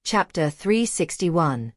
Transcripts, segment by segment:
Chapter 361.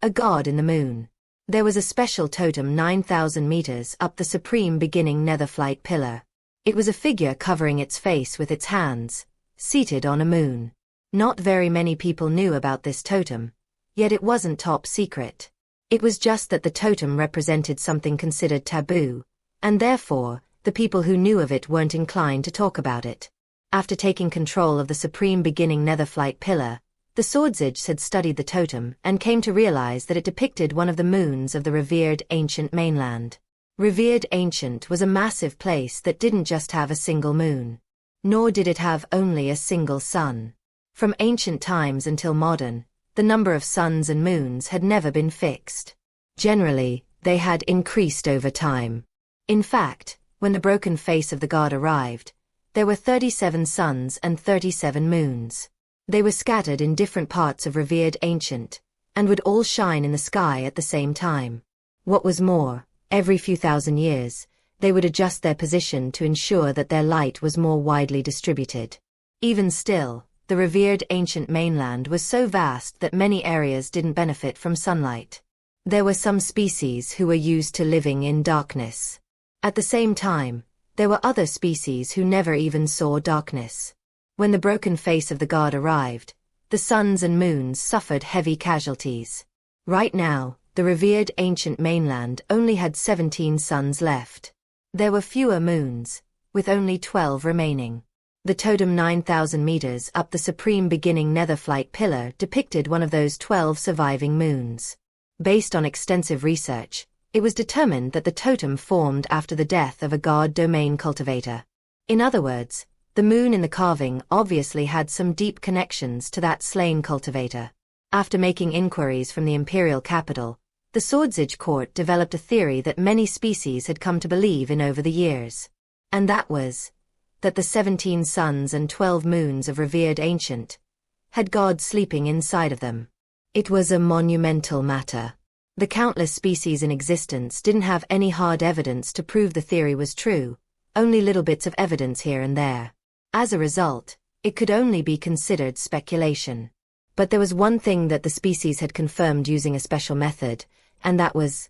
A God in the Moon. There was a special totem 9,000 meters up the supreme beginning netherflight pillar. It was a figure covering its face with its hands, seated on a moon. Not very many people knew about this totem, yet it wasn't top secret. It was just that the totem represented something considered taboo, and therefore, the people who knew of it weren't inclined to talk about it. After taking control of the supreme beginning netherflight pillar, the Swordsage had studied the totem and came to realize that it depicted one of the moons of the revered ancient mainland. Revered Ancient was a massive place that didn't just have a single moon. Nor did it have only a single sun. From ancient times until modern, the number of suns and moons had never been fixed. Generally, they had increased over time. In fact, when the broken face of the god arrived, there were 37 suns and 37 moons. They were scattered in different parts of Revered Ancient, and would all shine in the sky at the same time. What was more, every few thousand years, they would adjust their position to ensure that their light was more widely distributed. Even still, the Revered Ancient mainland was so vast that many areas didn't benefit from sunlight. There were some species who were used to living in darkness. At the same time, there were other species who never even saw darkness. When the broken face of the god arrived, the suns and moons suffered heavy casualties. Right now, the Revered Ancient mainland only had 17 suns left. There were fewer moons, with only 12 remaining. The totem 9,000 meters up the supreme beginning netherflight pillar depicted one of those 12 surviving moons. Based on extensive research, it was determined that the totem formed after the death of a god domain cultivator. In other words, the moon in the carving obviously had some deep connections to that slain cultivator. After making inquiries from the imperial capital, the Swordsage court developed a theory that many species had come to believe in over the years. And that was that the 17 suns and 12 moons of Revered Ancient had gods sleeping inside of them. It was a monumental matter. The countless species in existence didn't have any hard evidence to prove the theory was true, only little bits of evidence here and there. As a result, it could only be considered speculation. But there was one thing that the species had confirmed using a special method, and that was,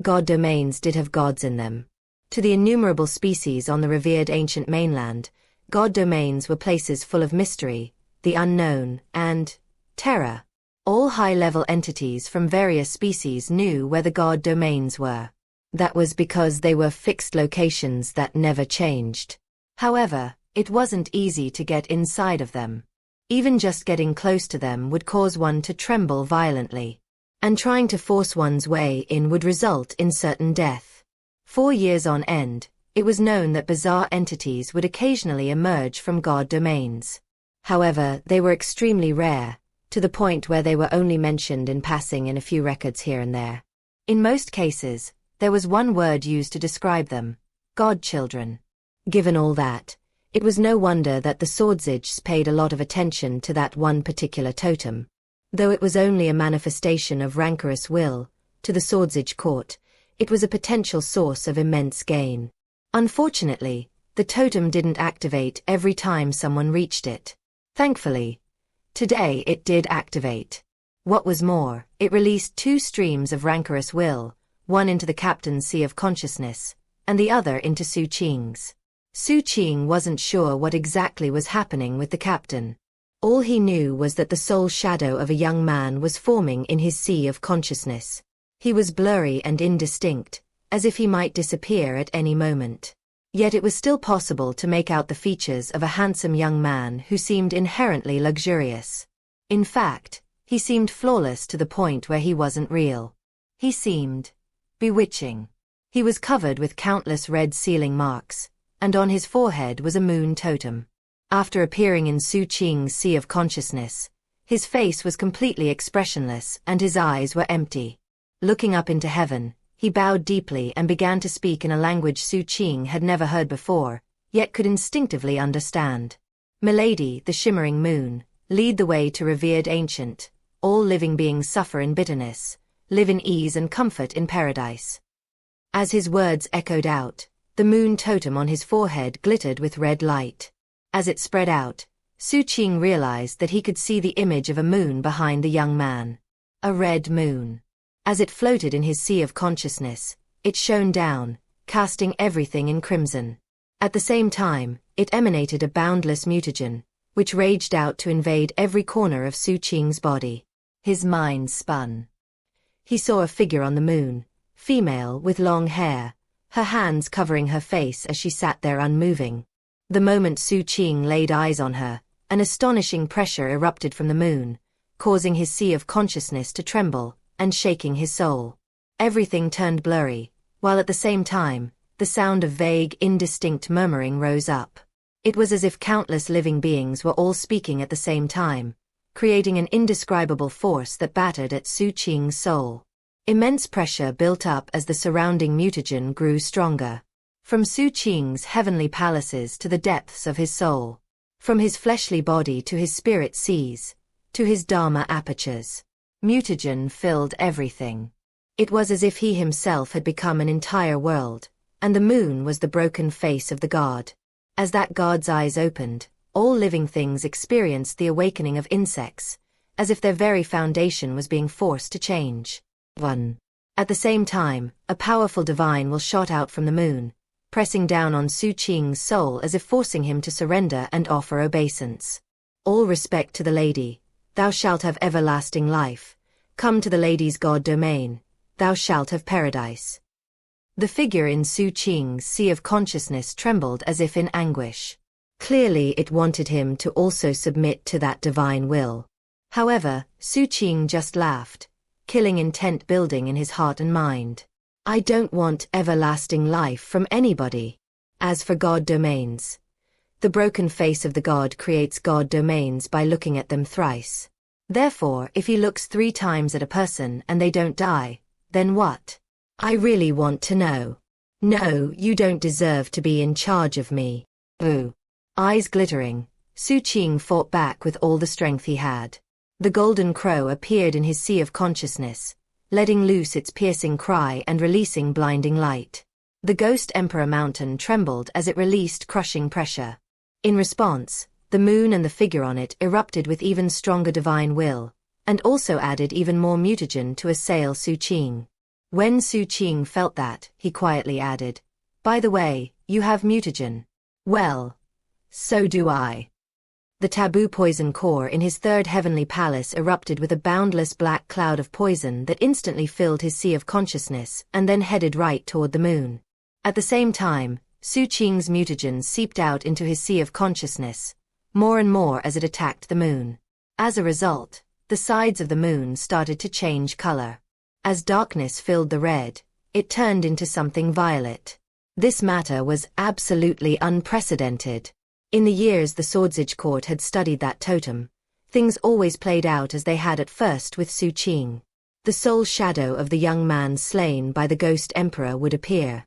god domains did have gods in them. To the innumerable species on the Revered Ancient mainland, god domains were places full of mystery, the unknown, and terror. All high-level entities from various species knew where the god domains were. That was because they were fixed locations that never changed. However, it wasn't easy to get inside of them. Even just getting close to them would cause one to tremble violently. And trying to force one's way in would result in certain death. 4 years on end, it was known that bizarre entities would occasionally emerge from god domains. However, they were extremely rare, to the point where they were only mentioned in passing in a few records here and there. In most cases, there was one word used to describe them: godchildren. Given all that, it was no wonder that the Swordsages paid a lot of attention to that one particular totem. Though it was only a manifestation of rancorous will, to the Swordsage court, it was a potential source of immense gain. Unfortunately, the totem didn't activate every time someone reached it. Thankfully, today it did activate. What was more, it released 2 streams of rancorous will, one into the captain's sea of consciousness, and the other into Xu Qing's. Xu Qing wasn't sure what exactly was happening with the captain. All he knew was that the soul shadow of a young man was forming in his sea of consciousness. He was blurry and indistinct, as if he might disappear at any moment. Yet it was still possible to make out the features of a handsome young man who seemed inherently luxurious. In fact, he seemed flawless to the point where he wasn't real. He seemed bewitching. He was covered with countless red sealing marks, and on his forehead was a moon totem. After appearing in Xu Qing's sea of consciousness, his face was completely expressionless and his eyes were empty. Looking up into heaven, he bowed deeply and began to speak in a language Xu Qing had never heard before, yet could instinctively understand. Milady, the shimmering moon, lead the way to Revered Ancient. All living beings suffer in bitterness, live in ease and comfort in paradise. As his words echoed out, the moon totem on his forehead glittered with red light. As it spread out, Xu Qing realized that he could see the image of a moon behind the young man. A red moon. As it floated in his sea of consciousness, it shone down, casting everything in crimson. At the same time, it emanated a boundless mutagen, which raged out to invade every corner of Xu Qing's body. His mind spun. He saw a figure on the moon, female with long hair, her hands covering her face as she sat there unmoving. The moment Xu Qing laid eyes on her, an astonishing pressure erupted from the moon, causing his sea of consciousness to tremble, and shaking his soul. Everything turned blurry, while at the same time, the sound of vague, indistinct murmuring rose up. It was as if countless living beings were all speaking at the same time, creating an indescribable force that battered at Xu Qing's soul. Immense pressure built up as the surrounding mutagen grew stronger. From Xu Qing's heavenly palaces to the depths of his soul. From his fleshly body to his spirit seas, to his dharma apertures. Mutagen filled everything. It was as if he himself had become an entire world, and the moon was the broken face of the god. As that god's eyes opened, all living things experienced the awakening of insects, as if their very foundation was being forced to change. 1. At the same time, a powerful divine will shot out from the moon, pressing down on Xu Qing's soul as if forcing him to surrender and offer obeisance. All respect to the lady, thou shalt have everlasting life. Come to the lady's god domain, thou shalt have paradise. The figure in Xu Qing's sea of consciousness trembled as if in anguish. Clearly it wanted him to also submit to that divine will. However, Xu Qing just laughed, killing intent building in his heart and mind. I don't want everlasting life from anybody. As for god domains, the broken face of the god creates god domains by looking at them thrice. Therefore, if he looks 3 times at a person and they don't die, then what? I really want to know. No, you don't deserve to be in charge of me. Boo. Eyes glittering, Xu Qing fought back with all the strength he had. The golden crow appeared in his sea of consciousness, letting loose its piercing cry and releasing blinding light. The ghost emperor mountain trembled as it released crushing pressure. In response, the moon and the figure on it erupted with even stronger divine will, and also added even more mutagen to assail Xu Qing. When Xu Qing felt that, he quietly added, "By the way, you have mutagen." "Well, so do I." The taboo poison core in his 3rd heavenly palace erupted with a boundless black cloud of poison that instantly filled his sea of consciousness and then headed right toward the moon. At the same time, Xu Qing's mutagen seeped out into his sea of consciousness, more and more as it attacked the moon. As a result, the sides of the moon started to change color. As darkness filled the red, it turned into something violet. This matter was absolutely unprecedented. In the years the Swordsage Court had studied that totem, things always played out as they had at first with Xu Qing. The sole shadow of the young man slain by the Ghost Emperor would appear.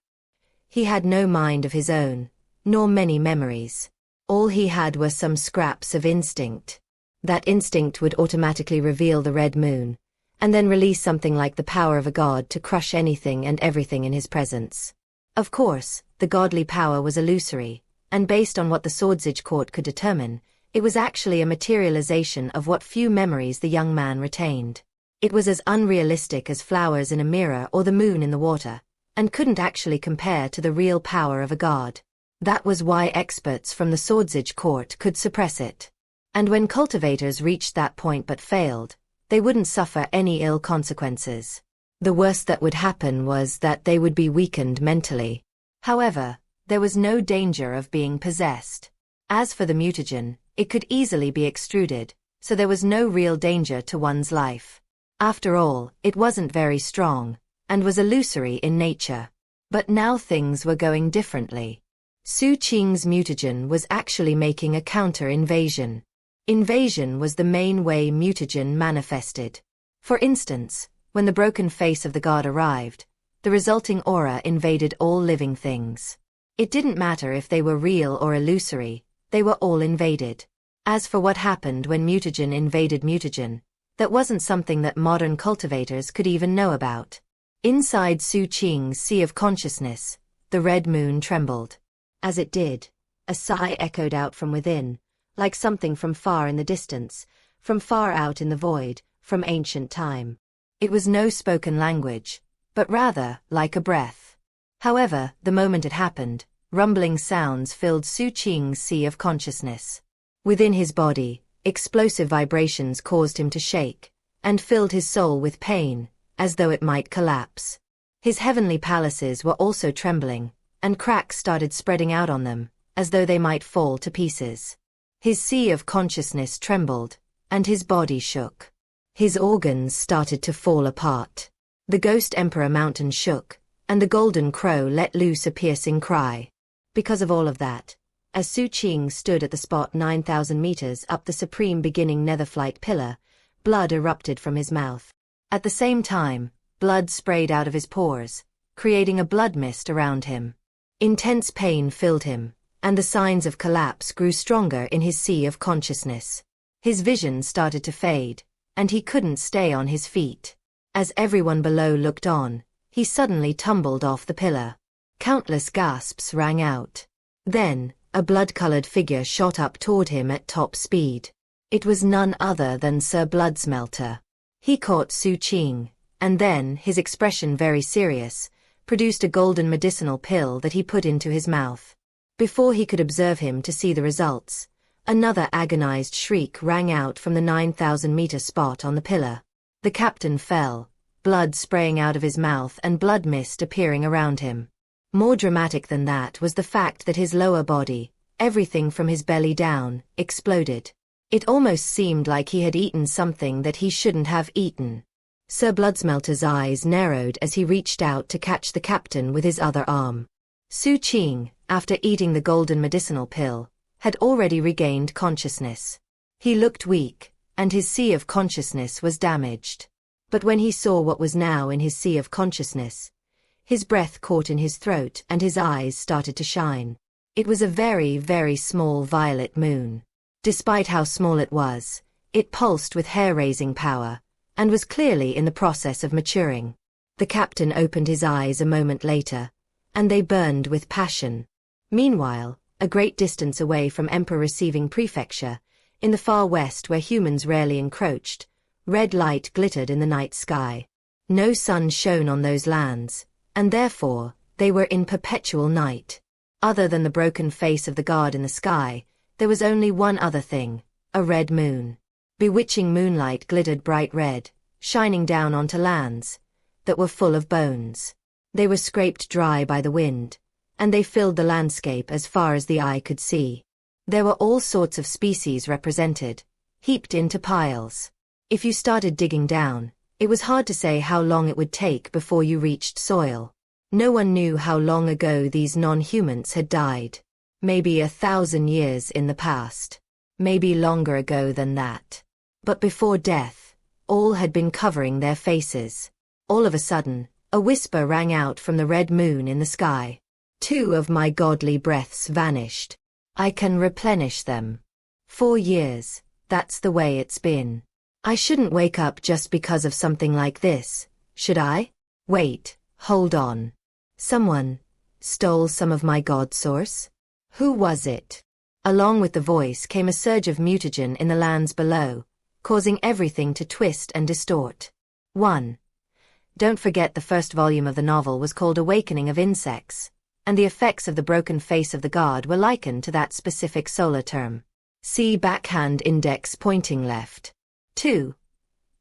He had no mind of his own, nor many memories. All he had were some scraps of instinct. That instinct would automatically reveal the red moon, and then release something like the power of a god to crush anything and everything in his presence. Of course, the godly power was illusory, and based on what the Swordsage Court could determine, it was actually a materialization of what few memories the young man retained. It was as unrealistic as flowers in a mirror or the moon in the water, and couldn't actually compare to the real power of a god. That was why experts from the Swordsage Court could suppress it. And when cultivators reached that point but failed, they wouldn't suffer any ill consequences. The worst that would happen was that they would be weakened mentally. However, there was no danger of being possessed. As for the mutagen, it could easily be extruded, so there was no real danger to one's life. After all, it wasn't very strong, and was illusory in nature. But now things were going differently. Xu Qing's mutagen was actually making a counter-invasion. Invasion was the main way mutagen manifested. For instance, when the broken face of the god arrived, the resulting aura invaded all living things. It didn't matter if they were real or illusory, they were all invaded. As for what happened when mutagen invaded mutagen, that wasn't something that modern cultivators could even know about. Inside Xu Qing's sea of consciousness, the red moon trembled. As it did, a sigh echoed out from within, like something from far in the distance, from far out in the void, from ancient time. It was no spoken language, but rather like a breath. However, the moment it happened, rumbling sounds filled Xu Qing's sea of consciousness. Within his body, explosive vibrations caused him to shake, and filled his soul with pain, as though it might collapse. His heavenly palaces were also trembling, and cracks started spreading out on them, as though they might fall to pieces. His sea of consciousness trembled, and his body shook. His organs started to fall apart. The Ghost Emperor Mountain shook, and the Golden Crow let loose a piercing cry. Because of all of that, as Xu Qing stood at the spot 9,000 meters up the supreme beginning netherflight pillar, blood erupted from his mouth. At the same time, blood sprayed out of his pores, creating a blood mist around him. Intense pain filled him, and the signs of collapse grew stronger in his sea of consciousness. His vision started to fade, and he couldn't stay on his feet. As everyone below looked on, he suddenly tumbled off the pillar. Countless gasps rang out. Then, a blood-colored figure shot up toward him at top speed. It was none other than Sir Bloodsmelter. He caught Xu Qing, and then, his expression very serious, produced a golden medicinal pill that he put into his mouth. Before he could observe him to see the results, another agonized shriek rang out from the 9,000-meter spot on the pillar. The captain fell, blood spraying out of his mouth and blood mist appearing around him. More dramatic than that was the fact that his lower body, everything from his belly down, exploded. It almost seemed like he had eaten something that he shouldn't have eaten. Sir Bloodsmelter's eyes narrowed as he reached out to catch the captain with his other arm. Xu Qing, after eating the golden medicinal pill, had already regained consciousness. He looked weak, and his sea of consciousness was damaged. But when he saw what was now in his sea of consciousness, his breath caught in his throat and his eyes started to shine. It was a very, very small violet moon. Despite how small it was, it pulsed with hair-raising power, and was clearly in the process of maturing. The captain opened his eyes a moment later, and they burned with passion. Meanwhile, a great distance away from Emperor Receiving Prefecture, in the far west where humans rarely encroached, red light glittered in the night sky. No sun shone on those lands, and therefore, they were in perpetual night. Other than the broken face of the god in the sky, there was only one other thing, a red moon. Bewitching moonlight glittered bright red, shining down onto lands that were full of bones. They were scraped dry by the wind, and they filled the landscape as far as the eye could see. There were all sorts of species represented, heaped into piles. If you started digging down, it was hard to say how long it would take before you reached soil. No one knew how long ago these non-humans had died. Maybe 1,000 years in the past. Maybe longer ago than that. But before death, all had been covering their faces. All of a sudden, a whisper rang out from the red moon in the sky. 2 of my godly breaths vanished. I can replenish them. 4 years, that's the way it's been. I shouldn't wake up just because of something like this, should I? Wait, hold on. Someone stole some of my god source? Who was it? Along with the voice came a surge of mutagen in the lands below, causing everything to twist and distort. 1. Don't forget the first volume of the novel was called Awakening of Insects, and the effects of the broken face of the god were likened to that specific solar term. See backhand index pointing left. 2.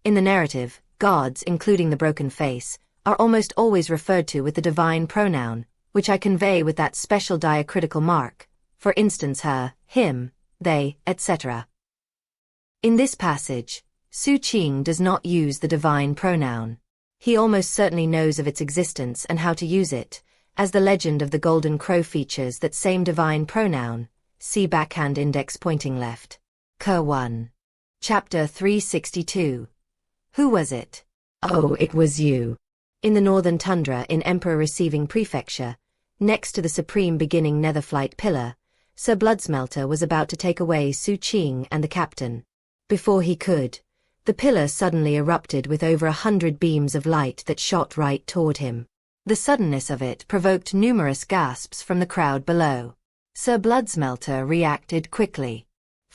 In the narrative, gods, including the broken face, are almost always referred to with the divine pronoun, which I convey with that special diacritical mark, for instance her, him, they, etc. In this passage, Xu Qing does not use the divine pronoun. He almost certainly knows of its existence and how to use it, as the legend of the Golden Crow features that same divine pronoun, see backhand index pointing left. Ker 1. Chapter 362. Who was it? Oh, it was you. In the northern tundra in Emperor Receiving Prefecture, next to the supreme beginning netherflight pillar, Sir Bloodsmelter was about to take away Xu Qing and the captain. Before he could, the pillar suddenly erupted with over 100 beams of light that shot right toward him. The suddenness of it provoked numerous gasps from the crowd below. Sir Bloodsmelter reacted quickly.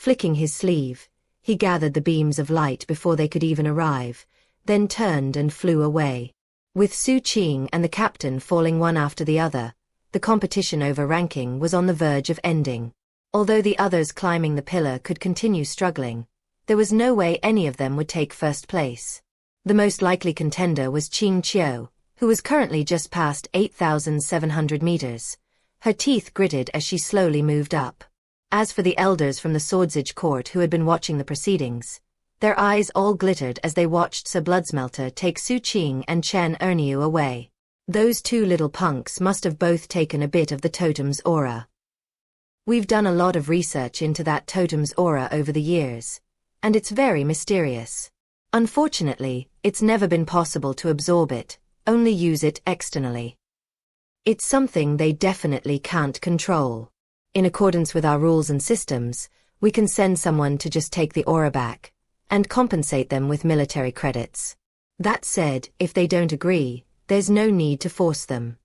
Flicking his sleeve, he gathered the beams of light before they could even arrive, then turned and flew away. With Xu Qing and the captain falling one after the other, the competition over ranking was on the verge of ending. Although the others climbing the pillar could continue struggling, there was no way any of them would take first place. The most likely contender was Xianxia, who was currently just past 8,700 meters. Her teeth gritted as she slowly moved up. As for the elders from the Swordsage court who had been watching the proceedings, their eyes all glittered as they watched Sir Bloodsmelter take Xu Qing and Chen Erniu away. Those two little punks must have both taken a bit of the totem's aura. We've done a lot of research into that totem's aura over the years, and it's very mysterious. Unfortunately, it's never been possible to absorb it, only use it externally. It's something they definitely can't control. In accordance with our rules and systems, we can send someone to just take the aura back, and compensate them with military credits. That said, if they don't agree, there's no need to force them.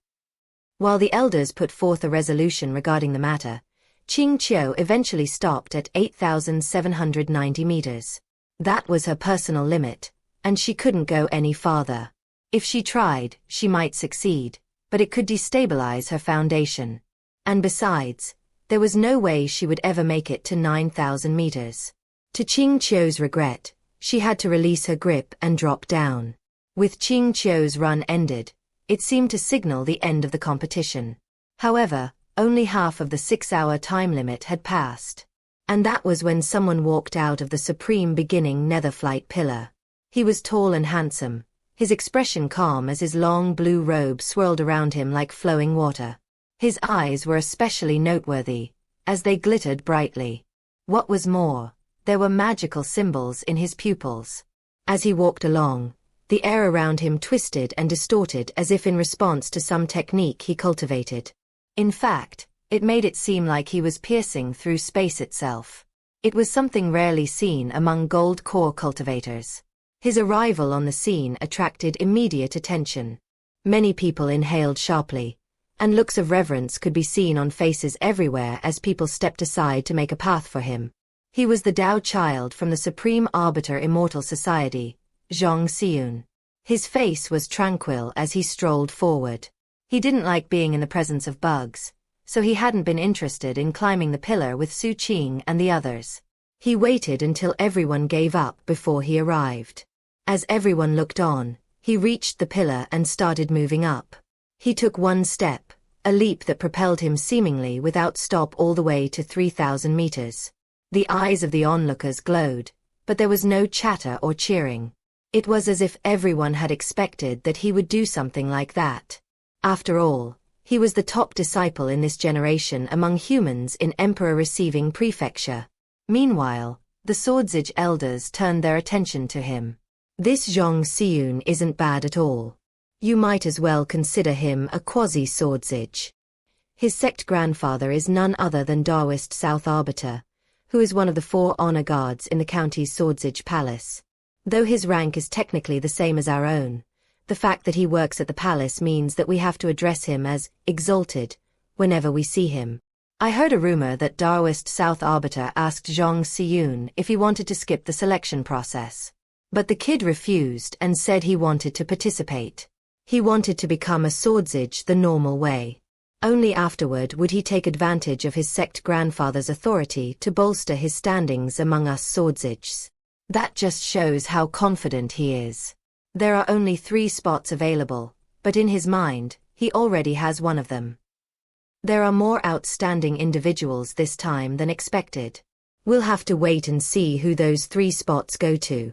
While the elders put forth a resolution regarding the matter, Xianxia eventually stopped at 8,790 meters. That was her personal limit, and she couldn't go any farther. If she tried, she might succeed, but it could destabilize her foundation. And besides, there was no way she would ever make it to 9,000 meters. To Xianxia's regret, she had to release her grip and drop down. With Xianxia's run ended, it seemed to signal the end of the competition. However, only half of the 6-hour time limit had passed. And that was when someone walked out of the supreme beginning netherflight pillar. He was tall and handsome, his expression calm as his long blue robe swirled around him like flowing water. His eyes were especially noteworthy, as they glittered brightly. What was more, there were magical symbols in his pupils. As he walked along, the air around him twisted and distorted as if in response to some technique he cultivated. In fact, it made it seem like he was piercing through space itself. It was something rarely seen among gold core cultivators. His arrival on the scene attracted immediate attention. Many people inhaled sharply, and looks of reverence could be seen on faces everywhere as people stepped aside to make a path for him. He was the Tao child from the Supreme Arbiter Immortal Society, Xianxia. His face was tranquil as he strolled forward. He didn't like being in the presence of bugs, so he hadn't been interested in climbing the pillar with Xu Qing and the others. He waited until everyone gave up before he arrived. As everyone looked on, he reached the pillar and started moving up. He took one step, a leap that propelled him seemingly without stop all the way to 3,000 meters. The eyes of the onlookers glowed, but there was no chatter or cheering. It was as if everyone had expected that he would do something like that. After all, he was the top disciple in this generation among humans in Emperor-receiving prefecture. Meanwhile, the Swordsage elders turned their attention to him. This Xianxia isn't bad at all. You might as well consider him a quasi-Swordsage. His sect grandfather is none other than Daoist South Arbiter, who is one of the 4 honor guards in the county's Swordsage palace. Though his rank is technically the same as our own, the fact that he works at the palace means that we have to address him as exalted whenever we see him. I heard a rumor that Daoist South Arbiter asked Xianxia if he wanted to skip the selection process. But the kid refused and said he wanted to participate. He wanted to become a Swordsage the normal way. Only afterward would he take advantage of his sect grandfather's authority to bolster his standings among us Swordsages. That just shows how confident he is. There are only 3 spots available, but in his mind, he already has one of them. There are more outstanding individuals this time than expected. We'll have to wait and see who those 3 spots go to.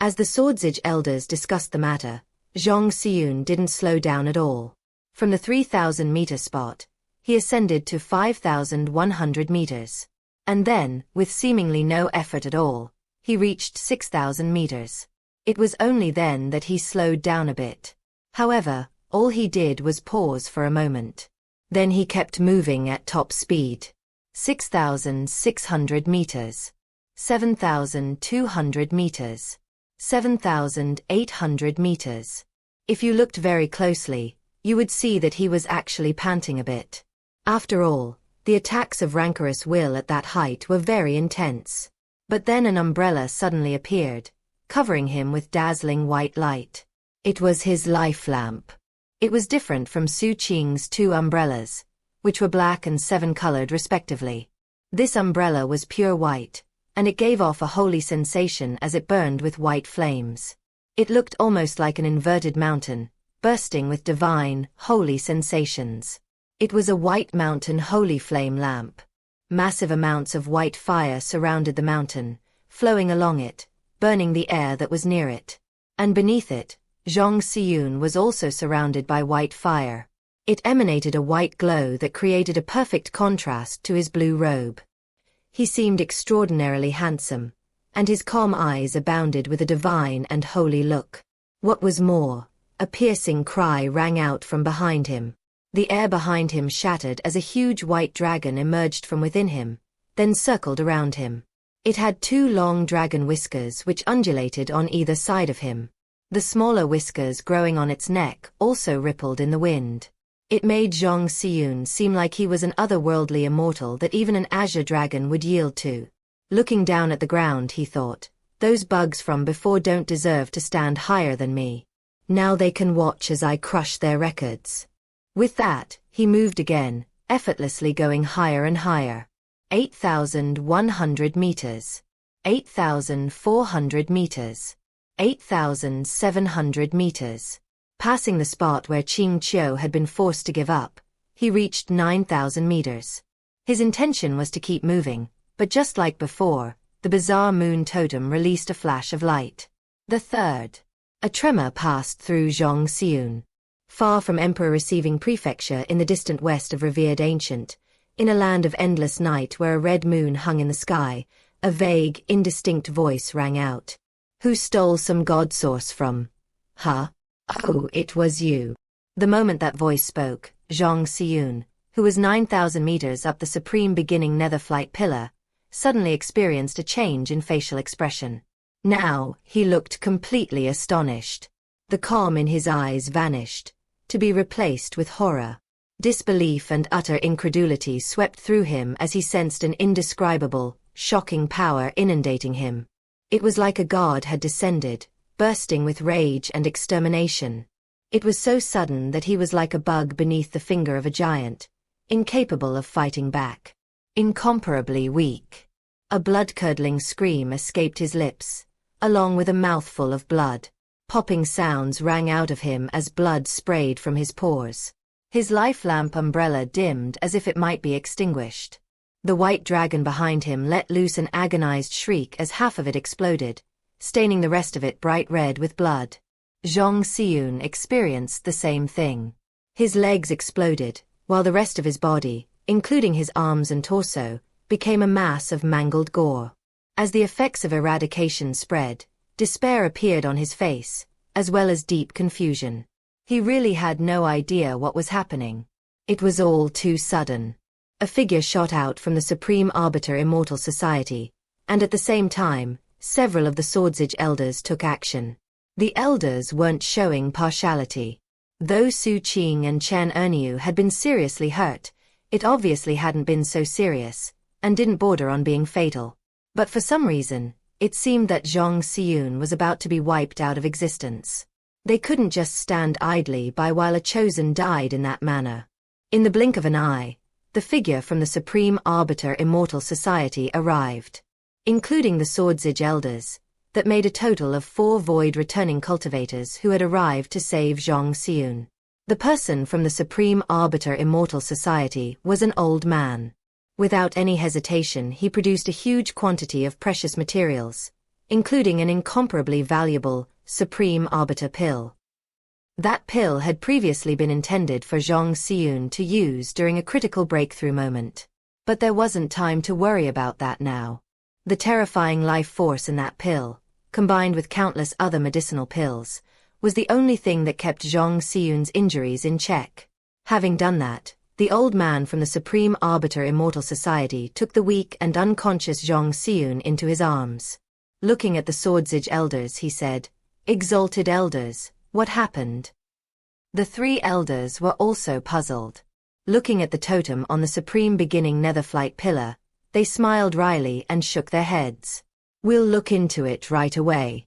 As the Swordsage elders discussed the matter, Xianxia didn't slow down at all. From the 3,000-meter spot, he ascended to 5,100 meters. And then, with seemingly no effort at all, he reached 6,000 meters. It was only then that he slowed down a bit. However, all he did was pause for a moment. Then he kept moving at top speed. 6,600 meters. 7,200 meters. 7,800 meters. If you looked very closely, you would see that he was actually panting a bit. After all, The attacks of rancorous will at that height were very intense. But then an umbrella suddenly appeared, covering him with dazzling white light. It was his life lamp. It was different from Xu Qing's 2 umbrellas, which were black and 7-colored respectively. This umbrella was pure white, and it gave off a holy sensation as it burned with white flames. It looked almost like an inverted mountain, bursting with divine, holy sensations. It was a white mountain holy flame lamp. Massive amounts of white fire surrounded the mountain, flowing along it, burning the air that was near it. And beneath it, Xianxia was also surrounded by white fire. It emanated a white glow that created a perfect contrast to his blue robe. He seemed extraordinarily handsome, and his calm eyes abounded with a divine and holy look. What was more, a piercing cry rang out from behind him. The air behind him shattered as a huge white dragon emerged from within him, then circled around him. It had 2 long dragon whiskers which undulated on either side of him. The smaller whiskers growing on its neck also rippled in the wind. It made Xianxia seem like he was an otherworldly immortal that even an azure dragon would yield to. Looking down at the ground, he thought, those bugs from before don't deserve to stand higher than me. Now they can watch as I crush their records. With that, he moved again, effortlessly going higher and higher. 8,100 meters. 8,400 meters. 8,700 meters. Passing the spot where Xianxia had been forced to give up, he reached 9,000 meters. His intention was to keep moving, but just like before, the bizarre moon totem released a flash of light. The third. A tremor passed through Xianxia. Far from Emperor receiving prefecture in the distant west of revered ancient, in a land of endless night where a red moon hung in the sky, a vague, indistinct voice rang out. Who stole some god source from? Huh? Oh, it was you. The moment that voice spoke, Xianxia, who was 9,000 meters up the supreme beginning nether flight pillar, suddenly experienced a change in facial expression. Now, he looked completely astonished. The calm in his eyes vanished, to be replaced with horror. Disbelief and utter incredulity swept through him as he sensed an indescribable, shocking power inundating him. It was like a god had descended, bursting with rage and extermination. It was so sudden that he was like a bug beneath the finger of a giant, incapable of fighting back. Incomparably weak. A blood-curdling scream escaped his lips, along with a mouthful of blood. Popping sounds rang out of him as blood sprayed from his pores. His life lamp umbrella dimmed as if it might be extinguished. The white dragon behind him let loose an agonized shriek as half of it exploded, staining the rest of it bright red with blood. Xianxia experienced the same thing. His legs exploded, while the rest of his body, including his arms and torso, became a mass of mangled gore. As the effects of eradication spread, despair appeared on his face, as well as deep confusion. He really had no idea what was happening. It was all too sudden. A figure shot out from the Supreme Arbiter Immortal Society, and at the same time, several of the Swordsage elders took action. The elders weren't showing partiality. Though Xu Qing and Chen Erniu had been seriously hurt, it obviously hadn't been so serious, and didn't border on being fatal. But for some reason, it seemed that Xianxia was about to be wiped out of existence. They couldn't just stand idly by while a chosen died in that manner. In the blink of an eye, the figure from the Supreme Arbiter Immortal Society arrived. Including the Swordsage elders, that made a total of 4 void-returning cultivators who had arrived to save Xianxia. The person from the Supreme Arbiter Immortal Society was an old man. Without any hesitation, he produced a huge quantity of precious materials, including an incomparably valuable Supreme Arbiter pill. That pill had previously been intended for Xianxia to use during a critical breakthrough moment. But there wasn't time to worry about that now. The terrifying life force in that pill, combined with countless other medicinal pills, was the only thing that kept Xianxia's injuries in check. Having done that, the old man from the Supreme Arbiter Immortal Society took the weak and unconscious Xianxia into his arms. Looking at the Swordsage elders, he said, "Exalted elders, what happened?" The 3 elders were also puzzled. Looking at the totem on the supreme beginning netherflight pillar, they smiled wryly and shook their heads. "We'll look into it right away."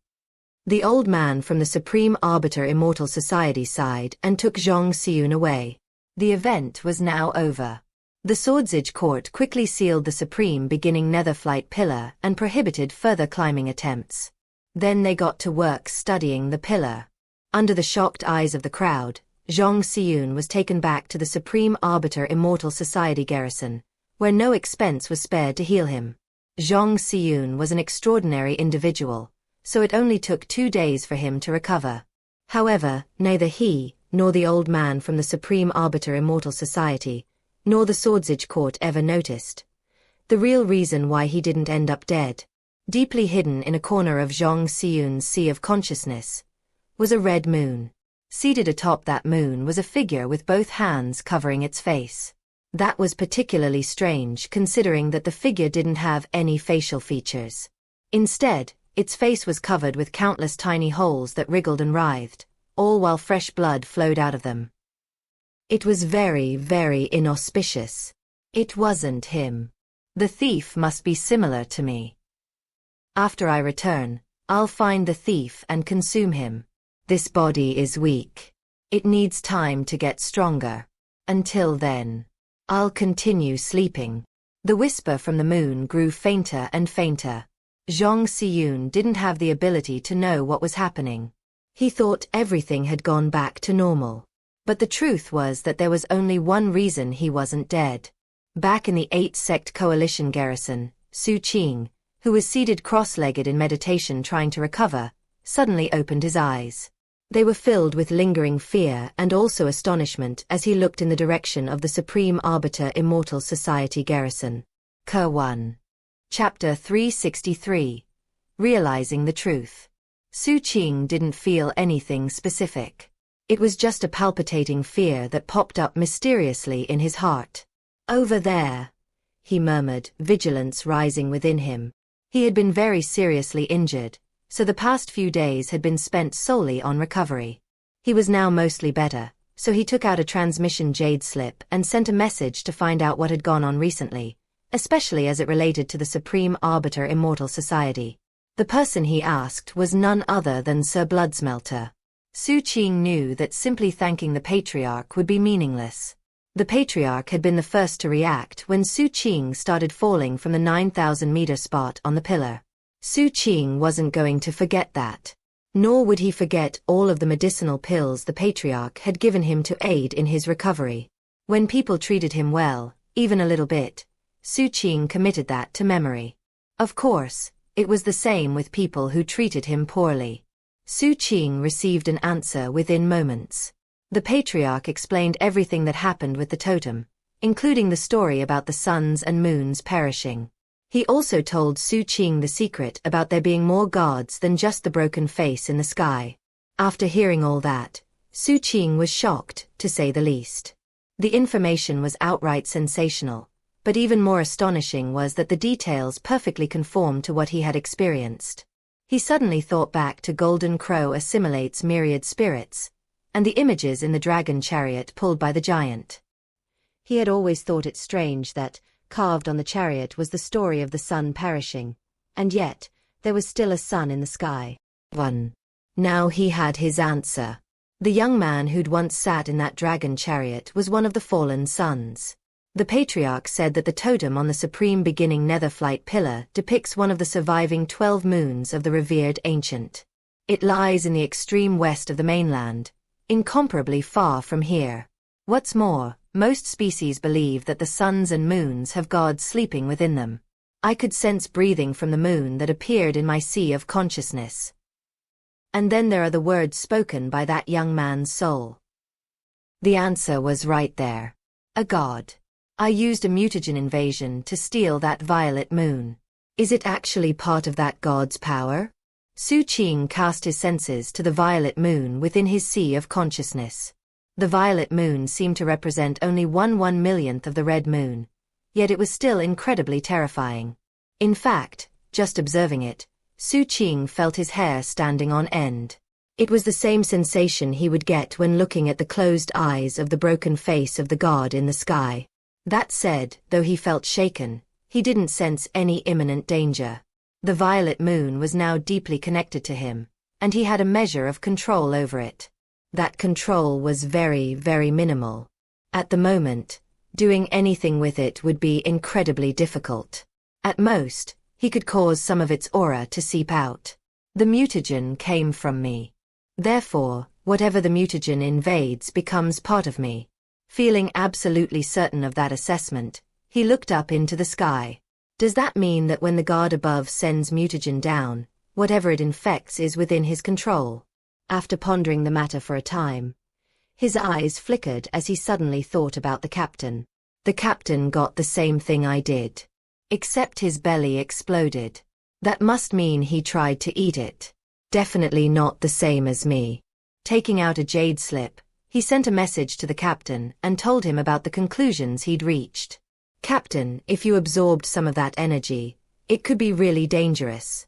The old man from the Supreme Arbiter Immortal Society sighed and took Xianxia away. The event was now over. The Swordsage Court quickly sealed the supreme beginning netherflight pillar and prohibited further climbing attempts. Then they got to work studying the pillar. Under the shocked eyes of the crowd, Xianxia was taken back to the Supreme Arbiter Immortal Society garrison, where no expense was spared to heal him. Xianxia was an extraordinary individual, so it only took 2 days for him to recover. However, neither he, nor the old man from the Supreme Arbiter Immortal Society, nor the Swordsage Court ever noticed the real reason why he didn't end up dead. Deeply hidden in a corner of Xianxia's sea of consciousness was a red moon. Seated atop that moon was a figure with both hands covering its face. That was particularly strange considering that the figure didn't have any facial features. Instead, its face was covered with countless tiny holes that wriggled and writhed, all while fresh blood flowed out of them. It was very, very inauspicious. It wasn't him. The thief must be similar to me. After I return, I'll find the thief and consume him. This body is weak. It needs time to get stronger. Until then, I'll continue sleeping. The whisper from the moon grew fainter and fainter. Xianxia didn't have the ability to know what was happening. He thought everything had gone back to normal. But the truth was that there was only one reason he wasn't dead. Back in the 8-sect coalition garrison, Xu Qing, who was seated cross-legged in meditation trying to recover, suddenly opened his eyes. They were filled with lingering fear and also astonishment as he looked in the direction of the Supreme Arbiter Immortal Society garrison. Ke 1. Chapter 363. Realizing the Truth. Xu Qing didn't feel anything specific. It was just a palpitating fear that popped up mysteriously in his heart. "Over there," he murmured, vigilance rising within him. He had been very seriously injured, so the past few days had been spent solely on recovery. He was now mostly better, so he took out a transmission jade slip and sent a message to find out what had gone on recently, especially as it related to the Supreme Arbiter Immortal Society. The person he asked was none other than Sir Bloodsmelter. Xu Qing knew that simply thanking the Patriarch would be meaningless. The Patriarch had been the first to react when Xu Qing started falling from the 9,000-meter spot on the pillar. Xu Qing wasn't going to forget that. Nor would he forget all of the medicinal pills the Patriarch had given him to aid in his recovery. When people treated him well, even a little bit, Xu Qing committed that to memory. Of course, it was the same with people who treated him poorly. Xu Qing received an answer within moments. The Patriarch explained everything that happened with the totem, including the story about the suns and moons perishing. He also told Xu Qing the secret about there being more gods than just the broken face in the sky. After hearing all that, Xu Qing was shocked, to say the least. The information was outright sensational, but even more astonishing was that the details perfectly conformed to what he had experienced. He suddenly thought back to Golden Crow assimilates myriad spirits, and the images in the dragon chariot pulled by the giant. He had always thought it strange that, carved on the chariot was the story of the sun perishing, and yet, there was still a sun in the sky. 1. Now he had his answer. The young man who'd once sat in that dragon chariot was one of the fallen suns. The Patriarch said that the totem on the supreme beginning netherflight pillar depicts one of the surviving 12 moons of the revered ancient. It lies in the extreme west of the mainland, incomparably far from here. What's more, most species believe that the suns and moons have gods sleeping within them. I could sense breathing from the moon that appeared in my sea of consciousness. And then there are the words spoken by that young man's soul. The answer was right there. A god. I used a mutagen invasion to steal that violet moon. Is it actually part of that god's power? Xu Qing cast his senses to the violet moon within his sea of consciousness. The violet moon seemed to represent only 1/1,000,000th of the red moon, yet it was still incredibly terrifying. In fact, just observing it, Xu Qing felt his hair standing on end. It was the same sensation he would get when looking at the closed eyes of the broken face of the god in the sky. That said, though he felt shaken, he didn't sense any imminent danger. The violet moon was now deeply connected to him, and he had a measure of control over it. That control was very, very minimal. At the moment, doing anything with it would be incredibly difficult. At most, he could cause some of its aura to seep out. The mutagen came from me. Therefore, whatever the mutagen invades becomes part of me. Feeling absolutely certain of that assessment, he looked up into the sky. Does that mean that when the god above sends mutagen down, whatever it infects is within his control? After pondering the matter for a time, his eyes flickered as he suddenly thought about the captain. The captain got the same thing I did. Except his belly exploded. That must mean he tried to eat it. Definitely not the same as me. Taking out a jade slip, he sent a message to the captain and told him about the conclusions he'd reached. Captain, if you absorbed some of that energy, it could be really dangerous.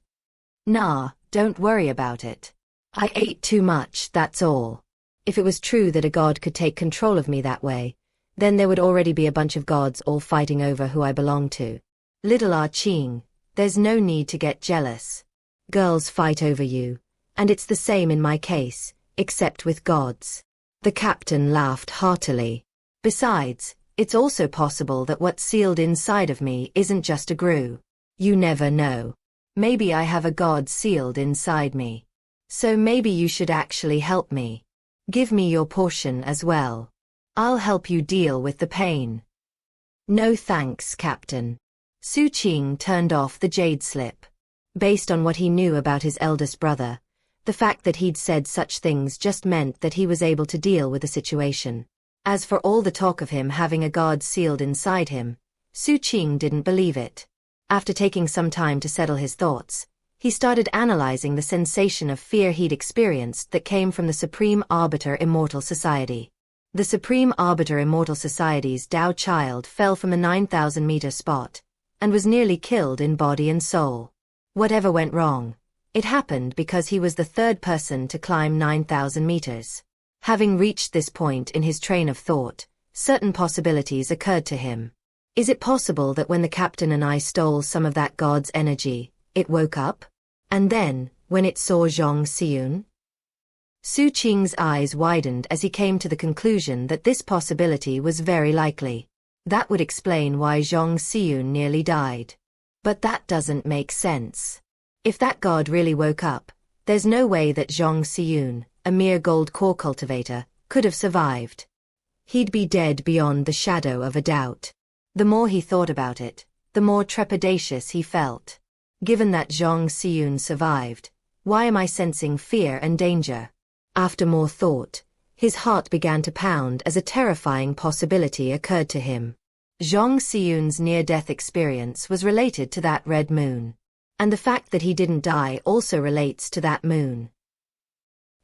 Nah, don't worry about it. I ate too much, that's all. If it was true that a god could take control of me that way, then there would already be a bunch of gods all fighting over who I belong to. Little Xu Qing, there's no need to get jealous. Girls fight over you, and it's the same in my case, except with gods. The captain laughed heartily. Besides, it's also possible that what's sealed inside of me isn't just a grue. You never know. Maybe I have a god sealed inside me. So maybe you should actually help me. Give me your portion as well. I'll help you deal with the pain. No thanks, Captain. Xu Qing turned off the jade slip. Based on what he knew about his eldest brother, the fact that he'd said such things just meant that he was able to deal with the situation. As for all the talk of him having a god sealed inside him, Xu Qing didn't believe it. After taking some time to settle his thoughts, he started analyzing the sensation of fear he'd experienced that came from the Supreme Arbiter Immortal Society. The Supreme Arbiter Immortal Society's Dao child fell from a 9,000-meter spot, and was nearly killed in body and soul. Whatever went wrong, it happened because he was the third person to climb 9,000 meters. Having reached this point in his train of thought, certain possibilities occurred to him. Is it possible that when the captain and I stole some of that god's energy, it woke up? And then, when it saw Xianxia? Xu Qing's eyes widened as he came to the conclusion that this possibility was very likely. That would explain why Xianxia nearly died. But that doesn't make sense. If that god really woke up, there's no way that Xianxia, a mere gold core cultivator, could have survived. He'd be dead beyond the shadow of a doubt. The more he thought about it, the more trepidatious he felt. Given that Xianxia survived, why am I sensing fear and danger? After more thought, his heart began to pound as a terrifying possibility occurred to him. Xianxia's near-death experience was related to that red moon. And the fact that he didn't die also relates to that moon.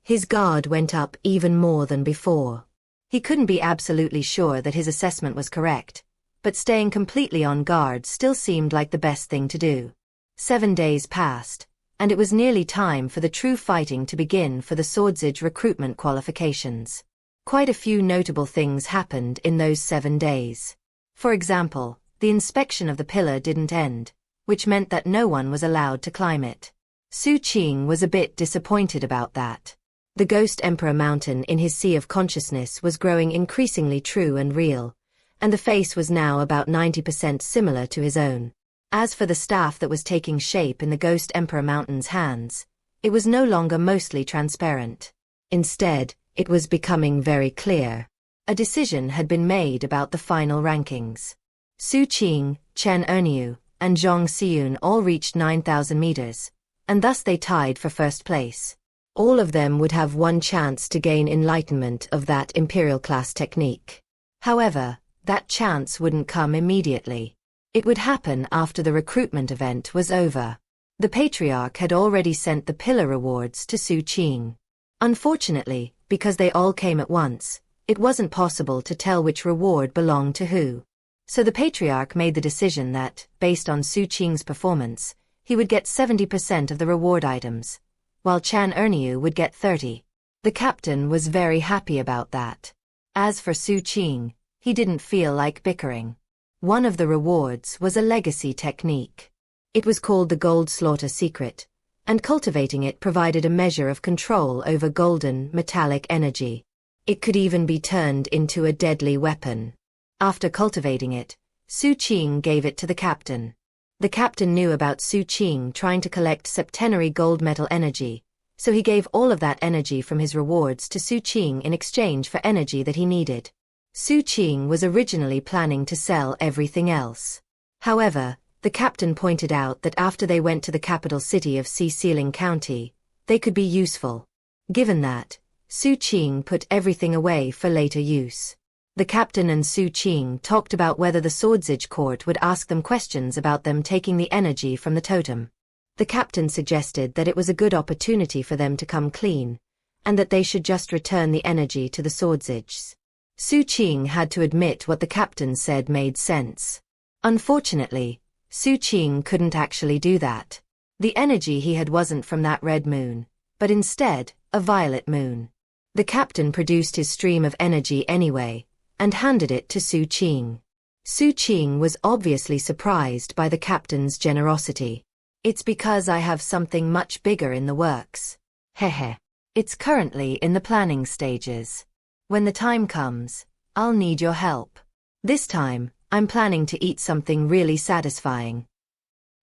His guard went up even more than before. He couldn't be absolutely sure that his assessment was correct, but staying completely on guard still seemed like the best thing to do. 7 days passed, and it was nearly time for the true fighting to begin for the Swordsage recruitment qualifications. Quite a few notable things happened in those 7 days. For example, the inspection of the pillar didn't end, which meant that no one was allowed to climb it. Xu Qing was a bit disappointed about that. The Ghost Emperor Mountain in his sea of consciousness was growing increasingly true and real, and the face was now about 90% similar to his own. As for the staff that was taking shape in the Ghost Emperor Mountain's hands, it was no longer mostly transparent. Instead, it was becoming very clear. A decision had been made about the final rankings. Xu Qing, Chen Erniu, and Xianxia all reached 9,000 meters, and thus they tied for first place. All of them would have one chance to gain enlightenment of that imperial class technique. However, that chance wouldn't come immediately. It would happen after the recruitment event was over. The Patriarch had already sent the pillar rewards to Xu Qing. Unfortunately, because they all came at once, it wasn't possible to tell which reward belonged to who. So the Patriarch made the decision that, based on Xu Qing's performance, he would get 70% of the reward items. while Chan Erniu would get 30. The captain was very happy about that. As for Xu Qing, he didn't feel like bickering. One of the rewards was a legacy technique. It was called the Gold Slaughter Secret, and cultivating it provided a measure of control over golden, metallic energy. It could even be turned into a deadly weapon. After cultivating it, Xu Qing gave it to the captain. The captain knew about Xu Qing trying to collect septenary gold metal energy, so he gave all of that energy from his rewards to Xu Qing in exchange for energy that he needed. Xu Qing was originally planning to sell everything else. However, the captain pointed out that after they went to the capital city of Sealing County, they could be useful. Given that, Xu Qing put everything away for later use. The captain and Xu Qing talked about whether the Swordsage court would ask them questions about them taking the energy from the totem. The captain suggested that it was a good opportunity for them to come clean, and that they should just return the energy to the Swordsages. Xu Qing had to admit what the captain said made sense. Unfortunately, Xu Qing couldn't actually do that. The energy he had wasn't from that red moon, but instead, a violet moon. The captain produced his stream of energy anyway, and handed it to Xu Qing. Xu Qing was obviously surprised by the captain's generosity. It's because I have something much bigger in the works. Hehe. It's currently in the planning stages. When the time comes, I'll need your help. This time, I'm planning to eat something really satisfying.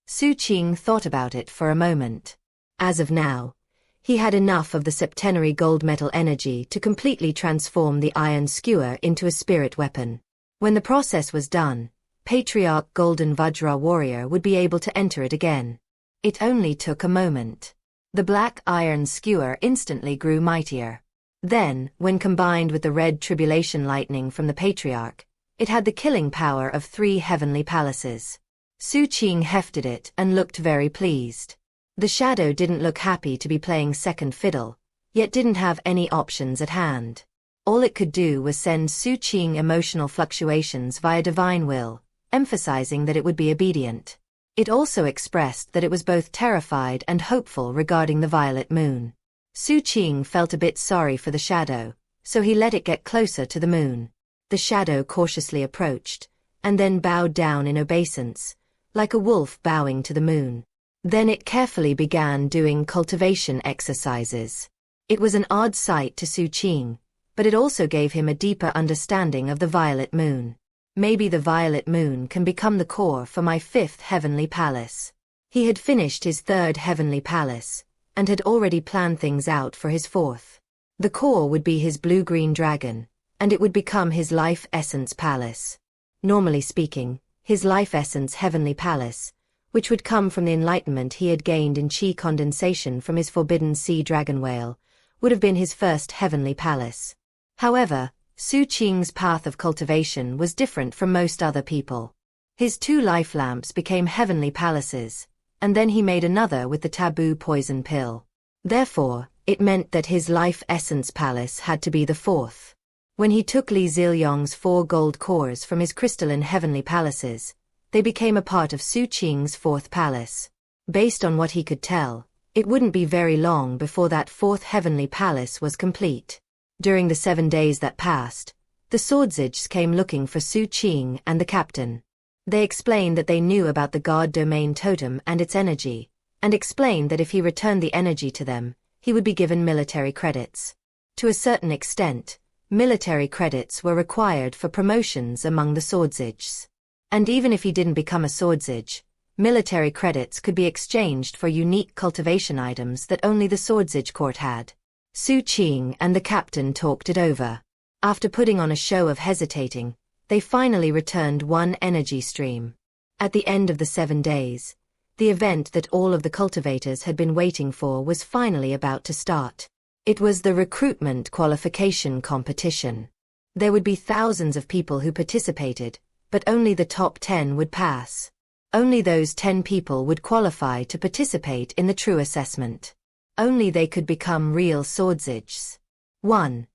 Xu Qing thought about it for a moment. As of now, he had enough of the septenary gold metal energy to completely transform the iron skewer into a spirit weapon. When the process was done, Patriarch Golden Vajra Warrior would be able to enter it again. It only took a moment. The black iron skewer instantly grew mightier. Then, when combined with the red tribulation lightning from the Patriarch, it had the killing power of 3 heavenly palaces. Xu Qing hefted it and looked very pleased. The shadow didn't look happy to be playing second fiddle, yet didn't have any options at hand. All it could do was send Xu Qing emotional fluctuations via divine will, emphasizing that it would be obedient. It also expressed that it was both terrified and hopeful regarding the violet moon. Xu Qing felt a bit sorry for the shadow, so he let it get closer to the moon. The shadow cautiously approached, and then bowed down in obeisance, like a wolf bowing to the moon. Then it carefully began doing cultivation exercises. It was an odd sight to Xu Qing, but it also gave him a deeper understanding of the violet moon. Maybe the violet moon can become the core for my 5th heavenly palace. He had finished his 3rd heavenly palace, and had already planned things out for his 4th. The core would be his blue-green dragon, and it would become his life essence palace. Normally speaking, his life essence heavenly palace, which would come from the enlightenment he had gained in chi condensation from his forbidden sea dragon whale, would have been his 1st heavenly palace. However, Xu Qing's path of cultivation was different from most other people. His 2 life lamps became heavenly palaces, and then he made another with the taboo poison pill. Therefore, it meant that his life essence palace had to be the 4th. When he took Li Ziliyong's 4 gold cores from his crystalline heavenly palaces, they became a part of Xu Qing's 4th palace. Based on what he could tell, it wouldn't be very long before that 4th heavenly palace was complete. During the 7 days that passed, the Swordsages came looking for Xu Qing and the captain. They explained that they knew about the God Domain Totem and its energy, and explained that if he returned the energy to them, he would be given military credits. To a certain extent, military credits were required for promotions among the Swordsages. And even if he didn't become a Swordsage, military credits could be exchanged for unique cultivation items that only the Swordsage court had. Xu Qing and the captain talked it over. After putting on a show of hesitating, they finally returned 1 energy stream. At the end of the 7 days, the event that all of the cultivators had been waiting for was finally about to start. It was the recruitment qualification competition. There would be thousands of people who participated, but only the top 10 would pass. Only those 10 people would qualify to participate in the true assessment. Only they could become real Swordsages. 1.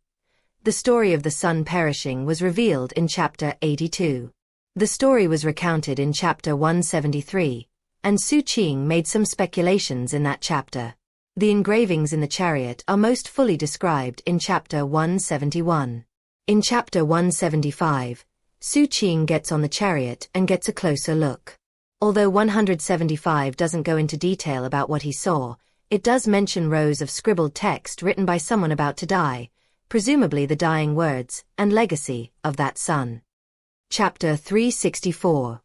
The story of the sun perishing was revealed in Chapter 82. The story was recounted in Chapter 173, and Xu Qing made some speculations in that chapter. The engravings in the chariot are most fully described in Chapter 171. In Chapter 175, Xu Qing gets on the chariot and gets a closer look. Although 175 doesn't go into detail about what he saw, it does mention rows of scribbled text written by someone about to die, presumably the dying words and legacy of that son. Chapter 364.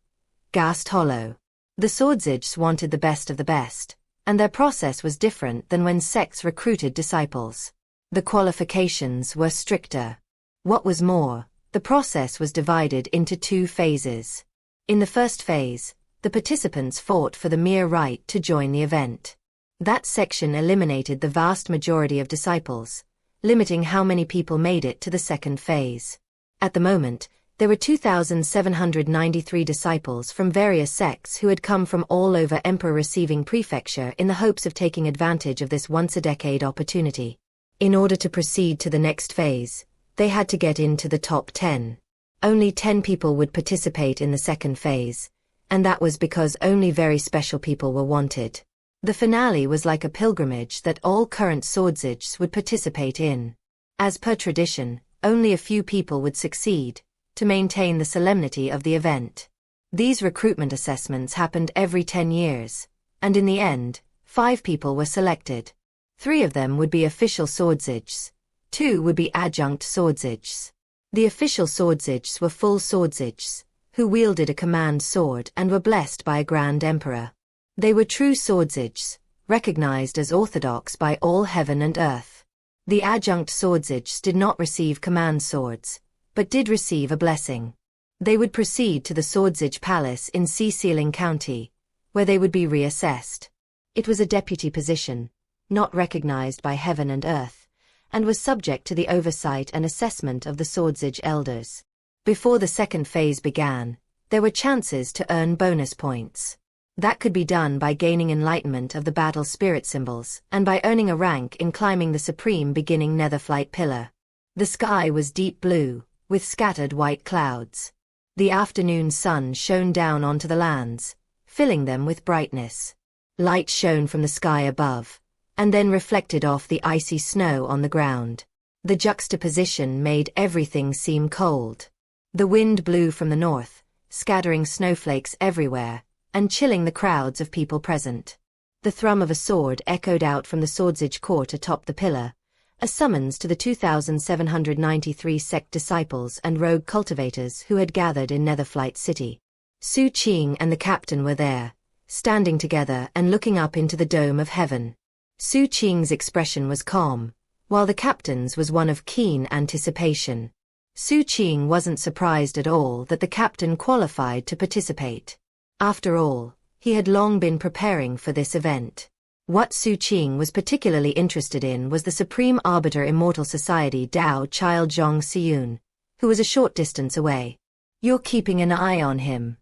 Gast Hollow. The Swordsage wanted the best of the best, and their process was different than when sects recruited disciples. The qualifications were stricter. What was more, the process was divided into 2 phases. In the first phase, the participants fought for the mere right to join the event. That section eliminated the vast majority of disciples, limiting how many people made it to the second phase. At the moment, there were 2,793 disciples from various sects who had come from all over Emperor-receiving prefecture in the hopes of taking advantage of this once-a-decade opportunity. In order to proceed to the next phase, they had to get into the top 10. Only 10 people would participate in the second phase, and that was because only very special people were wanted. The finale was like a pilgrimage that all current swordsages would participate in. As per tradition, only a few people would succeed, to maintain the solemnity of the event. These recruitment assessments happened every 10 years, and in the end, 5 people were selected. 3 of them would be official swordsages, 2 would be adjunct swordsages. The official swordsages were full swordsages, who wielded a command sword and were blessed by a grand emperor. They were true swordsages, recognized as orthodox by all heaven and earth. The adjunct swordsages did not receive command swords, but did receive a blessing. They would proceed to the Swordsage Palace in Sealing County, where they would be reassessed. It was a deputy position, not recognized by heaven and earth, and was subject to the oversight and assessment of the Swordsage elders. Before the second phase began, there were chances to earn bonus points. That could be done by gaining enlightenment of the battle spirit symbols and by earning a rank in climbing the supreme beginning netherflight pillar. The sky was deep blue, with scattered white clouds. The afternoon sun shone down onto the lands, filling them with brightness. Light shone from the sky above, and then reflected off the icy snow on the ground. The juxtaposition made everything seem cold. The wind blew from the north, scattering snowflakes everywhere, and chilling the crowds of people present. The thrum of a sword echoed out from the Swordsage court atop the pillar, a summons to the 2,793 sect disciples and rogue cultivators who had gathered in Netherflight City. Xu Qing and the captain were there, standing together and looking up into the dome of heaven. Xu Qing's expression was calm, while the captain's was one of keen anticipation. Xu Qing wasn't surprised at all that the captain qualified to participate. After all, he had long been preparing for this event. What Xu Qing was particularly interested in was the Supreme Arbiter Immortal Society Dao Child Zhong Xiyun, who was a short distance away. "You're keeping an eye on him,"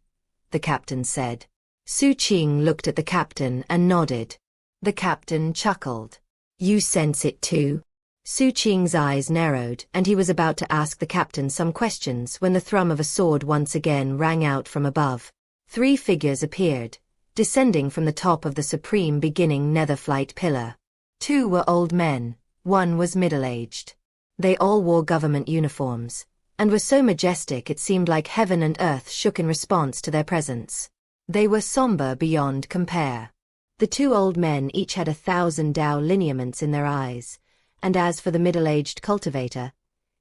the captain said. Xu Qing looked at the captain and nodded. The captain chuckled. "You sense it too?" Xu Qing's eyes narrowed and he was about to ask the captain some questions when the thrum of a sword once again rang out from above. 3 figures appeared, descending from the top of the supreme beginning netherflight pillar. 2 were old men, 1 was middle-aged. They all wore government uniforms, and were so majestic it seemed like heaven and earth shook in response to their presence. They were somber beyond compare. The 2 old men each had 1,000 Dao lineaments in their eyes, and as for the middle-aged cultivator,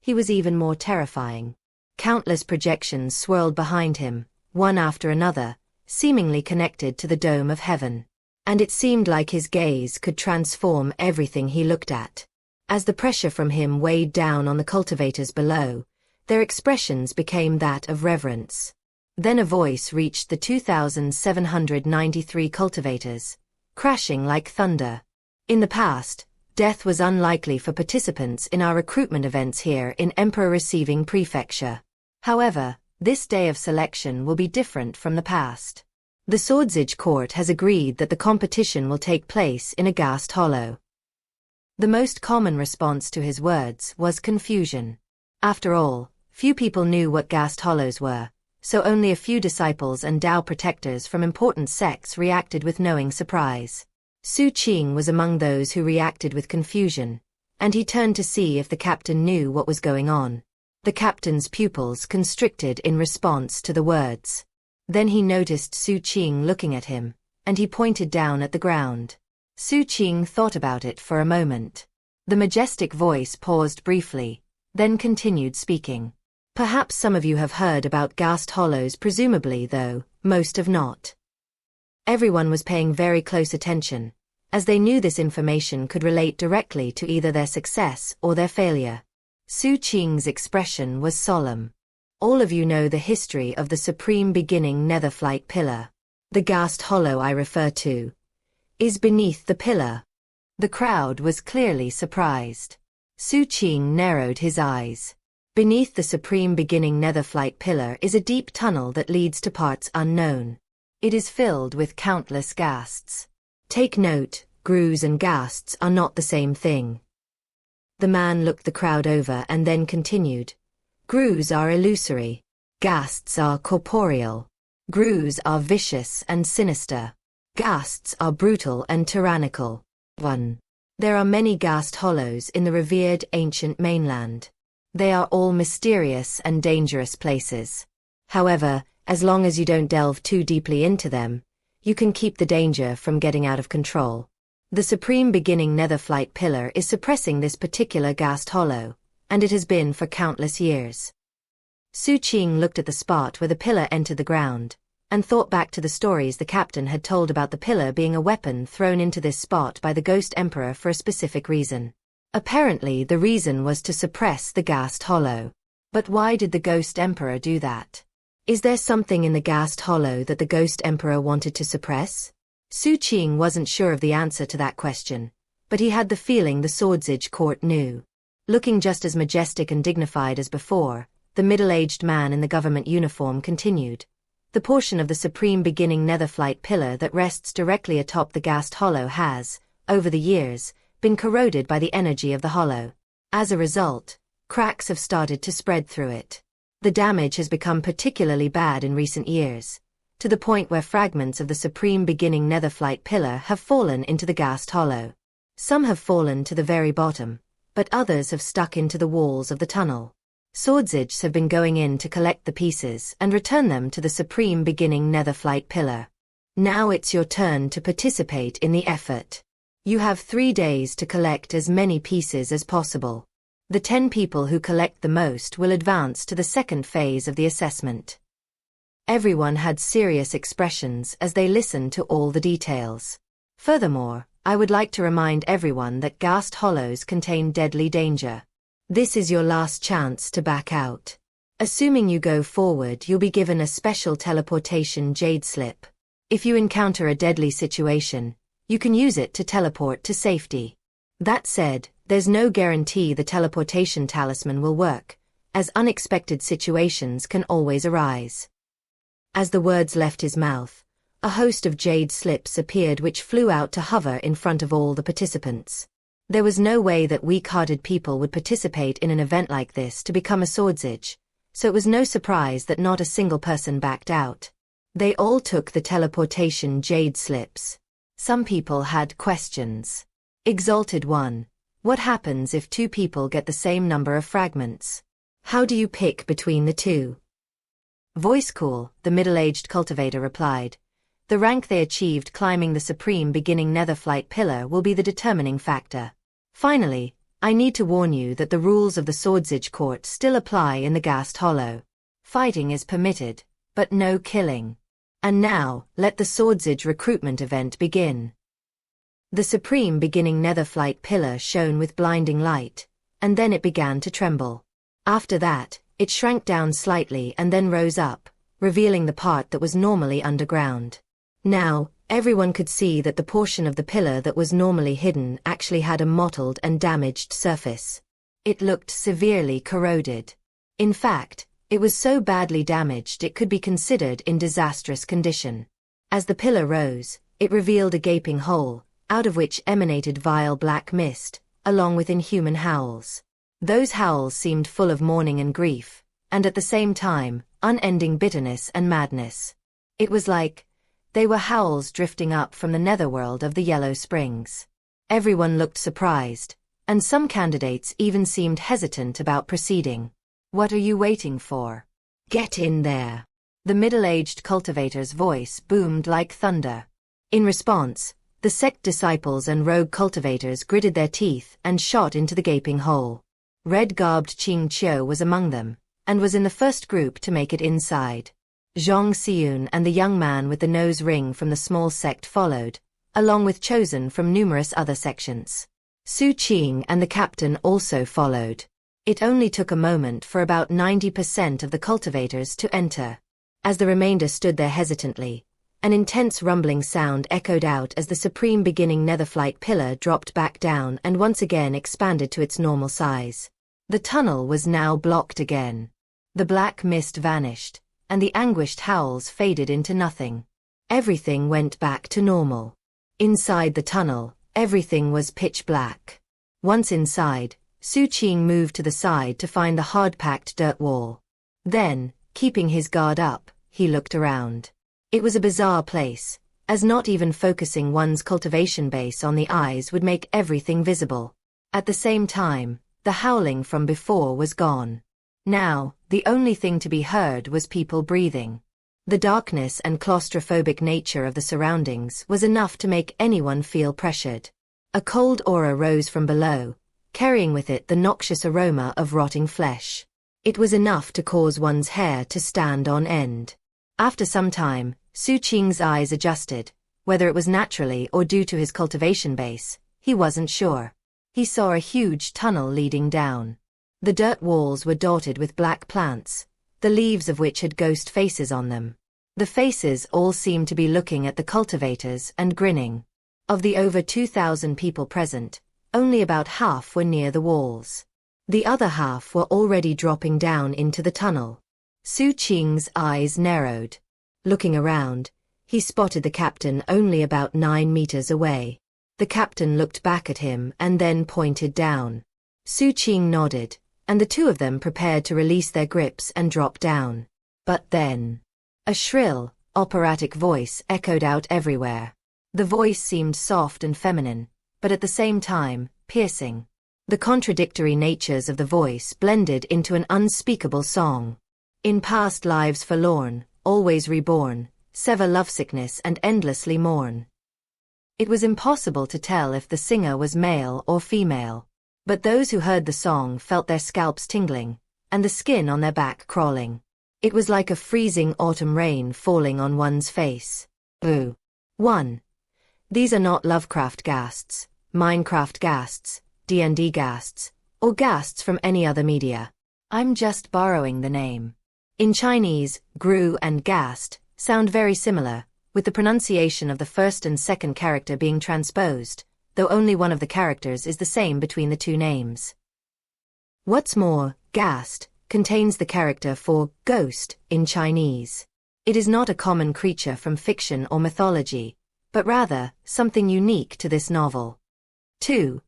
he was even more terrifying. Countless projections swirled behind him, one after another, seemingly connected to the dome of heaven. And it seemed like his gaze could transform everything he looked at. As the pressure from him weighed down on the cultivators below, their expressions became that of reverence. Then a voice reached the 2,793 cultivators, crashing like thunder. "In the past, death was unlikely for participants in our recruitment events here in Emperor-receiving prefecture. However, this day of selection will be different from the past. The Swordsage Court has agreed that the competition will take place in a Gast Hollow." The most common response to his words was confusion. After all, few people knew what Gast Hollows were, so only a few disciples and Dao protectors from important sects reacted with knowing surprise. Xu Qing was among those who reacted with confusion, and he turned to see if the captain knew what was going on. The captain's pupils constricted in response to the words. Then he noticed Xu Qing looking at him, and he pointed down at the ground. Xu Qing thought about it for a moment. The majestic voice paused briefly, then continued speaking. Perhaps some of you have heard about ghast hollows, presumably, though most have not. Everyone was paying very close attention, as they knew this information could relate directly to either their success or their failure. Xu Qing's expression was solemn. All of you know the history of the supreme beginning netherflight pillar. The ghast hollow I refer to is beneath the pillar. The crowd was clearly surprised. Xu Qing narrowed his eyes. Beneath the supreme beginning netherflight pillar is a deep tunnel that leads to parts unknown. It is filled with countless ghasts. Take note, grus and ghasts are not the same thing. The man looked the crowd over and then continued. Grus are illusory. Ghasts are corporeal. Grus are vicious and sinister. Ghasts are brutal and tyrannical. 1. There are many ghast hollows in the revered ancient mainland. They are all mysterious and dangerous places. However, as long as you don't delve too deeply into them, you can keep the danger from getting out of control. The supreme beginning netherflight pillar is suppressing this particular ghast hollow, and it has been for countless years. Xu Qing looked at the spot where the pillar entered the ground, and thought back to the stories the captain had told about the pillar being a weapon thrown into this spot by the Ghost Emperor for a specific reason. Apparently the reason was to suppress the ghast hollow. But why did the Ghost Emperor do that? Is there something in the ghast hollow that the Ghost Emperor wanted to suppress? Xu Qing wasn't sure of the answer to that question, but he had the feeling the Swordsage court knew. Looking just as majestic and dignified as before, the middle-aged man in the government uniform continued. The portion of the supreme beginning netherflight pillar that rests directly atop the ghast hollow has, over the years, been corroded by the energy of the hollow. As a result, cracks have started to spread through it. The damage has become particularly bad in recent years, to the point where fragments of the supreme beginning netherflight pillar have fallen into the ghast hollow. Some have fallen to the very bottom, but others have stuck into the walls of the tunnel. Swordsages have been going in to collect the pieces and return them to the supreme beginning netherflight pillar. Now it's your turn to participate in the effort. You have 3 days to collect as many pieces as possible. The 10 people who collect the most will advance to the second phase of the assessment. Everyone had serious expressions as they listened to all the details. Furthermore, I would like to remind everyone that ghast hollows contain deadly danger. This is your last chance to back out. Assuming you go forward, you'll be given a special teleportation jade slip. If you encounter a deadly situation, you can use it to teleport to safety. That said, there's no guarantee the teleportation talisman will work, as unexpected situations can always arise. As the words left his mouth, a host of jade slips appeared which flew out to hover in front of all the participants. There was no way that weak-hearted people would participate in an event like this to become a Swordsage, so it was no surprise that not a single person backed out. They all took the teleportation jade slips. Some people had questions. Exalted One, what happens if 2 people get the same number of fragments? How do you pick between the 2? Voice Cool, the middle-aged cultivator replied. The rank they achieved climbing the supreme beginning netherflight pillar will be the determining factor. Finally, I need to warn you that the rules of the Swordsage court still apply in the ghast hollow. Fighting is permitted, but no killing. And now, let the Swordsage recruitment event begin. The supreme beginning netherflight pillar shone with blinding light, and then it began to tremble. After that, it shrank down slightly and then rose up, revealing the part that was normally underground. Now, everyone could see that the portion of the pillar that was normally hidden actually had a mottled and damaged surface. It looked severely corroded. In fact, it was so badly damaged it could be considered in disastrous condition. As the pillar rose, it revealed a gaping hole, out of which emanated vile black mist, along with inhuman howls. Those howls seemed full of mourning and grief, and at the same time, unending bitterness and madness. It was like, They were howls drifting up from the netherworld of the Yellow Springs. Everyone looked surprised, and some candidates even seemed hesitant about proceeding. "What are you waiting for? Get in there." The middle-aged cultivator's voice boomed like thunder. In response, the sect disciples and rogue cultivators gritted their teeth and shot into the gaping hole. Red-garbed Xianxia was among them, and was in the first group to make it inside. Zhang Xiun and the young man with the nose ring from the small sect followed, along with chosen from numerous other sections. Xu Qing and the captain also followed. It only took a moment for about 90% of the cultivators to enter. As the remainder stood there hesitantly, an intense rumbling sound echoed out as the supreme beginning netherflight pillar dropped back down and once again expanded to its normal size. The tunnel was now blocked again. The black mist vanished, and the anguished howls faded into nothing. Everything went back to normal. Inside the tunnel, everything was pitch black. Once inside, Xu Qing moved to the side to find the hard-packed dirt wall. Then, keeping his guard up, he looked around. It was a bizarre place, as not even focusing one's cultivation base on the eyes would make everything visible. At the same time, the howling from before was gone. Now, the only thing to be heard was people breathing. The darkness and claustrophobic nature of the surroundings was enough to make anyone feel pressured. A cold aura rose from below, carrying with it the noxious aroma of rotting flesh. It was enough to cause one's hair to stand on end. After some time, Xu Qing's eyes adjusted. Whether it was naturally or due to his cultivation base, he wasn't sure. He saw a huge tunnel leading down. The dirt walls were dotted with black plants, the leaves of which had ghost faces on them. The faces all seemed to be looking at the cultivators and grinning. Of the over 2,000 people present, only about half were near the walls. The other half were already dropping down into the tunnel. Xu Qing's eyes narrowed. Looking around, he spotted the captain only about 9 meters away. The captain looked back at him and then pointed down. Xu Qing nodded, and the two of them prepared to release their grips and drop down. But then, a shrill, operatic voice echoed out everywhere. The voice seemed soft and feminine, but at the same time, piercing. The contradictory natures of the voice blended into an unspeakable song. In past lives forlorn, always reborn, sever lovesickness and endlessly mourn. It was impossible to tell if the singer was male or female, but those who heard the song felt their scalps tingling, and the skin on their back crawling. It was like a freezing autumn rain falling on one's face. Ooh. 1. These are not Lovecraft ghasts, Minecraft ghasts, D&D ghasts, or ghasts from any other media. I'm just borrowing the name. In Chinese, gru and ghast sound very similar, with the pronunciation of the first and second character being transposed, though only one of the characters is the same between the two names. What's more, ghast contains the character for ghost in Chinese. It is not a common creature from fiction or mythology, but rather something unique to this novel. 2.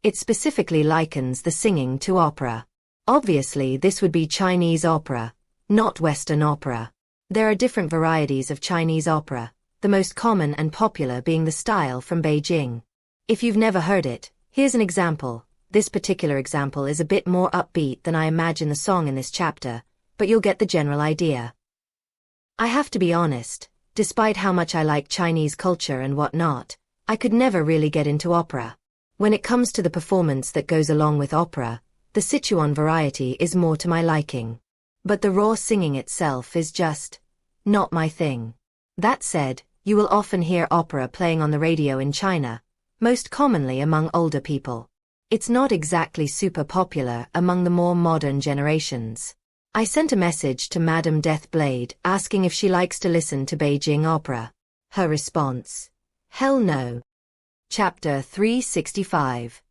It specifically likens the singing to opera. Obviously, this would be Chinese opera, not Western opera. There are different varieties of Chinese opera, the most common and popular being the style from Beijing. If you've never heard it, here's an example. This particular example is a bit more upbeat than I imagine the song in this chapter, but you'll get the general idea. I have to be honest, despite how much I like Chinese culture and whatnot, I could never really get into opera. When it comes to the performance that goes along with opera, the Sichuan variety is more to my liking. But the raw singing itself is just not my thing. That said, you will often hear opera playing on the radio in China, most commonly among older people. It's not exactly super popular among the more modern generations. I sent a message to Madame Deathblade asking if she likes to listen to Beijing opera. Her response: hell no. Chapter 365.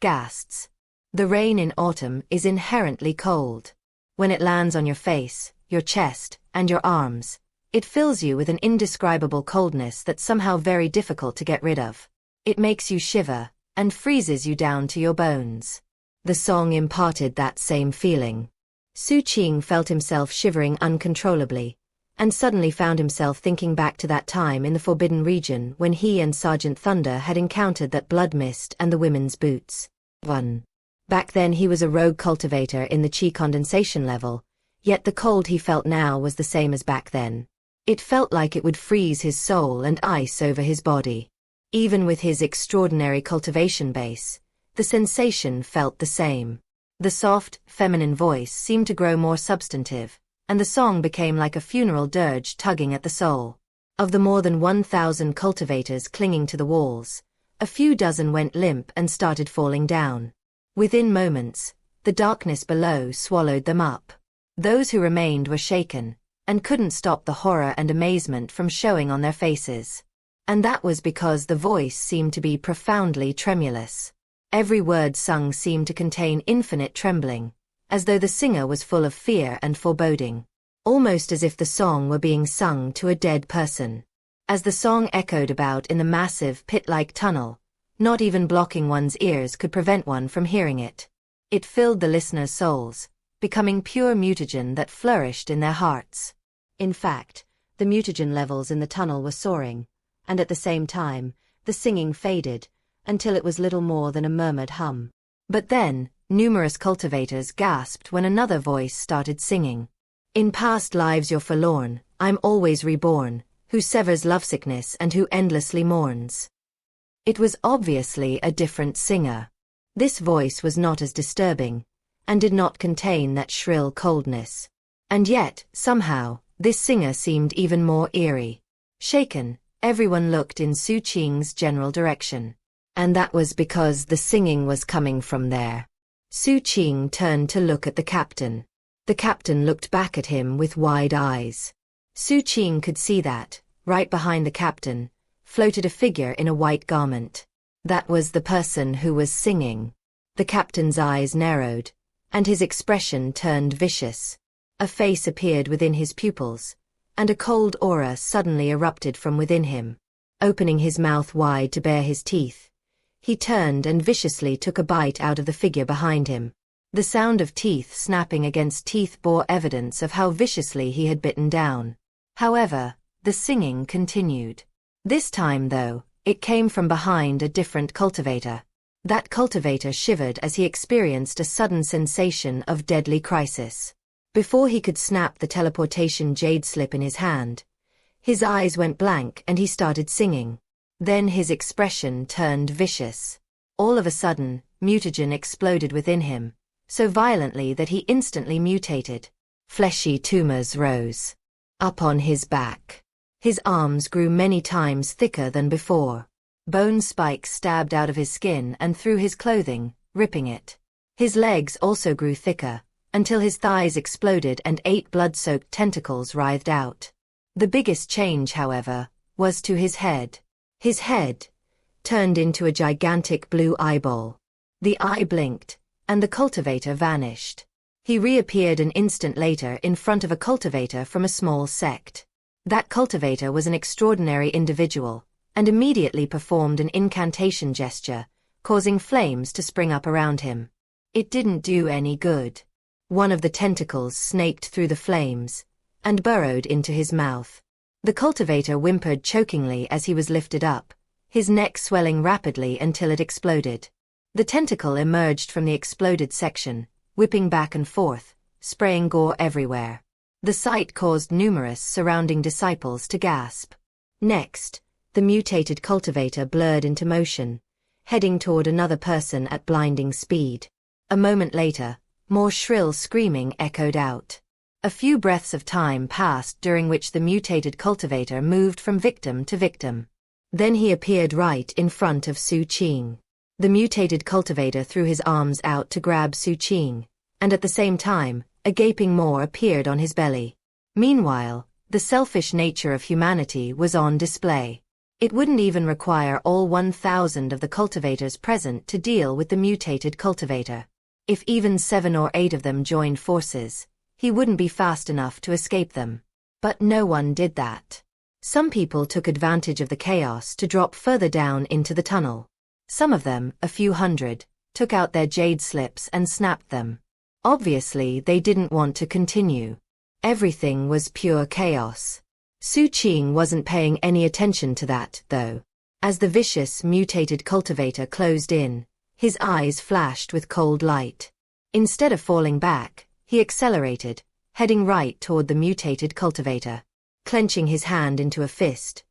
Ghasts. The rain in autumn is inherently cold. When it lands on your face, your chest, and your arms, it fills you with an indescribable coldness that's somehow very difficult to get rid of. It makes you shiver, and freezes you down to your bones. The song imparted that same feeling. Xu Qing felt himself shivering uncontrollably, and suddenly found himself thinking back to that time in the Forbidden Region when he and Sergeant Thunder had encountered that blood mist and the women's boots. 1. Back then he was a rogue cultivator in the Qi condensation level, yet the cold he felt now was the same as back then. It felt like it would freeze his soul and ice over his body. Even with his extraordinary cultivation base, the sensation felt the same. The soft, feminine voice seemed to grow more substantive, and the song became like a funeral dirge tugging at the soul. Of the more than 1,000 cultivators clinging to the walls, a few dozen went limp and started falling down. Within moments, the darkness below swallowed them up. Those who remained were shaken, and couldn't stop the horror and amazement from showing on their faces. And that was because the voice seemed to be profoundly tremulous. Every word sung seemed to contain infinite trembling, as though the singer was full of fear and foreboding. Almost as if the song were being sung to a dead person. As the song echoed about in the massive pit-like tunnel, not even blocking one's ears could prevent one from hearing it. It filled the listeners' souls, becoming pure mutagen that flourished in their hearts. In fact, the mutagen levels in the tunnel were soaring, and at the same time, the singing faded, until it was little more than a murmured hum. But then, numerous cultivators gasped when another voice started singing. In past lives you're forlorn, I'm always reborn, who severs lovesickness and who endlessly mourns. It was obviously a different singer. This voice was not as disturbing, and did not contain that shrill coldness. And yet, somehow, this singer seemed even more eerie. Shaken, everyone looked in Xu Qing's general direction. And that was because the singing was coming from there. Xu Qing turned to look at the captain. The captain looked back at him with wide eyes. Xu Qing could see that, right behind the captain, floated a figure in a white garment. That was the person who was singing. The captain's eyes narrowed, and his expression turned vicious. A face appeared within his pupils, and a cold aura suddenly erupted from within him. Opening his mouth wide to bare his teeth, he turned and viciously took a bite out of the figure behind him. The sound of teeth snapping against teeth bore evidence of how viciously he had bitten down. However, the singing continued. This time, though, it came from behind a different cultivator. That cultivator shivered as he experienced a sudden sensation of deadly crisis. Before he could snap the teleportation jade slip in his hand, his eyes went blank and he started singing. Then his expression turned vicious. All of a sudden, mutagen exploded within him, so violently that he instantly mutated. Fleshy tumors rose up on his back. His arms grew many times thicker than before. Bone spikes stabbed out of his skin and through his clothing, ripping it. His legs also grew thicker, until his thighs exploded and 8 blood-soaked tentacles writhed out. The biggest change, however, was to his head. His head turned into a gigantic blue eyeball. The eye blinked, and the cultivator vanished. He reappeared an instant later in front of a cultivator from a small sect. That cultivator was an extraordinary individual, and immediately performed an incantation gesture, causing flames to spring up around him. It didn't do any good. One of the tentacles snaked through the flames, and burrowed into his mouth. The cultivator whimpered chokingly as he was lifted up, his neck swelling rapidly until it exploded. The tentacle emerged from the exploded section, whipping back and forth, spraying gore everywhere. The sight caused numerous surrounding disciples to gasp. Next, the mutated cultivator blurred into motion, heading toward another person at blinding speed. A moment later, more shrill screaming echoed out. A few breaths of time passed during which the mutated cultivator moved from victim to victim. Then he appeared right in front of Xu Qing. The mutated cultivator threw his arms out to grab Xu Qing, and at the same time, a gaping maw appeared on his belly. Meanwhile, the selfish nature of humanity was on display. It wouldn't even require all 1,000 of the cultivators present to deal with the mutated cultivator. If even 7 or 8 of them joined forces, he wouldn't be fast enough to escape them. But no one did that. Some people took advantage of the chaos to drop further down into the tunnel. Some of them, a few hundred, took out their jade slips and snapped them. Obviously, they didn't want to continue. Everything was pure chaos. Xu Qing wasn't paying any attention to that, though. As the vicious, mutated cultivator closed in, his eyes flashed with cold light. Instead of falling back, he accelerated, heading right toward the mutated cultivator. Clenching his hand into a fist,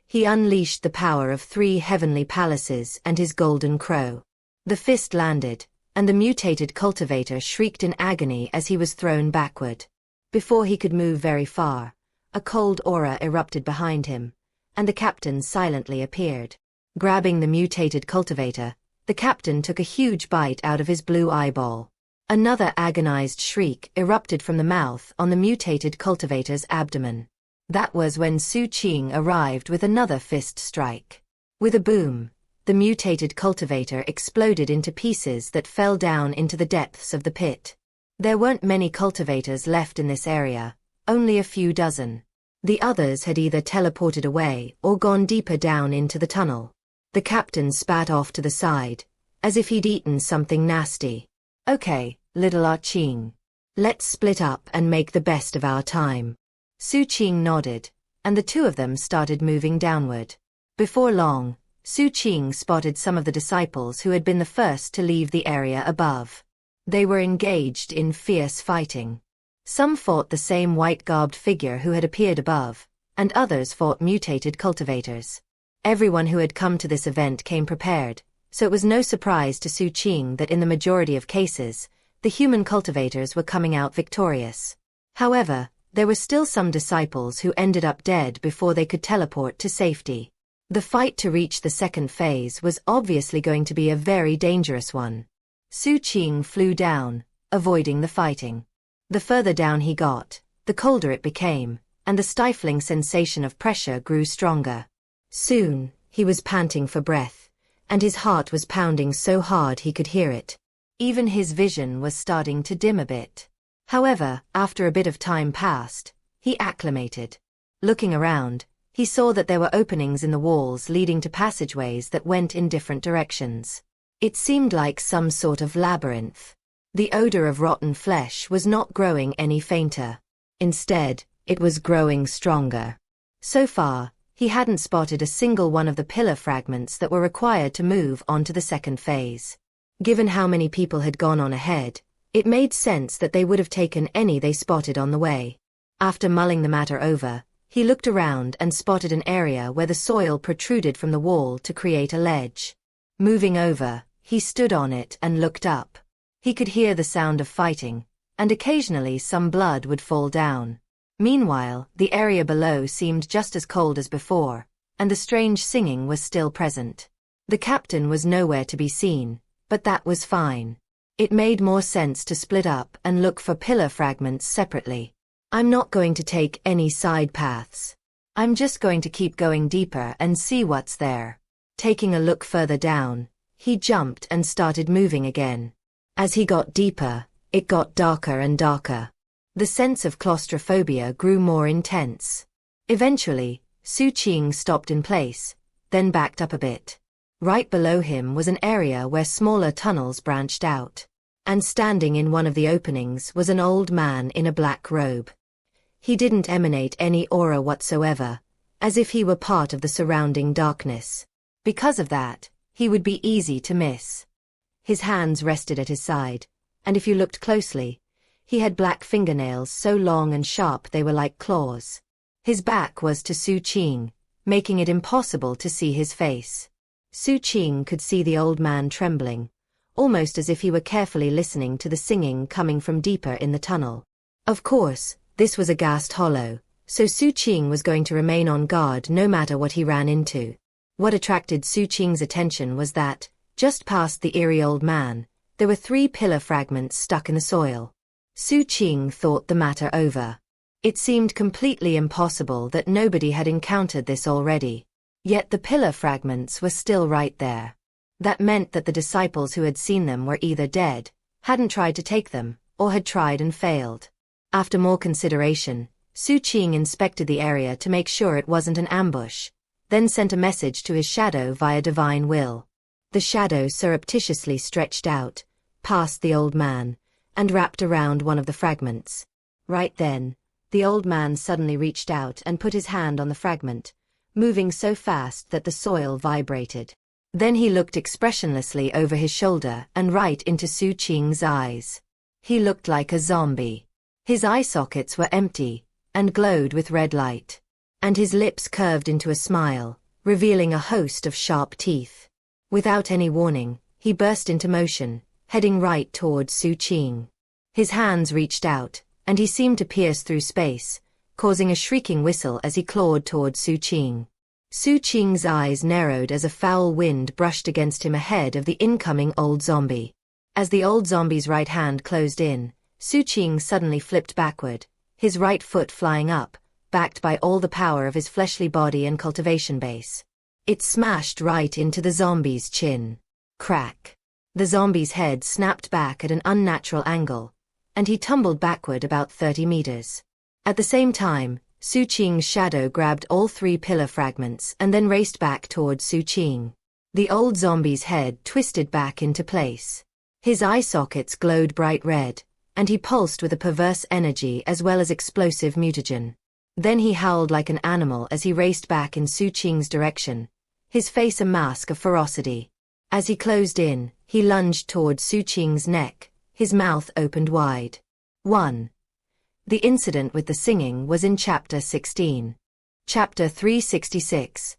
he unleashed the power of 3 heavenly palaces and his golden crow. The fist landed, and the mutated cultivator shrieked in agony as he was thrown backward. Before he could move very far, a cold aura erupted behind him, and the captain silently appeared. Grabbing the mutated cultivator, the captain took a huge bite out of his blue eyeball. Another agonized shriek erupted from the mouth on the mutated cultivator's abdomen. That was when Xu Qing arrived with another fist strike. With a boom, the mutated cultivator exploded into pieces that fell down into the depths of the pit. There weren't many cultivators left in this area, only a few dozen. The others had either teleported away or gone deeper down into the tunnel. The captain spat off to the side, as if he'd eaten something nasty. "Okay, little Qing. Let's split up and make the best of our time." Xu Qing nodded, and the two of them started moving downward. Before long, Xu Qing spotted some of the disciples who had been the first to leave the area above. They were engaged in fierce fighting. Some fought the same white-garbed figure who had appeared above, and others fought mutated cultivators. Everyone who had come to this event came prepared, so it was no surprise to Xu Qing that in the majority of cases, the human cultivators were coming out victorious. However, there were still some disciples who ended up dead before they could teleport to safety. The fight to reach the second phase was obviously going to be a very dangerous one. Xu Qing flew down, avoiding the fighting. The further down he got, the colder it became, and the stifling sensation of pressure grew stronger. Soon, he was panting for breath, and his heart was pounding so hard he could hear it. Even his vision was starting to dim a bit. However, after a bit of time passed, he acclimated. Looking around, he saw that there were openings in the walls leading to passageways that went in different directions. It seemed like some sort of labyrinth. The odor of rotten flesh was not growing any fainter. Instead, it was growing stronger. So far, he hadn't spotted a single one of the pillar fragments that were required to move on to the second phase. Given how many people had gone on ahead, it made sense that they would have taken any they spotted on the way. After mulling the matter over, he looked around and spotted an area where the soil protruded from the wall to create a ledge. Moving over, he stood on it and looked up. He could hear the sound of fighting, and occasionally some blood would fall down. Meanwhile, the area below seemed just as cold as before, and the strange singing was still present. The captain was nowhere to be seen, but that was fine. It made more sense to split up and look for pillar fragments separately. I'm not going to take any side paths. I'm just going to keep going deeper and see what's there. Taking a look further down, he jumped and started moving again. As he got deeper, it got darker and darker. The sense of claustrophobia grew more intense. Eventually, Xu Qing stopped in place, then backed up a bit. Right below him was an area where smaller tunnels branched out. And standing in one of the openings was an old man in a black robe. He didn't emanate any aura whatsoever, as if he were part of the surrounding darkness. Because of that, he would be easy to miss. His hands rested at his side, and if you looked closely, he had black fingernails so long and sharp they were like claws. His back was to Xu Qing, making it impossible to see his face. Xu Qing could see the old man trembling, almost as if he were carefully listening to the singing coming from deeper in the tunnel. Of course, this was a ghast hollow, so Xu Qing was going to remain on guard no matter what he ran into. What attracted Xu Qing's attention was that, just past the eerie old man, there were 3 pillar fragments stuck in the soil. Xu Qing thought the matter over. It seemed completely impossible that nobody had encountered this already. Yet the pillar fragments were still right there. That meant that the disciples who had seen them were either dead, hadn't tried to take them, or had tried and failed. After more consideration, Xu Qing inspected the area to make sure it wasn't an ambush, then sent a message to his shadow via divine will. The shadow surreptitiously stretched out, past the old man, and wrapped around one of the fragments. Right then, The old man suddenly reached out and put his hand on the fragment, moving so fast that the soil vibrated. Then he looked expressionlessly over his shoulder and right into Xu Qing's eyes. He looked like a zombie. His eye sockets were empty and glowed with red light, and his lips curved into a smile, revealing a host of sharp teeth. Without any warning, he burst into motion, heading right towards Xu Qing. His hands reached out, and he seemed to pierce through space, causing a shrieking whistle as he clawed towards Xu Qing. Xu Qing's eyes narrowed as a foul wind brushed against him ahead of the incoming old zombie. As the old zombie's right hand closed in, Xu Qing suddenly flipped backward, his right foot flying up, backed by all the power of his fleshly body and cultivation base. It smashed right into the zombie's chin. Crack. The zombie's head snapped back at an unnatural angle, and he tumbled backward about 30 meters. At the same time, Xu Qing's shadow grabbed all 3 pillar fragments and then raced back towards Xu Qing. The old zombie's head twisted back into place. His eye sockets glowed bright red, and he pulsed with a perverse energy as well as explosive mutagen. Then he howled like an animal as he raced back in Xu Qing's direction, his face a mask of ferocity. As he closed in, he lunged towards Xu Qing's neck, his mouth opened wide. 1. The incident with the singing was in Chapter 16. Chapter 366.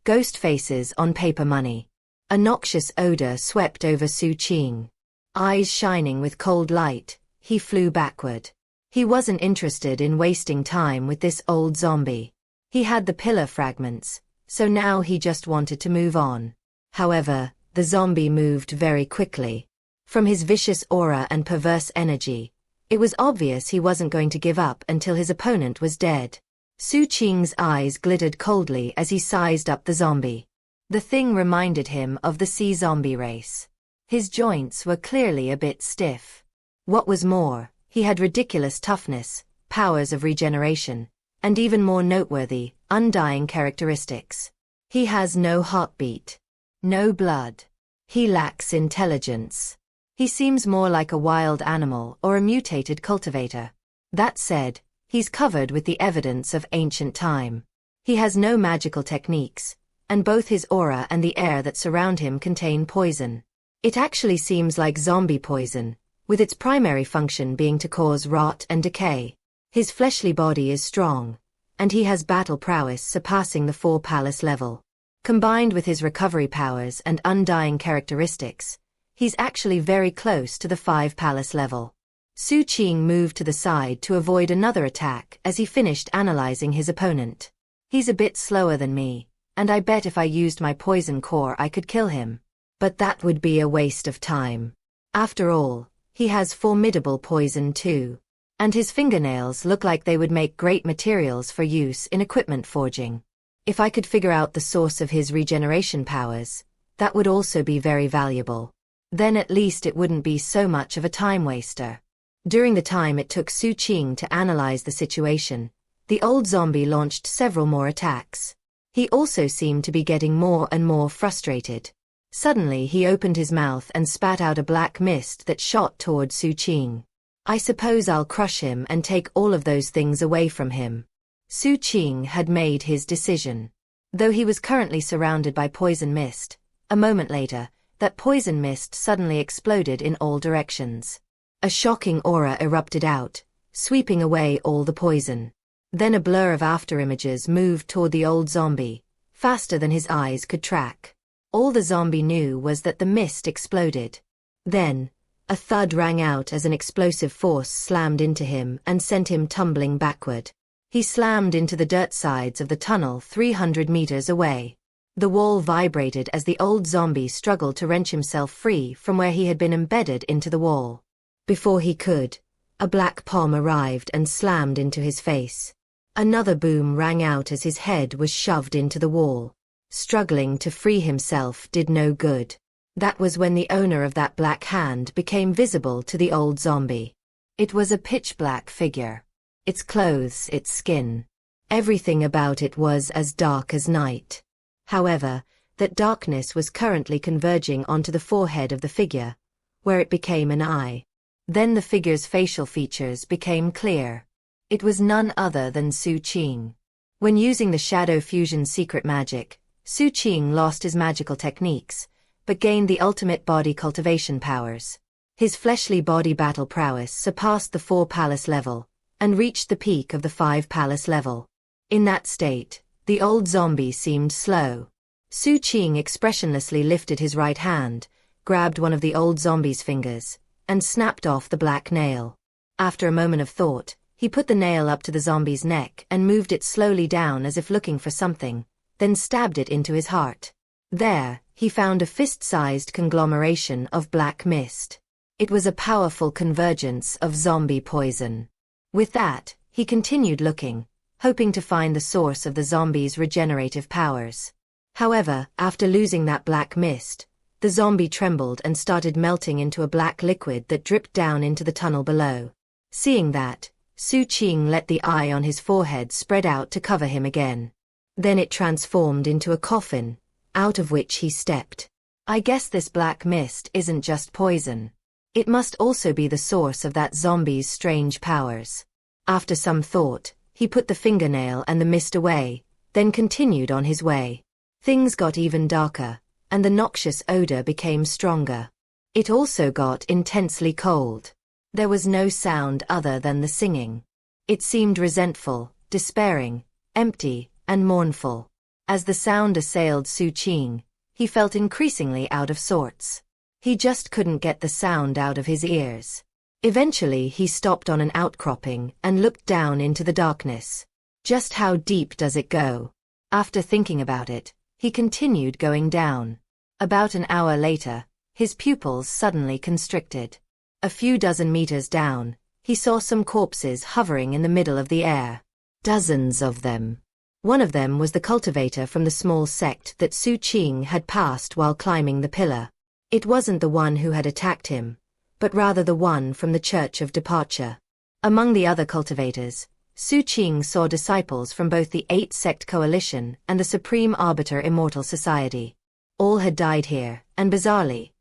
Ghost Faces on Paper Money. A noxious odor swept over Xu Qing. Eyes shining with cold light, he flew backward. He wasn't interested in wasting time with this old zombie. He had the pillar fragments, so now he just wanted to move on. However, the zombie moved very quickly. From his vicious aura and perverse energy, it was obvious he wasn't going to give up until his opponent was dead. Xu Qing's eyes glittered coldly as he sized up the zombie. The thing reminded him of the sea zombie race. His joints were clearly a bit stiff. What was more, he had ridiculous toughness, powers of regeneration, and even more noteworthy, undying characteristics. He has no heartbeat, no blood. He lacks intelligence. He seems more like a wild animal or a mutated cultivator. That said, he's covered with the evidence of ancient time. He has no magical techniques, and both his aura and the air that surround him contain poison. It actually seems like zombie poison, with its primary function being to cause rot and decay. His fleshly body is strong, and he has battle prowess surpassing the 4 palace level. Combined with his recovery powers and undying characteristics, he's actually very close to the 5 palace level. Xu Qing moved to the side to avoid another attack as he finished analyzing his opponent. He's a bit slower than me, and I bet if I used my poison core I could kill him. But that would be a waste of time. After all, he has formidable poison too. And his fingernails look like they would make great materials for use in equipment forging. If I could figure out the source of his regeneration powers, that would also be very valuable. Then at least it wouldn't be so much of a time waster. During the time it took Xu Qing to analyze the situation, the old zombie launched several more attacks. He also seemed to be getting more and more frustrated. Suddenly he opened his mouth and spat out a black mist that shot toward Xu Qing. I suppose I'll crush him and take all of those things away from him. Xu Qing had made his decision. Though he was currently surrounded by poison mist, a moment later, that poison mist suddenly exploded in all directions. A shocking aura erupted out, sweeping away all the poison. Then a blur of afterimages moved toward the old zombie, faster than his eyes could track. All the zombie knew was that the mist exploded. Then, a thud rang out as an explosive force slammed into him and sent him tumbling backward. He slammed into the dirt sides of the tunnel 300 meters away. The wall vibrated as the old zombie struggled to wrench himself free from where he had been embedded into the wall. Before he could, a black palm arrived and slammed into his face. Another boom rang out as his head was shoved into the wall. Struggling to free himself did no good. That was when the owner of that black hand became visible to the old zombie. It was a pitch-black figure. Its clothes, its skin, everything about it was as dark as night. However, that darkness was currently converging onto the forehead of the figure, where it became an eye. Then the figure's facial features became clear. It was none other than Xu Qing. When using the Shadow Fusion secret magic, Xu Qing lost his magical techniques, but gained the ultimate body cultivation powers. His fleshly body battle prowess surpassed the 4-palace level, and reached the peak of the 5-palace level. In that state, the old zombie seemed slow. Xu Qing expressionlessly lifted his right hand, grabbed one of the old zombie's fingers, and snapped off the black nail. After a moment of thought, he put the nail up to the zombie's neck and moved it slowly down as if looking for something, then stabbed it into his heart. There, he found a fist-sized conglomeration of black mist. It was a powerful convergence of zombie poison. With that, he continued looking, hoping to find the source of the zombie's regenerative powers. However, after losing that black mist, the zombie trembled and started melting into a black liquid that dripped down into the tunnel below. Seeing that, Xu Qing let the eye on his forehead spread out to cover him again. Then it transformed into a coffin, out of which he stepped. I guess this black mist isn't just poison. It must also be the source of that zombie's strange powers. After some thought, he put the fingernail and the mist away, then continued on his way. Things got even darker, and the noxious odor became stronger. It also got intensely cold. There was no sound other than the singing. It seemed resentful, despairing, empty, and mournful. As the sound assailed Xu Qing, he felt increasingly out of sorts. He just couldn't get the sound out of his ears. Eventually he stopped on an outcropping and looked down into the darkness. Just how deep does it go? After thinking about it, he continued going down. About an hour later, his pupils suddenly constricted. A few dozen meters down, he saw some corpses hovering in the middle of the air. Dozens of them. One of them was the cultivator from the small sect that Xu Qing had passed while climbing the pillar. It wasn't the one who had attacked him, but rather the one from the Church of Departure. Among the other cultivators, Xu Qing saw disciples from both the 8-sect coalition and the Supreme Arbiter Immortal Society. All had died here, and bizarrely,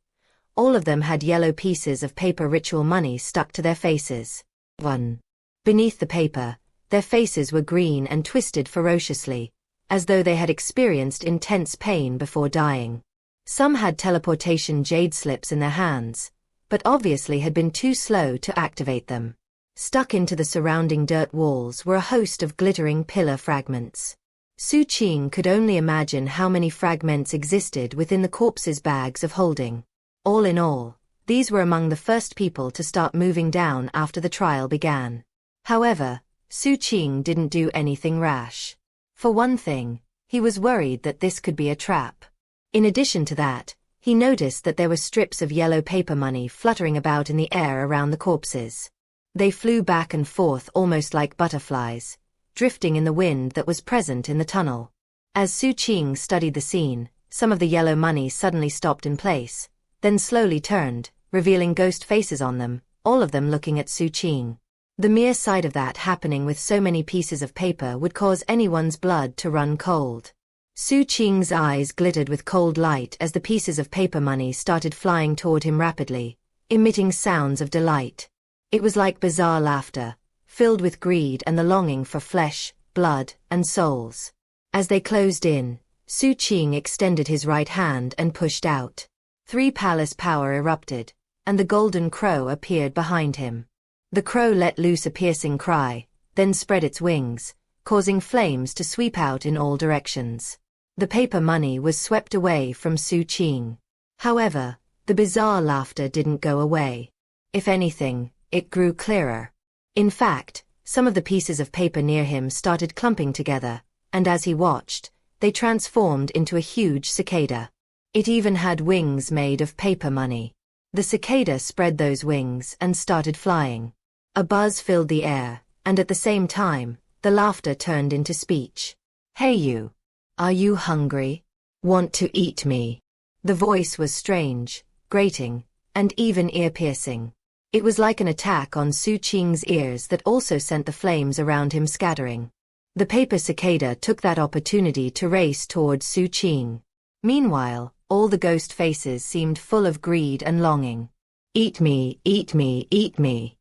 all of them had yellow pieces of paper ritual money stuck to their faces. Beneath the paper, their faces were green and twisted ferociously, as though they had experienced intense pain before dying. Some had teleportation jade slips in their hands, but obviously had been too slow to activate them. Stuck into the surrounding dirt walls were a host of glittering pillar fragments. Xu Qing could only imagine how many fragments existed within the corpses' bags of holding. All in all, these were among the first people to start moving down after the trial began. However, Xu Qing didn't do anything rash. For one thing, he was worried that this could be a trap. In addition to that, he noticed that there were strips of yellow paper money fluttering about in the air around the corpses. They flew back and forth almost like butterflies, drifting in the wind that was present in the tunnel. As Xu Qing studied the scene, some of the yellow money suddenly stopped in place, then slowly turned, revealing ghost faces on them, all of them looking at Xu Qing. The mere sight of that happening with so many pieces of paper would cause anyone's blood to run cold. Xu Qing's eyes glittered with cold light as the pieces of paper money started flying toward him rapidly, emitting sounds of delight. It was like bizarre laughter, filled with greed and the longing for flesh, blood, and souls. As they closed in, Xu Qing extended his right hand and pushed out. 3-palace power erupted, and the golden crow appeared behind him. The crow let loose a piercing cry, then spread its wings, causing flames to sweep out in all directions. The paper money was swept away from Xu Qing. However, the bizarre laughter didn't go away. If anything, it grew clearer. In fact, some of the pieces of paper near him started clumping together, and as he watched, they transformed into a huge cicada. It even had wings made of paper money. The cicada spread those wings and started flying. A buzz filled the air, and at the same time, the laughter turned into speech. "Hey you! Are you hungry? Want to eat me?" The voice was strange, grating, and even ear-piercing. It was like an attack on Xu Qing's ears that also sent the flames around him scattering. The paper cicada took that opportunity to race towards Xu Qing. Meanwhile, all the ghost faces seemed full of greed and longing. "Eat me, eat me, eat me."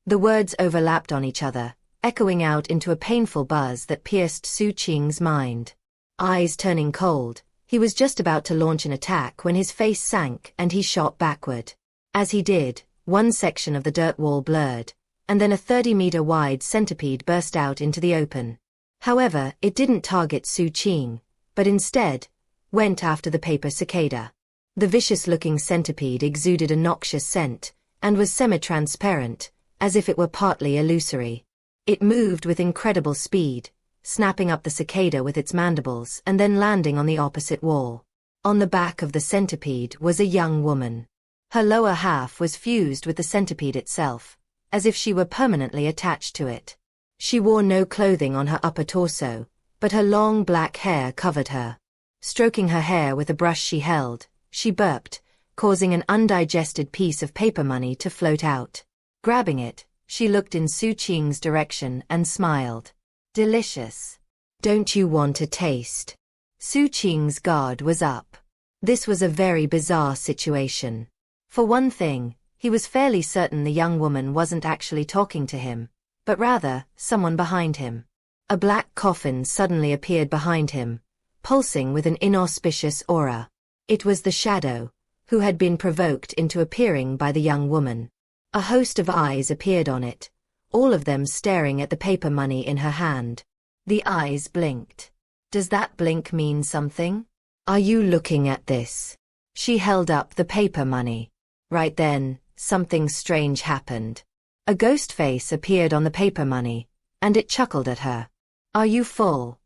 The words overlapped on each other, echoing out into a painful buzz that pierced Xu Qing's mind. Eyes turning cold, he was just about to launch an attack when his face sank and he shot backward. As he did, one section of the dirt wall blurred, and then a 30-meter-wide centipede burst out into the open. However, it didn't target Xu Qing, but instead went after the paper cicada. The vicious-looking centipede exuded a noxious scent, and was semi-transparent, as if it were partly illusory. It moved with incredible speed, snapping up the cicada with its mandibles and then landing on the opposite wall. On the back of the centipede was a young woman. Her lower half was fused with the centipede itself, as if she were permanently attached to it. She wore no clothing on her upper torso, but her long black hair covered her. Stroking her hair with a brush she held, she burped, causing an undigested piece of paper money to float out. Grabbing it, she looked in Xu Qing's direction and smiled. Delicious. Don't you want a taste? Xu Qing's guard was up. This was a very bizarre situation. For one thing, he was fairly certain the young woman wasn't actually talking to him, but rather, someone behind him. A black coffin suddenly appeared behind him, pulsing with an inauspicious aura. It was the shadow, who had been provoked into appearing by the young woman. A host of eyes appeared on it, all of them staring at the paper money in her hand. The eyes blinked. Does that blink mean something? Are you looking at this? She held up the paper money. Right then, something strange happened. A ghost face appeared on the paper money, and it chuckled at her. Are you full?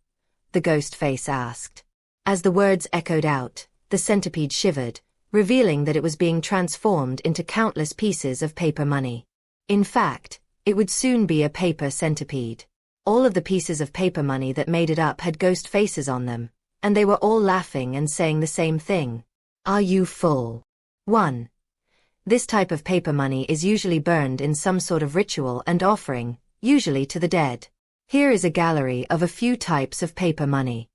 The ghost face asked. As the words echoed out, the centipede shivered, revealing that it was being transformed into countless pieces of paper money. In fact, it would soon be a paper centipede. All of the pieces of paper money that made it up had ghost faces on them, and they were all laughing and saying the same thing. Are you full? 1. This type of paper money is usually burned in some sort of ritual and offering, usually to the dead. Here is a gallery of a few types of paper money.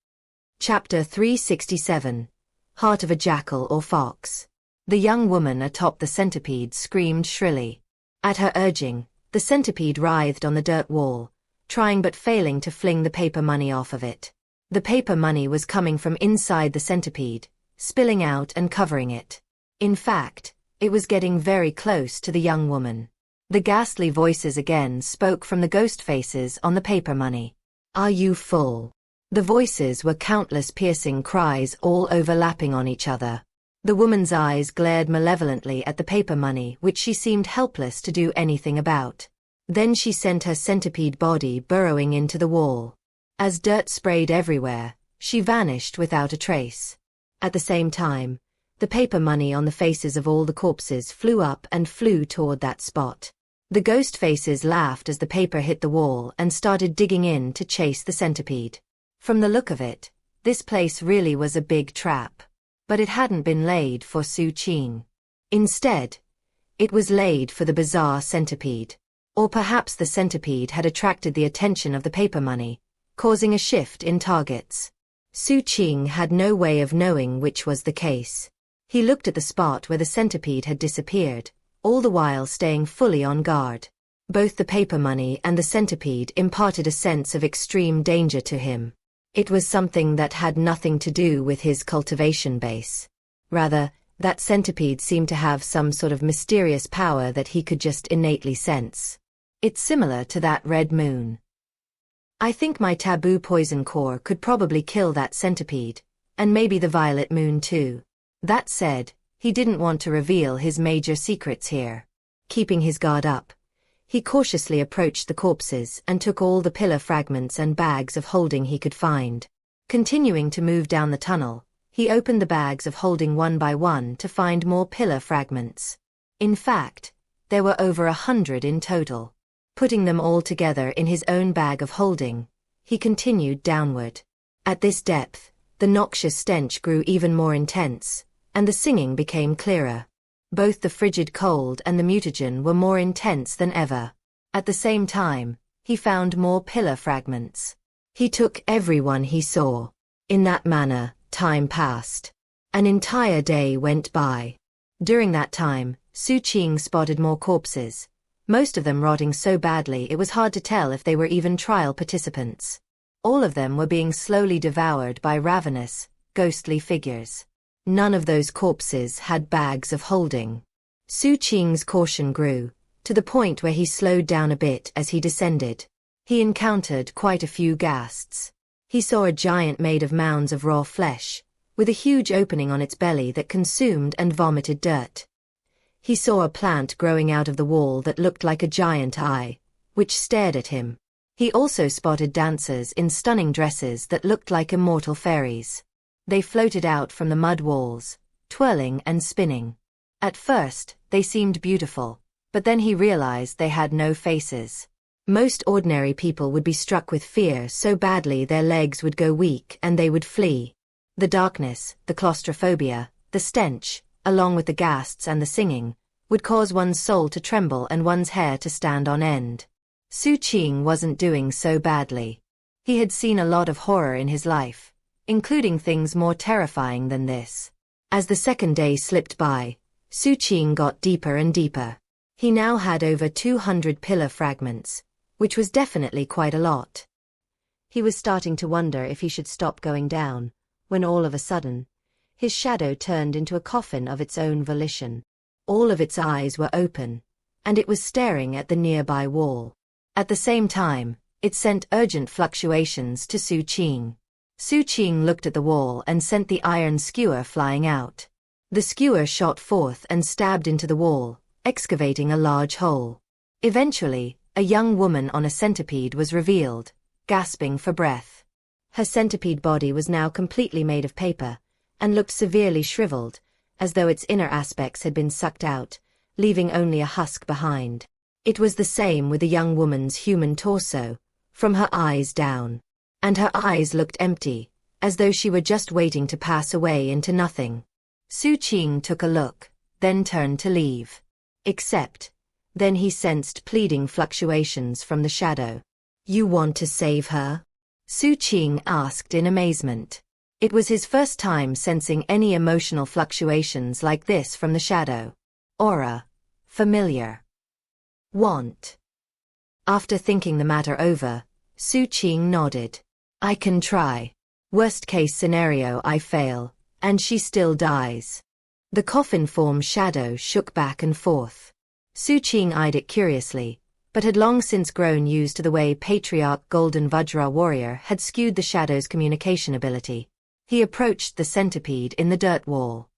Chapter 367. Heart of a Jackal or Fox. The young woman atop the centipede screamed shrilly. At her urging, the centipede writhed on the dirt wall, trying but failing to fling the paper money off of it. The paper money was coming from inside the centipede, spilling out and covering it. In fact, it was getting very close to the young woman. The ghastly voices again spoke from the ghost faces on the paper money. Are you full? The voices were countless piercing cries all overlapping on each other. The woman's eyes glared malevolently at the paper money which she seemed helpless to do anything about. Then she sent her centipede body burrowing into the wall. As dirt sprayed everywhere, she vanished without a trace. At the same time, the paper money on the faces of all the corpses flew up and flew toward that spot. The ghost faces laughed as the paper hit the wall and started digging in to chase the centipede. From the look of it, this place really was a big trap. But it hadn't been laid for Xu Qing. Instead, it was laid for the bizarre centipede. Or perhaps the centipede had attracted the attention of the paper money, causing a shift in targets. Xu Qing had no way of knowing which was the case. He looked at the spot where the centipede had disappeared, all the while staying fully on guard. Both the paper money and the centipede imparted a sense of extreme danger to him. It was something that had nothing to do with his cultivation base. Rather, that centipede seemed to have some sort of mysterious power that he could just innately sense. It's similar to that red moon. I think my taboo poison core could probably kill that centipede, and maybe the violet moon too. That said, he didn't want to reveal his major secrets here. Keeping his guard up, he cautiously approached the corpses and took all the pillar fragments and bags of holding he could find. Continuing to move down the tunnel, he opened the bags of holding one by one to find more pillar fragments. In fact, there were over 100 in total. Putting them all together in his own bag of holding, he continued downward. At this depth, the noxious stench grew even more intense, and the singing became clearer. Both the frigid cold and the mutagen were more intense than ever. At the same time, he found more pillar fragments. He took every one he saw. In that manner, time passed. An entire day went by. During that time, Xu Qing spotted more corpses, most of them rotting so badly it was hard to tell if they were even trial participants. All of them were being slowly devoured by ravenous, ghostly figures. None of those corpses had bags of holding. Xu Qing's caution grew, to the point where he slowed down a bit as he descended. He encountered quite a few ghasts. He saw a giant made of mounds of raw flesh, with a huge opening on its belly that consumed and vomited dirt. He saw a plant growing out of the wall that looked like a giant eye, which stared at him. He also spotted dancers in stunning dresses that looked like immortal fairies. They floated out from the mud walls, twirling and spinning. At first, they seemed beautiful, but then he realized they had no faces. Most ordinary people would be struck with fear so badly their legs would go weak and they would flee. The darkness, the claustrophobia, the stench, along with the ghasts and the singing, would cause one's soul to tremble and one's hair to stand on end. Xu Qing wasn't doing so badly. He had seen a lot of horror in his life, including things more terrifying than this. As the second day slipped by, Xu Qing got deeper and deeper. He now had over 200 pillar fragments, which was definitely quite a lot. He was starting to wonder if he should stop going down, when all of a sudden, his shadow turned into a coffin of its own volition. All of its eyes were open, and it was staring at the nearby wall. At the same time, it sent urgent fluctuations to Xu Qing. Xu Qing looked at the wall and sent the iron skewer flying out. The skewer shot forth and stabbed into the wall, excavating a large hole. Eventually, a young woman on a centipede was revealed, gasping for breath. Her centipede body was now completely made of paper, and looked severely shriveled, as though its inner aspects had been sucked out, leaving only a husk behind. It was the same with the young woman's human torso, from her eyes down. And her eyes looked empty, as though she were just waiting to pass away into nothing. Xu Qing took a look, then turned to leave. Except, then he sensed pleading fluctuations from the shadow. "You want to save her?" Xu Qing asked in amazement. It was his first time sensing any emotional fluctuations like this from the shadow. Aura. Familiar. Want. After thinking the matter over, Xu Qing nodded. "I can try. Worst case scenario I fail, and she still dies." The coffin form shadow shook back and forth. Xu Qing eyed it curiously, but had long since grown used to the way Patriarch Golden Vajra Warrior had skewed the shadow's communication ability. He approached the centipede in the dirt wall.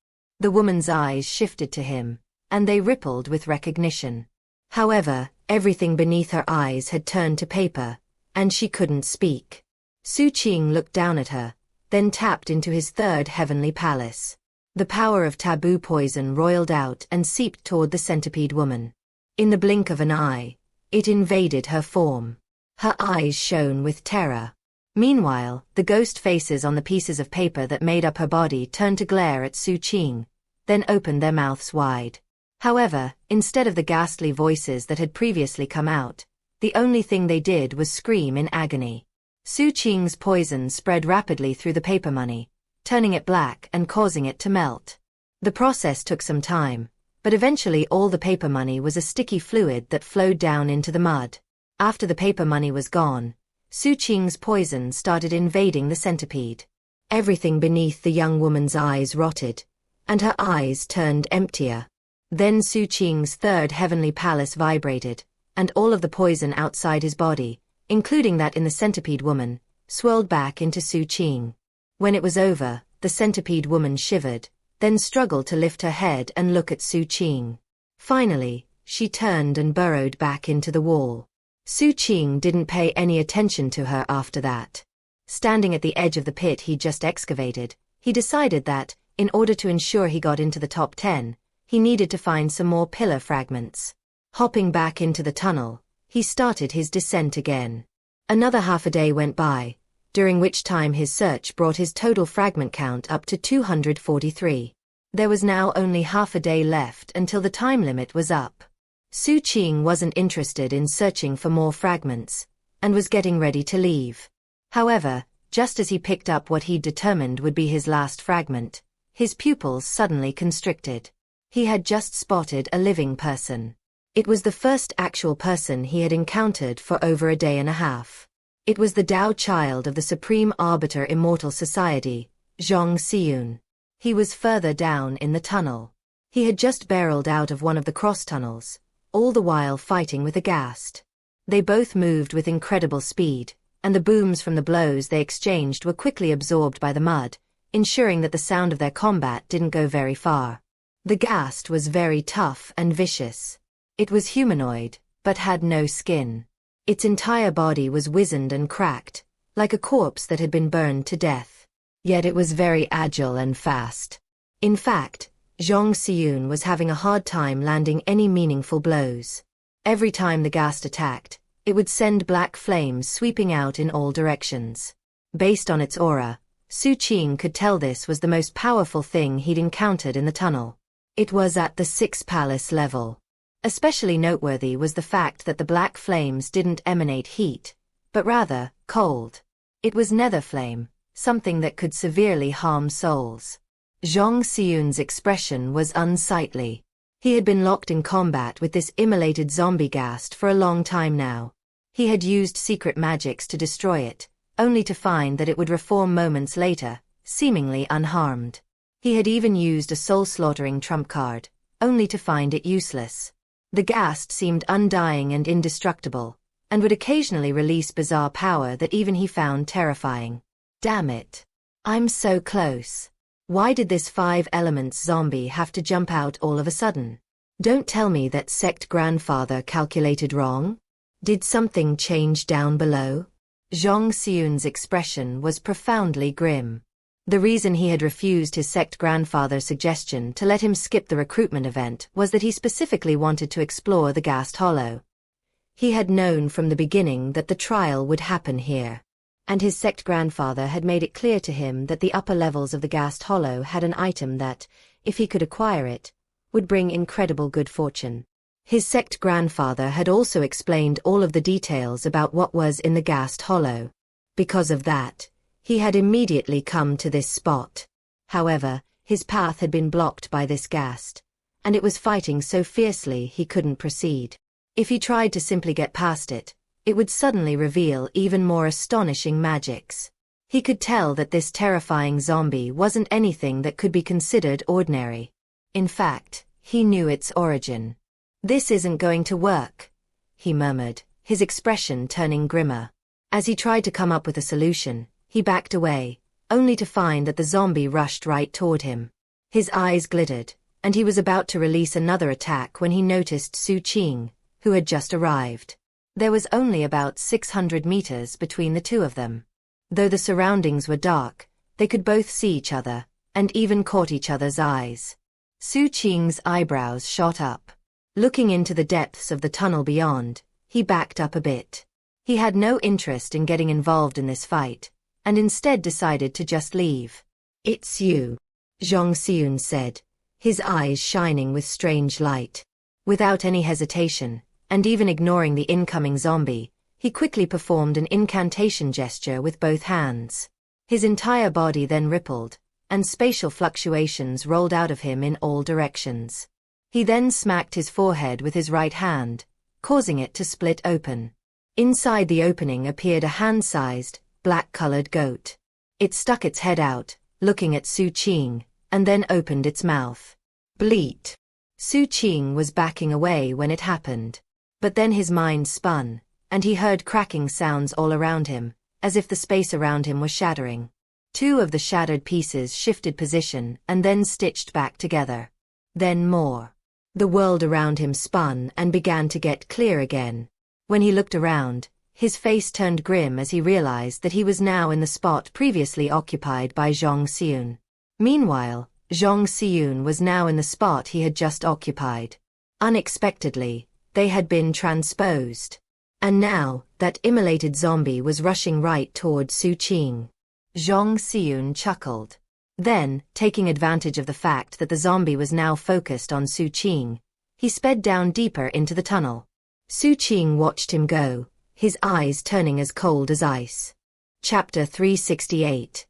The woman's eyes shifted to him, and they rippled with recognition. However, everything beneath her eyes had turned to paper, and she couldn't speak. Xu Qing looked down at her, then tapped into his third heavenly palace. The power of taboo poison roiled out and seeped toward the centipede woman. In the blink of an eye, it invaded her form. Her eyes shone with terror. Meanwhile, the ghost faces on the pieces of paper that made up her body turned to glare at Xu Qing, then opened their mouths wide. However, instead of the ghastly voices that had previously come out, the only thing they did was scream in agony. Xu Qing's poison spread rapidly through the paper money, turning it black and causing it to melt. The process took some time, but eventually all the paper money was a sticky fluid that flowed down into the mud. After the paper money was gone, Xu Qing's poison started invading the centipede. Everything beneath the young woman's eyes rotted, and her eyes turned emptier. Then Xu Qing's third heavenly palace vibrated, and all of the poison outside his body, including that in the centipede woman, swirled back into Xu Qing. When it was over, the centipede woman shivered, then struggled to lift her head and look at Xu Qing. Finally, she turned and burrowed back into the wall. Xu Qing didn't pay any attention to her after that. Standing at the edge of the pit he just excavated, he decided that, in order to ensure he got into the top 10, he needed to find some more pillar fragments. Hopping back into the tunnel, he started his descent again. Another half a day went by, during which time his search brought his total fragment count up to 243. There was now only half a day left until the time limit was up. Xu Qing wasn't interested in searching for more fragments, and was getting ready to leave. However, just as he picked up what he'd determined would be his last fragment, his pupils suddenly constricted. He had just spotted a living person. It was the first actual person he had encountered for over a day and a half. It was the Tao child of the Supreme Arbiter Immortal Society, Xianxia. He was further down in the tunnel. He had just barreled out of one of the cross tunnels, all the while fighting with a ghast. They both moved with incredible speed, and the booms from the blows they exchanged were quickly absorbed by the mud, ensuring that the sound of their combat didn't go very far. The ghast was very tough and vicious. It was humanoid, but had no skin. Its entire body was wizened and cracked, like a corpse that had been burned to death. Yet it was very agile and fast. In fact, Xianxia was having a hard time landing any meaningful blows. Every time the ghast attacked, it would send black flames sweeping out in all directions. Based on its aura, Xu Qing could tell this was the most powerful thing he'd encountered in the tunnel. It was at the 6th palace level. Especially noteworthy was the fact that the black flames didn't emanate heat, but rather, cold. It was nether flame, something that could severely harm souls. Xianxia's expression was unsightly. He had been locked in combat with this immolated zombie ghast for a long time now. He had used secret magics to destroy it, only to find that it would reform moments later, seemingly unharmed. He had even used a soul-slaughtering trump card, only to find it useless. The ghast seemed undying and indestructible, and would occasionally release bizarre power that even he found terrifying. Damn it. I'm so close. Why did this 5 elements zombie have to jump out all of a sudden? Don't tell me that sect grandfather calculated wrong? Did something change down below? Xianxia's expression was profoundly grim. The reason he had refused his sect grandfather's suggestion to let him skip the recruitment event was that he specifically wanted to explore the ghast hollow. He had known from the beginning that the trial would happen here. And his sect grandfather had made it clear to him that the upper levels of the ghast hollow had an item that, if he could acquire it, would bring incredible good fortune. His sect grandfather had also explained all of the details about what was in the ghast hollow. Because of that, he had immediately come to this spot. However, his path had been blocked by this ghast, and it was fighting so fiercely he couldn't proceed. If he tried to simply get past it, it would suddenly reveal even more astonishing magics. He could tell that this terrifying zombie wasn't anything that could be considered ordinary. In fact, he knew its origin. This isn't going to work, he murmured, his expression turning grimmer. As he tried to come up with a solution, he backed away, only to find that the zombie rushed right toward him. His eyes glittered, and he was about to release another attack when he noticed Xu Qing, who had just arrived. There was only about 600 meters between the two of them. Though the surroundings were dark, they could both see each other, and even caught each other's eyes. Xu Qing's eyebrows shot up. Looking into the depths of the tunnel beyond, he backed up a bit. He had no interest in getting involved in this fight, and instead decided to just leave. "It's you," Xianxia said, his eyes shining with strange light. Without any hesitation, and even ignoring the incoming zombie, he quickly performed an incantation gesture with both hands. His entire body then rippled, and spatial fluctuations rolled out of him in all directions. He then smacked his forehead with his right hand, causing it to split open. Inside the opening appeared a hand-sized, black-colored goat. It stuck its head out, looking at Xu Qing, and then opened its mouth. Bleat. Xu Qing was backing away when it happened. But then his mind spun, and he heard cracking sounds all around him, as if the space around him was shattering. 2 of the shattered pieces shifted position and then stitched back together. Then more. The world around him spun and began to get clear again. When he looked around, his face turned grim as he realized that he was now in the spot previously occupied by Xianxia. Meanwhile, Xianxia was now in the spot he had just occupied. Unexpectedly, they had been transposed. And now, that immolated zombie was rushing right toward Xu Qing. Xianxia chuckled. Then, taking advantage of the fact that the zombie was now focused on Xu Qing, he sped down deeper into the tunnel. Xu Qing watched him go, his eyes turning as cold as ice. Chapter 368.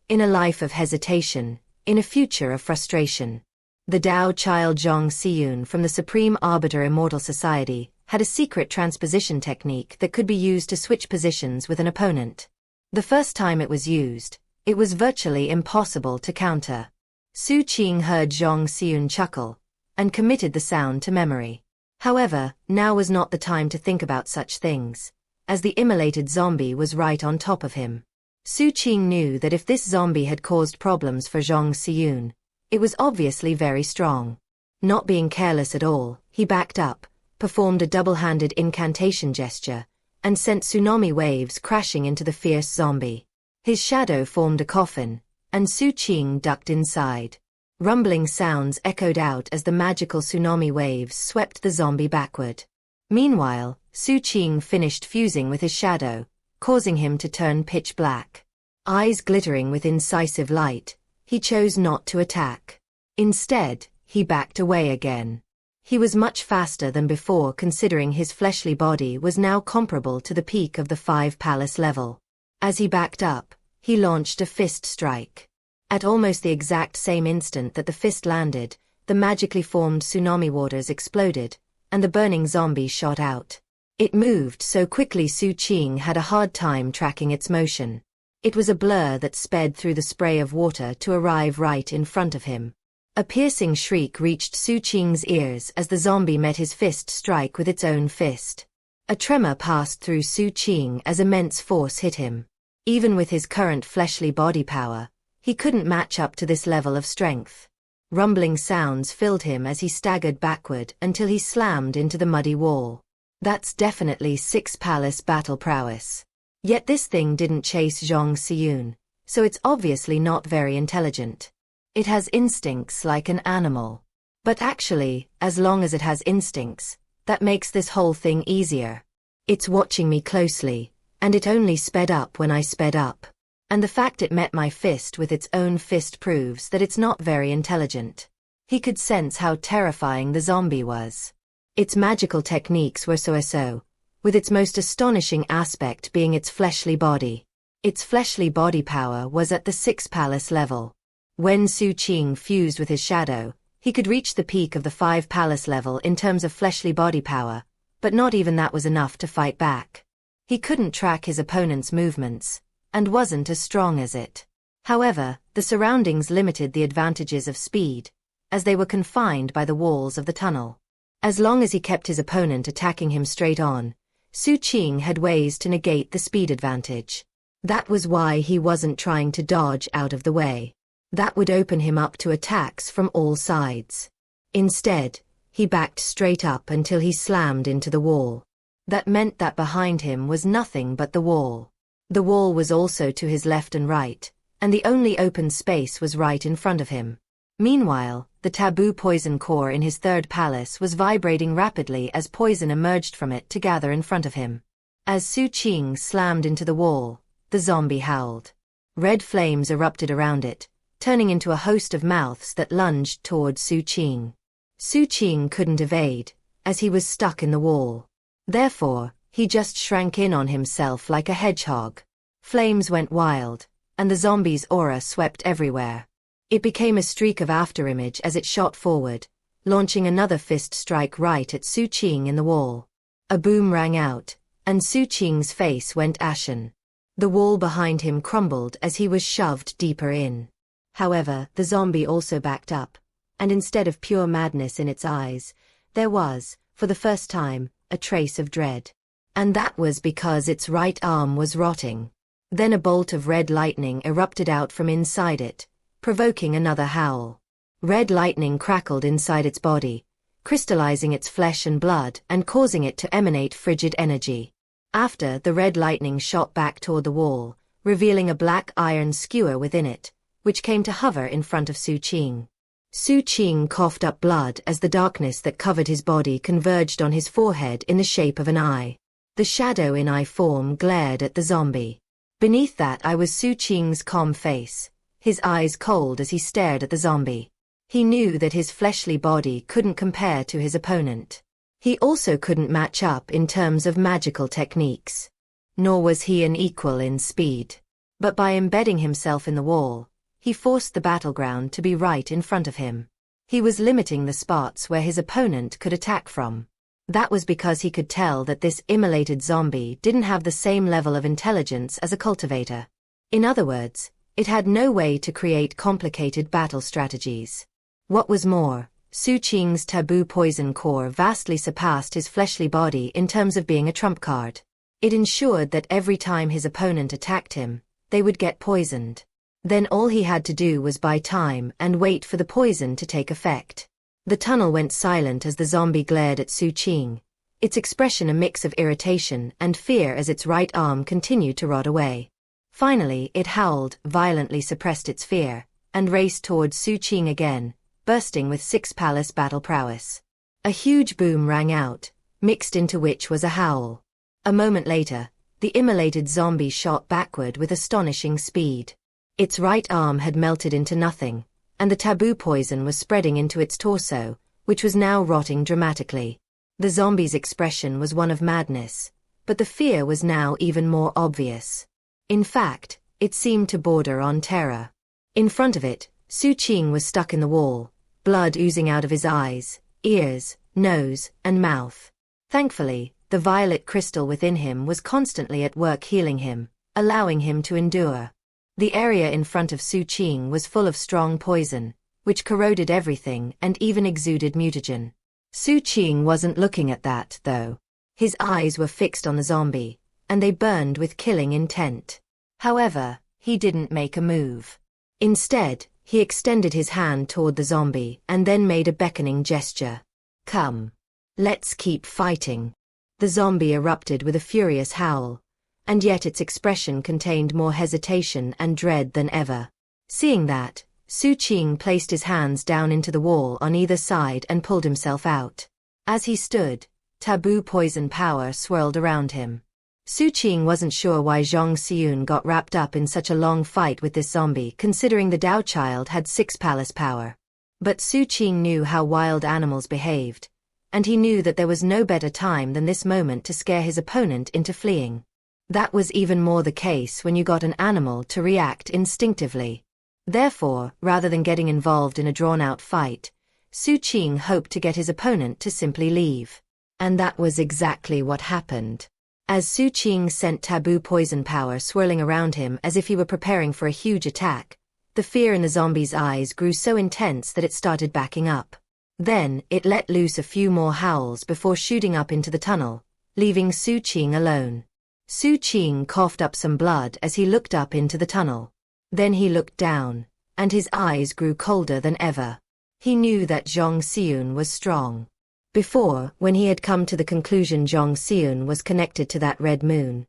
In a life of hesitation, in a future of frustration. The Dao child Xianxia from the Supreme Arbiter Immortal Society had a secret transposition technique that could be used to switch positions with an opponent. The first time it was used, it was virtually impossible to counter. Xu Qing heard Xianxia chuckle and committed the sound to memory. However, now was not the time to think about such things, as the immolated zombie was right on top of him. Xu Qing knew that if this zombie had caused problems for Xianxia, it was obviously very strong. Not being careless at all, he backed up, performed a double-handed incantation gesture, and sent tsunami waves crashing into the fierce zombie. His shadow formed a coffin, and Xu Qing ducked inside. Rumbling sounds echoed out as the magical tsunami waves swept the zombie backward. Meanwhile, Xu Qing finished fusing with his shadow, causing him to turn pitch black. Eyes glittering with incisive light, he chose not to attack. Instead, he backed away again. He was much faster than before, considering his fleshly body was now comparable to the peak of the 5 palace level. As he backed up, he launched a fist strike. At almost the exact same instant that the fist landed, the magically formed tsunami waters exploded, and the burning zombie shot out. It moved so quickly Xu Qing had a hard time tracking its motion. It was a blur that sped through the spray of water to arrive right in front of him. A piercing shriek reached Xu Qing's ears as the zombie met his fist strike with its own fist. A tremor passed through Xu Qing as immense force hit him. Even with his current fleshly body power, he couldn't match up to this level of strength. Rumbling sounds filled him as he staggered backward until he slammed into the muddy wall. That's definitely 6 palace battle prowess. Yet this thing didn't chase Xianxia, so it's obviously not very intelligent. It has instincts like an animal. But actually, as long as it has instincts, that makes this whole thing easier. It's watching me closely, and it only sped up when I sped up. And the fact it met my fist with its own fist proves that it's not very intelligent. He could sense how terrifying the zombie was. Its magical techniques were so-so, with its most astonishing aspect being its fleshly body. Its fleshly body power was at the 6 palace level. When Xu Qing fused with his shadow, he could reach the peak of the 5 palace level in terms of fleshly body power, but not even that was enough to fight back. He couldn't track his opponent's movements, and wasn't as strong as it. However, the surroundings limited the advantages of speed, as they were confined by the walls of the tunnel. As long as he kept his opponent attacking him straight on, Xu Qing had ways to negate the speed advantage. That was why he wasn't trying to dodge out of the way. That would open him up to attacks from all sides. Instead, he backed straight up until he slammed into the wall. That meant that behind him was nothing but the wall. The wall was also to his left and right, and the only open space was right in front of him. Meanwhile, the taboo poison core in his 3rd palace was vibrating rapidly as poison emerged from it to gather in front of him. As Xu Qing slammed into the wall, the zombie howled. Red flames erupted around it, turning into a host of mouths that lunged toward Xu Qing. Xu Qing couldn't evade, as he was stuck in the wall. Therefore, he just shrank in on himself like a hedgehog. Flames went wild, and the zombie's aura swept everywhere. It became a streak of afterimage as it shot forward, launching another fist strike right at Xu Qing in the wall. A boom rang out, and Xu Qing's face went ashen. The wall behind him crumbled as he was shoved deeper in. However, the zombie also backed up, and instead of pure madness in its eyes, there was, for the first time, a trace of dread. And that was because its right arm was rotting. Then a bolt of red lightning erupted out from inside it, provoking another howl. Red lightning crackled inside its body, crystallizing its flesh and blood and causing it to emanate frigid energy. After, the red lightning shot back toward the wall, revealing a black iron skewer within it, which came to hover in front of Xu Qing. Xu Qing coughed up blood as the darkness that covered his body converged on his forehead in the shape of an eye. The shadow in eye form glared at the zombie. Beneath that eye was Xu Qing's calm face, his eyes cold as he stared at the zombie. He knew that his fleshly body couldn't compare to his opponent. He also couldn't match up in terms of magical techniques. Nor was he an equal in speed. But by embedding himself in the wall, he forced the battleground to be right in front of him. He was limiting the spots where his opponent could attack from. That was because he could tell that this immolated zombie didn't have the same level of intelligence as a cultivator. In other words, it had no way to create complicated battle strategies. What was more, Xu Qing's taboo poison core vastly surpassed his fleshly body in terms of being a trump card. It ensured that every time his opponent attacked him, they would get poisoned. Then all he had to do was buy time and wait for the poison to take effect. The tunnel went silent as the zombie glared at Xu Qing, its expression a mix of irritation and fear as its right arm continued to rot away. Finally, it howled, violently suppressed its fear, and raced towards Xu Qing again, bursting with 6 palace battle prowess. A huge boom rang out, mixed into which was a howl. A moment later, the immolated zombie shot backward with astonishing speed. Its right arm had melted into nothing, and the taboo poison was spreading into its torso, which was now rotting dramatically. The zombie's expression was one of madness, but the fear was now even more obvious. In fact, it seemed to border on terror. In front of it, Xu Qing was stuck in the wall, blood oozing out of his eyes, ears, nose, and mouth. Thankfully, the violet crystal within him was constantly at work healing him, allowing him to endure. The area in front of Xu Qing was full of strong poison, which corroded everything and even exuded mutagen. Xu Qing wasn't looking at that, though. His eyes were fixed on the zombie, and they burned with killing intent. However, he didn't make a move. Instead, he extended his hand toward the zombie and then made a beckoning gesture. Come. Let's keep fighting. The zombie erupted with a furious howl, and yet its expression contained more hesitation and dread than ever. Seeing that, Xu Qing placed his hands down into the wall on either side and pulled himself out. As he stood, taboo poison power swirled around him. Xu Qing wasn't sure why Xianxia got wrapped up in such a long fight with this zombie considering the Dao child had 6 palace power. But Xu Qing knew how wild animals behaved, and he knew that there was no better time than this moment to scare his opponent into fleeing. That was even more the case when you got an animal to react instinctively. Therefore, rather than getting involved in a drawn-out fight, Xu Qing hoped to get his opponent to simply leave. And that was exactly what happened. As Xu Qing sent taboo poison power swirling around him as if he were preparing for a huge attack, the fear in the zombie's eyes grew so intense that it started backing up. Then, it let loose a few more howls before shooting up into the tunnel, leaving Xu Qing alone. Xu Qing coughed up some blood as he looked up into the tunnel. Then he looked down, and his eyes grew colder than ever. He knew that Xianxia was strong. Before, when he had come to the conclusion Xianxia was connected to that red moon,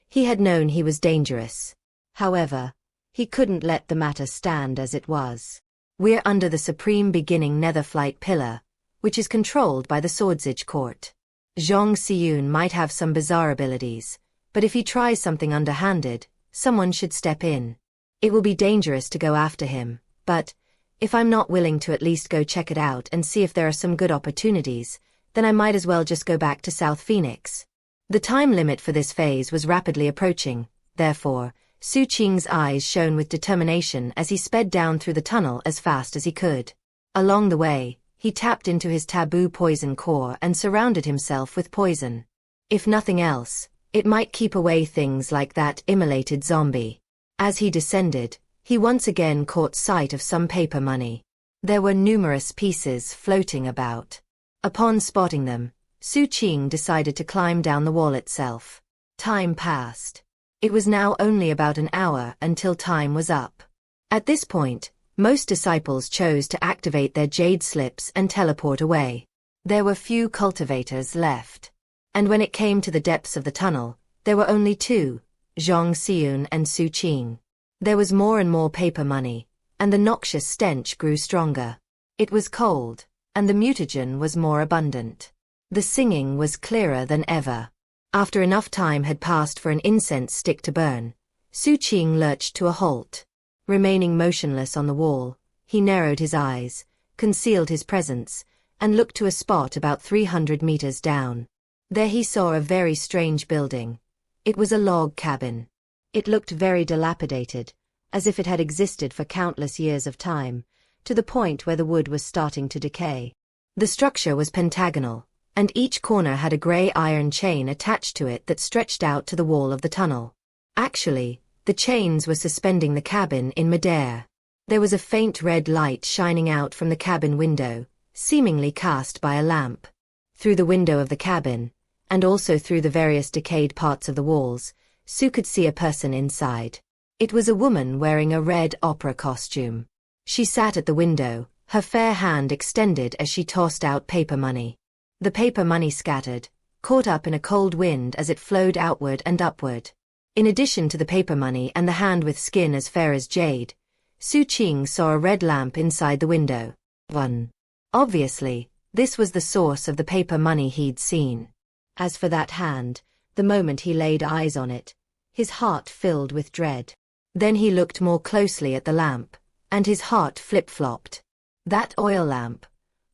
he had known he was dangerous. However, he couldn't let the matter stand as it was. We're under the supreme beginning netherflight pillar, which is controlled by the Swordsage Court. Xianxia might have some bizarre abilities, but if he tries something underhanded, someone should step in. It will be dangerous to go after him, but if I'm not willing to at least go check it out and see if there are some good opportunities, then I might as well just go back to South Phoenix. The time limit for this phase was rapidly approaching, therefore, Xu Qing's eyes shone with determination as he sped down through the tunnel as fast as he could. Along the way, he tapped into his taboo poison core and surrounded himself with poison. If nothing else, it might keep away things like that immolated zombie. As he descended, he once again caught sight of some paper money. There were numerous pieces floating about. Upon spotting them, Xu Qing decided to climb down the wall itself. Time passed. It was now only about an hour until time was up. At this point, most disciples chose to activate their jade slips and teleport away. There were few cultivators left. And when it came to the depths of the tunnel, there were only 2, Xianxia and Xu Qing. There was more and more paper money, and the noxious stench grew stronger. It was cold, and the mutagen was more abundant. The singing was clearer than ever. After enough time had passed for an incense stick to burn, Xu Qing lurched to a halt. Remaining motionless on the wall, he narrowed his eyes, concealed his presence, and looked to a spot about 300 meters down. There he saw a very strange building. It was a log cabin. It looked very dilapidated, as if it had existed for countless years of time, to the point where the wood was starting to decay. The structure was pentagonal, and each corner had a gray iron chain attached to it that stretched out to the wall of the tunnel. Actually, the chains were suspending the cabin in midair. There was a faint red light shining out from the cabin window, seemingly cast by a lamp. Through the window of the cabin, and also through the various decayed parts of the walls, Sue could see a person inside. It was a woman wearing a red opera costume. She sat at the window, her fair hand extended as she tossed out paper money. The paper money scattered, caught up in a cold wind as it flowed outward and upward. In addition to the paper money and the hand with skin as fair as jade, Xu Qing saw a red lamp inside the window. 1. Obviously, this was the source of the paper money he'd seen. As for that hand, the moment he laid eyes on it, his heart filled with dread. Then he looked more closely at the lamp, and his heart flip-flopped. That oil lamp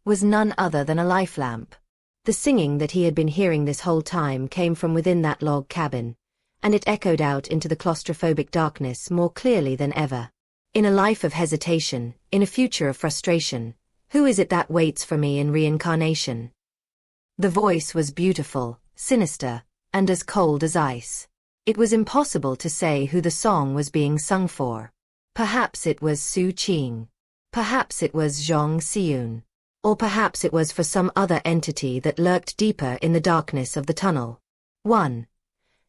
was none other than a life lamp. The singing that he had been hearing this whole time came from within that log cabin, and it echoed out into the claustrophobic darkness more clearly than ever. In a life of hesitation, in a future of frustration, who is it that waits for me in reincarnation? The voice was beautiful, sinister, and as cold as ice. It was impossible to say who the song was being sung for. Perhaps it was Xu Qing. Perhaps it was Xianxia. Or perhaps it was for some other entity that lurked deeper in the darkness of the tunnel. 1.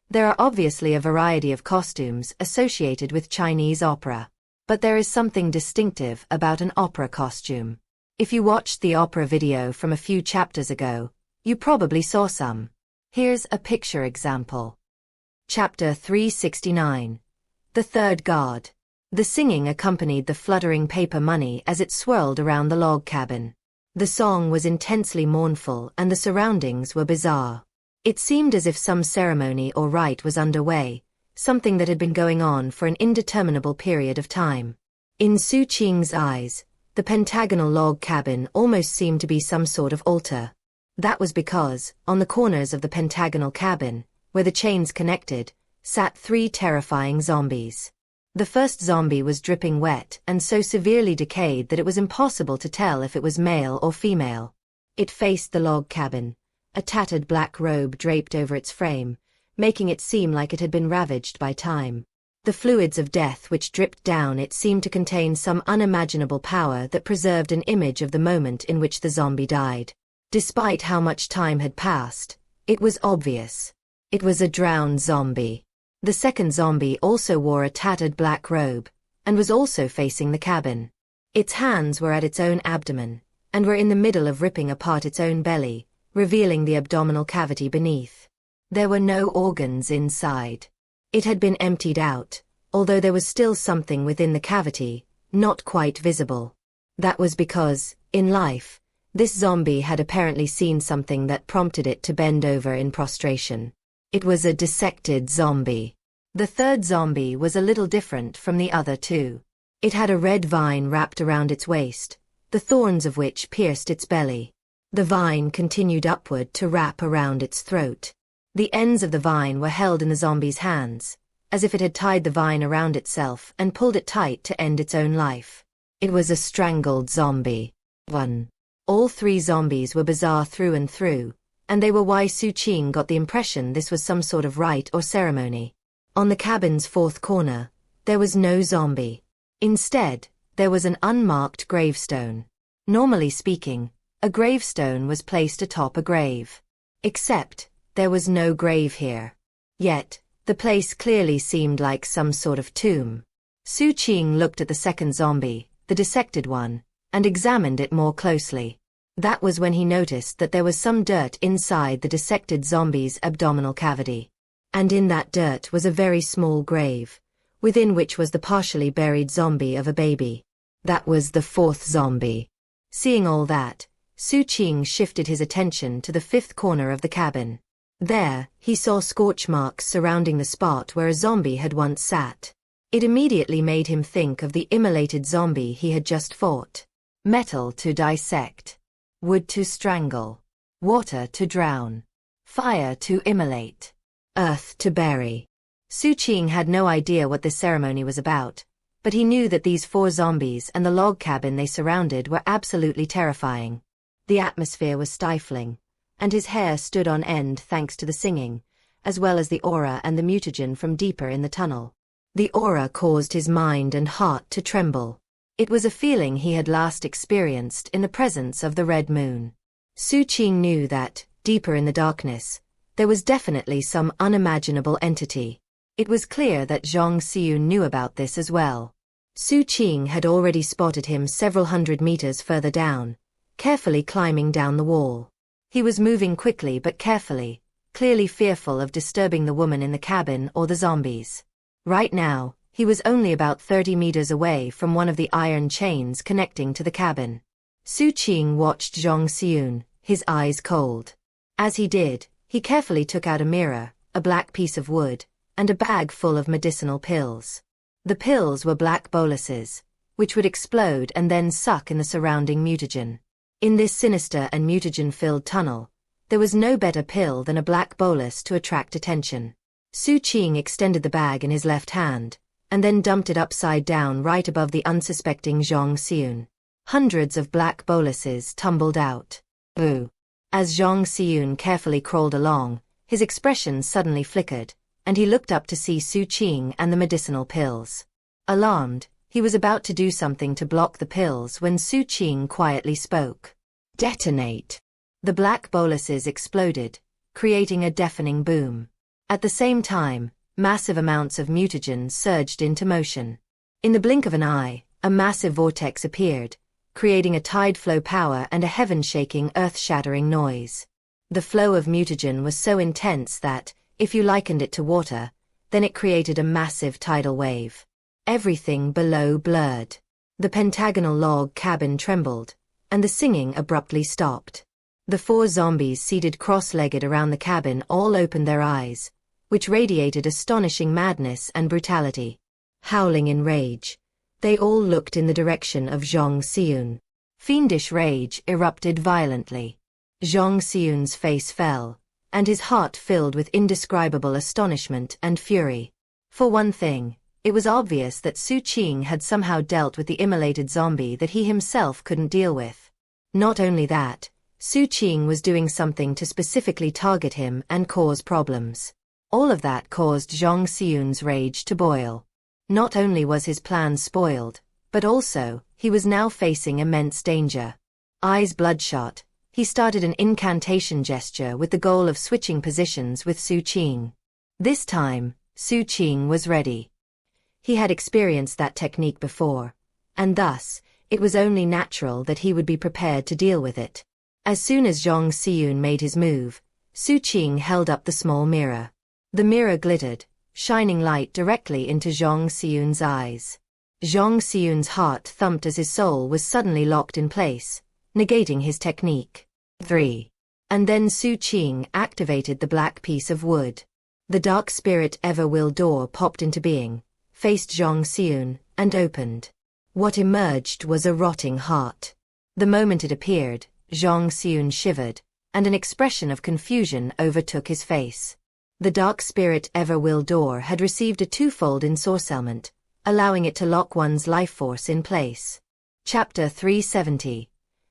There are obviously a variety of costumes associated with Chinese opera. But there is something distinctive about an opera costume. If you watched the opera video from a few chapters ago, you probably saw some. Here's a picture example. Chapter 369. The Third God. The singing accompanied the fluttering paper money as it swirled around the log cabin. The song was intensely mournful and the surroundings were bizarre. It seemed as if some ceremony or rite was underway, something that had been going on for an indeterminable period of time. In Xu Qing's eyes, the pentagonal log cabin almost seemed to be some sort of altar. That was because, on the corners of the pentagonal cabin, where the chains connected, sat 3 terrifying zombies. The first zombie was dripping wet and so severely decayed that it was impossible to tell if it was male or female. It faced the log cabin, a tattered black robe draped over its frame, making it seem like it had been ravaged by time. The fluids of death which dripped down it seemed to contain some unimaginable power that preserved an image of the moment in which the zombie died. Despite how much time had passed, it was obvious. It was a drowned zombie. The second zombie also wore a tattered black robe, and was also facing the cabin. Its hands were at its own abdomen, and were in the middle of ripping apart its own belly, revealing the abdominal cavity beneath. There were no organs inside. It had been emptied out, although there was still something within the cavity, not quite visible. That was because, in life, this zombie had apparently seen something that prompted it to bend over in prostration. It was a dissected zombie. The third zombie was a little different from the other 2. It had a red vine wrapped around its waist, the thorns of which pierced its belly. The vine continued upward to wrap around its throat. The ends of the vine were held in the zombie's hands, as if it had tied the vine around itself and pulled it tight to end its own life. It was a strangled zombie. 1. All 3 zombies were bizarre through and through, and they were why Xu Qing got the impression this was some sort of rite or ceremony. On the cabin's 4th corner, there was no zombie. Instead, there was an unmarked gravestone. Normally speaking, a gravestone was placed atop a grave. Except, there was no grave here. Yet, the place clearly seemed like some sort of tomb. Xu Qing looked at the second zombie, the dissected one, and examined it more closely. That was when he noticed that there was some dirt inside the dissected zombie's abdominal cavity. And in that dirt was a very small grave, within which was the partially buried zombie of a baby. That was the 4th zombie. Seeing all that, Xu Qing shifted his attention to the 5th corner of the cabin. There, he saw scorch marks surrounding the spot where a zombie had once sat. It immediately made him think of the immolated zombie he had just fought. Metal to dissect. Wood to strangle. Water to drown. Fire to immolate. Earth to bury. Xu Qing had no idea what this ceremony was about, But he knew that these 4 zombies and the log cabin they surrounded were absolutely terrifying. The atmosphere was stifling, and his hair stood on end thanks to the singing, as well as the aura and the mutagen from deeper in the tunnel. The aura caused his mind and heart to tremble. It was a feeling he had last experienced in the presence of the red moon. Xu Qing knew that, deeper in the darkness, there was definitely some unimaginable entity. It was clear that Zhang Xiun knew about this as well. Xu Qing had already spotted him several hundred meters further down, carefully climbing down the wall. He was moving quickly but carefully, clearly fearful of disturbing the woman in the cabin or the zombies. Right now, he was only about 30 meters away from one of the iron chains connecting to the cabin. Xu Qing watched Zhang Xiun, his eyes cold. As he did, he carefully took out a mirror, a black piece of wood, and a bag full of medicinal pills. The pills were black boluses, which would explode and then suck in the surrounding mutagen. In this sinister and mutagen-filled tunnel, there was no better pill than a black bolus to attract attention. Xu Qing extended the bag in his left hand, and then dumped it upside down right above the unsuspecting Zhang Xiun. Hundreds of black boluses tumbled out. Boo! As Zhang Xiun carefully crawled along, his expression suddenly flickered, and he looked up to see Xu Qing and the medicinal pills. Alarmed, he was about to do something to block the pills when Xu Qing quietly spoke. Detonate! The black boluses exploded, creating a deafening boom. At the same time, massive amounts of mutagen surged into motion. In the blink of an eye, a massive vortex appeared, creating a tide flow power and a heaven-shaking, earth-shattering noise. The flow of mutagen was so intense that, if you likened it to water, then it created a massive tidal wave. Everything below blurred. The pentagonal log cabin trembled, and the singing abruptly stopped. The 4 zombies seated cross-legged around the cabin all opened their eyes, which radiated astonishing madness and brutality. Howling in rage, they all looked in the direction of Zhang Xiun. Fiendish rage erupted violently. Zhang Xiun's face fell, and his heart filled with indescribable astonishment and fury. For one thing, it was obvious that Xu Qing had somehow dealt with the immolated zombie that he himself couldn't deal with. Not only that, Xu Qing was doing something to specifically target him and cause problems. All of that caused Zhang Xiun's rage to boil. Not only was his plan spoiled, but also, he was now facing immense danger. Eyes bloodshot, he started an incantation gesture with the goal of switching positions with Xu Qing. This time, Xu Qing was ready. He had experienced that technique before, and thus, it was only natural that he would be prepared to deal with it. As soon as Zhang Xiun made his move, Xu Qing held up the small mirror. The mirror glittered, shining light directly into Zhang Xiun's eyes. Zhang Xiun's heart thumped as his soul was suddenly locked in place, negating his technique. 3. And then Xu Qing activated the black piece of wood. The dark spirit ever-will door popped into being, faced Zhang Xiun, and opened. What emerged was a rotting heart. The moment it appeared, Zhang Xiun shivered, and an expression of confusion overtook his face. The dark spirit ever-will door had received a twofold ensorcellement, allowing it to lock one's life force in place. Chapter 370.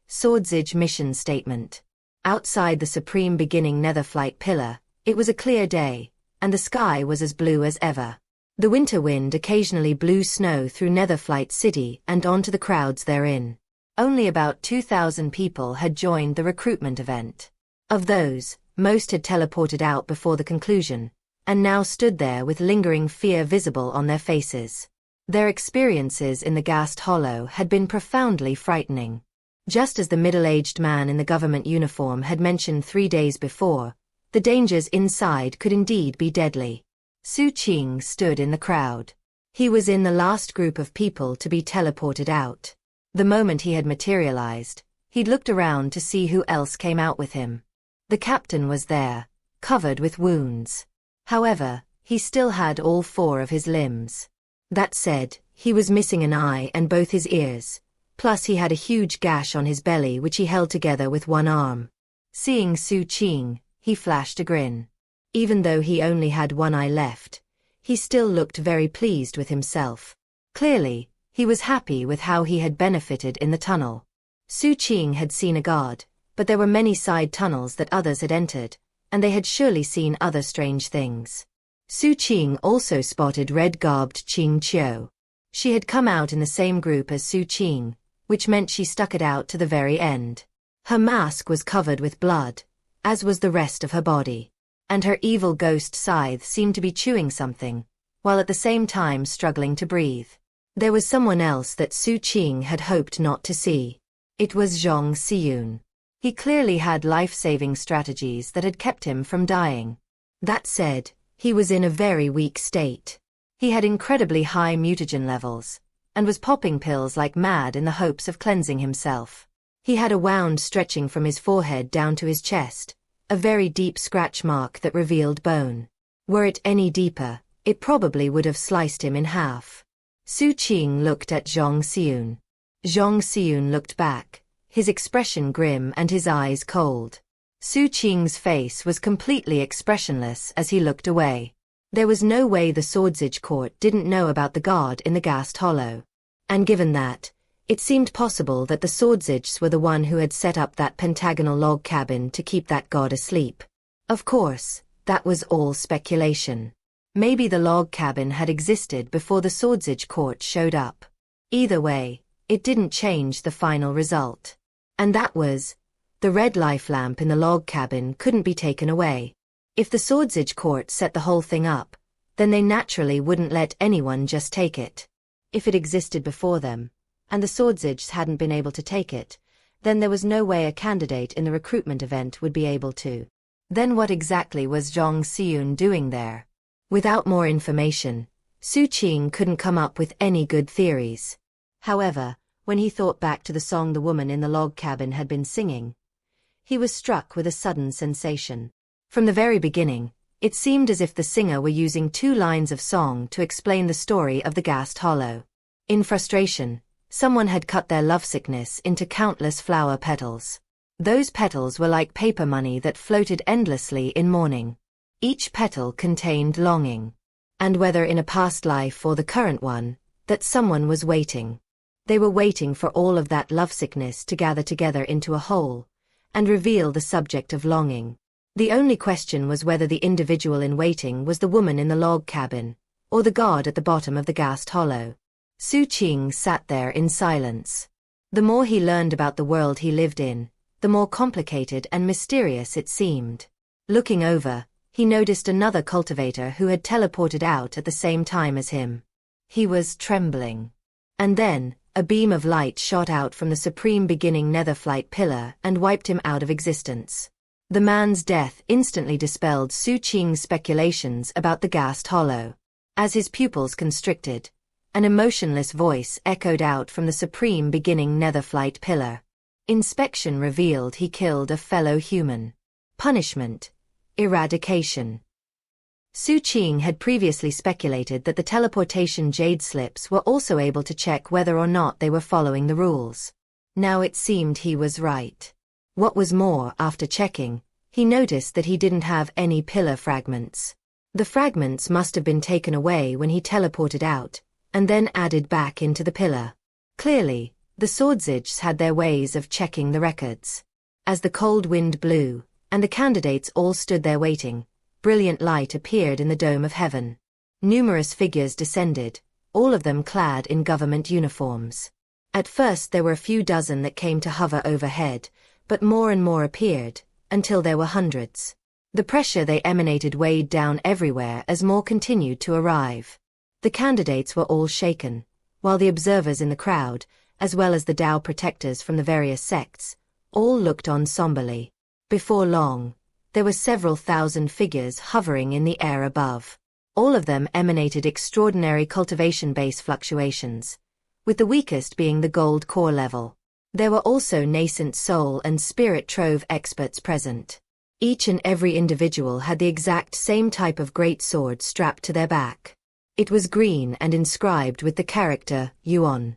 Swordsage Mission Statement. Outside the supreme beginning Netherflight pillar, it was a clear day, and the sky was as blue as ever. The winter wind occasionally blew snow through Netherflight City and onto the crowds therein. Only about 2,000 people had joined the recruitment event. Of those, most had teleported out before the conclusion, and now stood there with lingering fear visible on their faces. Their experiences in the Ghast Hollow had been profoundly frightening. Just as the middle-aged man in the government uniform had mentioned 3 days before, the dangers inside could indeed be deadly. Xu Qing stood in the crowd. He was in the last group of people to be teleported out. The moment he had materialized, he'd looked around to see who else came out with him. The captain was there, covered with wounds. However, he still had all 4 of his limbs. That said, he was missing an eye and both his ears, plus he had a huge gash on his belly which he held together with one arm. Seeing Xu Qing, he flashed a grin. Even though he only had one eye left, he still looked very pleased with himself. Clearly, he was happy with how he had benefited in the tunnel. Xu Qing had seen a guard, but there were many side tunnels that others had entered, and they had surely seen other strange things. Xu Qing also spotted red-garbed Xianxia. She had come out in the same group as Xu Qing, which meant she stuck it out to the very end. Her mask was covered with blood, as was the rest of her body, and her evil ghost scythe seemed to be chewing something, while at the same time struggling to breathe. There was someone else that Xu Qing had hoped not to see. It was Zhang Xiyun. He clearly had life-saving strategies that had kept him from dying. That said, he was in a very weak state. He had incredibly high mutagen levels, and was popping pills like mad in the hopes of cleansing himself. He had a wound stretching from his forehead down to his chest, a very deep scratch mark that revealed bone. Were it any deeper, it probably would have sliced him in half. Xu Qing looked at Zhang Xiyun. Zhang Xiyun looked back, his expression grim and his eyes cold. Xu Qing's face was completely expressionless as he looked away. There was no way the Swordsage Court didn't know about the guard in the Ghast Hollow. And given that, it seemed possible that the Swordsages were the one who had set up that pentagonal log cabin to keep that god asleep. Of course, that was all speculation. Maybe the log cabin had existed before the Swordsage Court showed up. Either way, it didn't change the final result. And that was, the red life lamp in the log cabin couldn't be taken away. If the Swordsage Court set the whole thing up, then they naturally wouldn't let anyone just take it. If it existed before them, and the Swordsages hadn't been able to take it, then there was no way a candidate in the recruitment event would be able to. Then what exactly was Zhang Xiyun doing there? Without more information, Xu Qing couldn't come up with any good theories. However, when he thought back to the song the woman in the log cabin had been singing, he was struck with a sudden sensation. From the very beginning, it seemed as if the singer were using 2 lines of song to explain the story of the Ghast Hollow. In frustration, someone had cut their lovesickness into countless flower petals. Those petals were like paper money that floated endlessly in morning. Each petal contained longing. And whether in a past life or the current one, that someone was waiting. They were waiting for all of that lovesickness to gather together into a whole, and reveal the subject of longing. The only question was whether the individual in waiting was the woman in the log cabin, or the god at the bottom of the Ghast Hollow. Xu Qing sat there in silence. The more he learned about the world he lived in, the more complicated and mysterious it seemed. Looking over, he noticed another cultivator who had teleported out at the same time as him. He was trembling. And then, a beam of light shot out from the supreme beginning netherflight pillar and wiped him out of existence. The man's death instantly dispelled Xu Qing's speculations about the Ghast Hollow. As his pupils constricted, an emotionless voice echoed out from the supreme beginning netherflight pillar. Inspection revealed he killed a fellow human. Punishment: eradication. Xu Qing had previously speculated that the teleportation jade slips were also able to check whether or not they were following the rules. Now it seemed he was right. What was more, after checking, he noticed that he didn't have any pillar fragments. The fragments must have been taken away when he teleported out, and then added back into the pillar. Clearly, the Swordsages had their ways of checking the records. As the cold wind blew, and the candidates all stood there waiting, brilliant light appeared in the dome of heaven. Numerous figures descended, all of them clad in government uniforms. At first there were a few dozen that came to hover overhead, but more and more appeared, until there were hundreds. The pressure they emanated weighed down everywhere as more continued to arrive. The candidates were all shaken, while the observers in the crowd, as well as the Dao protectors from the various sects, all looked on somberly. Before long, there were several thousand figures hovering in the air above. All of them emanated extraordinary cultivation base fluctuations, with the weakest being the gold core level. There were also nascent soul and spirit trove experts present. Each and every individual had the exact same type of great sword strapped to their back. It was green and inscribed with the character Yuan.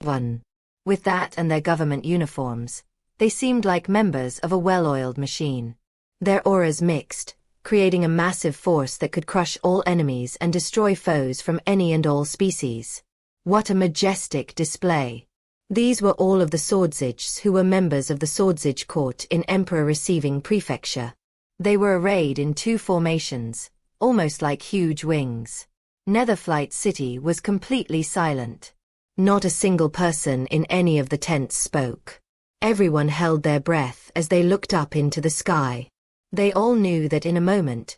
1. With that and their government uniforms, they seemed like members of a well-oiled machine. Their auras mixed, creating a massive force that could crush all enemies and destroy foes from any and all species. What a majestic display! These were all of the Swordsage who were members of the Swordsage court in Emperor Receiving Prefecture. They were arrayed in two formations, almost like huge wings. Netherflight City was completely silent. Not a single person in any of the tents spoke. Everyone held their breath as they looked up into the sky. They all knew that in a moment,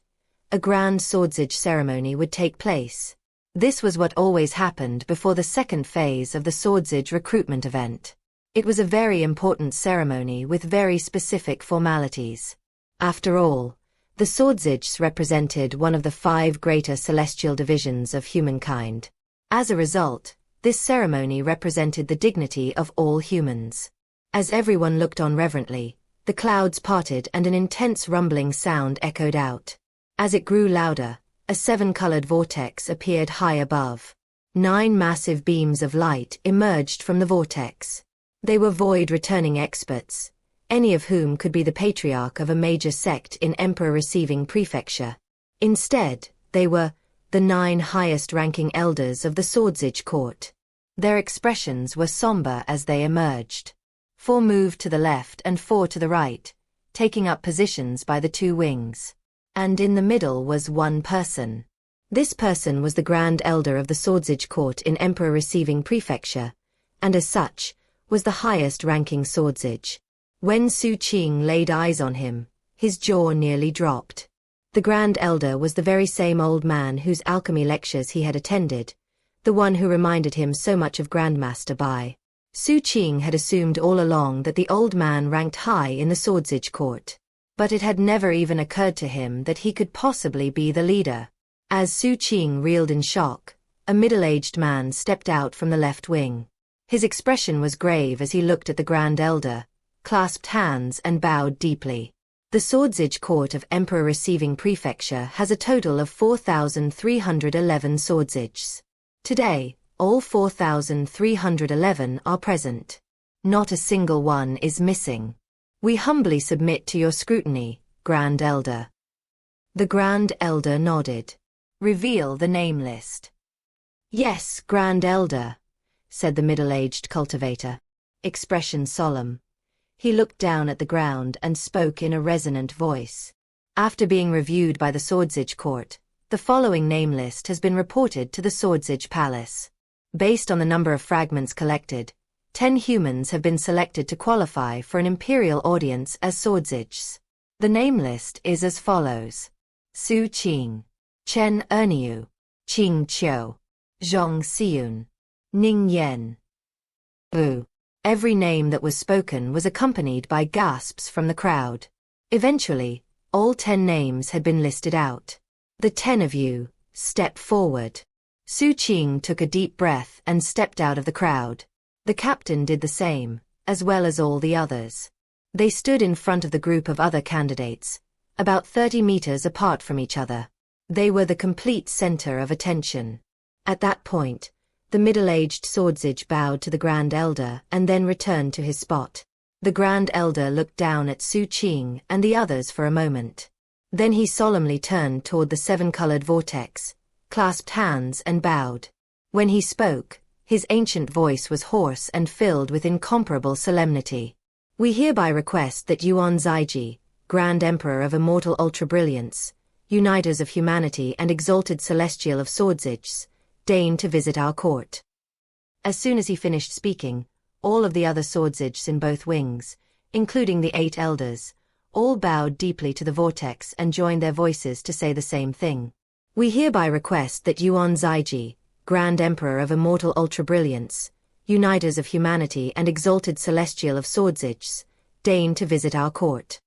a grand Swordsage ceremony would take place. This was what always happened before the second phase of the Swordsage recruitment event. It was a very important ceremony with very specific formalities. After all, the Swordsage represented one of the 5 greater celestial divisions of humankind. As a result, this ceremony represented the dignity of all humans. As everyone looked on reverently, the clouds parted and an intense rumbling sound echoed out. As it grew louder, a 7-colored vortex appeared high above. 9 massive beams of light emerged from the vortex. They were void-returning experts, any of whom could be the patriarch of a major sect in Emperor Receiving Prefecture. Instead, they were the 9 highest-ranking elders of the Swordsage court. Their expressions were somber as they emerged. 4 moved to the left and 4 to the right, taking up positions by the 2 wings. And in the middle was one person. This person was the Grand Elder of the Swordsage court in Emperor Receiving Prefecture, and as such, was the highest-ranking Swordsage. When Xu Qing laid eyes on him, his jaw nearly dropped. The Grand Elder was the very same old man whose alchemy lectures he had attended, the one who reminded him so much of Grandmaster Bai. Xu Qing had assumed all along that the old man ranked high in the Swordsage court. But it had never even occurred to him that he could possibly be the leader. As Xu Qing reeled in shock, a middle-aged man stepped out from the left wing. His expression was grave as he looked at the Grand Elder, clasped hands and bowed deeply. The Swordsage court of Emperor Receiving Prefecture has a total of 4,311 Swordsages. Today, all 4,311 are present. Not a single one is missing. We humbly submit to your scrutiny, Grand Elder. The Grand Elder nodded. Reveal the name list. Yes, Grand Elder, said the middle-aged cultivator, expression solemn. He looked down at the ground and spoke in a resonant voice. After being reviewed by the Swordsage court, the following name list has been reported to the Swordsage Palace. Based on the number of fragments collected, 10 humans have been selected to qualify for an imperial audience as Swordsages. The name list is as follows: Xu Qing, Chen Erniu, Qing Qiu, Zhong Xiun, Ning Yan. Boo. Every name that was spoken was accompanied by gasps from the crowd. Eventually, all 10 names had been listed out. The 10 of you, step forward. Xu Qing took a deep breath and stepped out of the crowd. The captain did the same, as well as all the others. They stood in front of the group of other candidates, about 30 meters apart from each other. They were the complete center of attention. At that point, the middle-aged Swordsage bowed to the Grand Elder and then returned to his spot. The Grand Elder looked down at Xu Qing and the others for a moment. Then he solemnly turned toward the 7-colored vortex, clasped hands and bowed. When he spoke, his ancient voice was hoarse and filled with incomparable solemnity. We hereby request that Yuan Zaiji, Grand Emperor of Immortal Ultra-Brilliance, Uniters of Humanity and Exalted Celestial of Swordsages, deign to visit our court. As soon as he finished speaking, all of the other Swordsages in both wings, including the 8 elders, all bowed deeply to the vortex and joined their voices to say the same thing. We hereby request that Yuan Zaiji, Grand Emperor of Immortal Ultra-Brilliance, Uniters of Humanity and Exalted Celestial of Swordsages, deign to visit our court.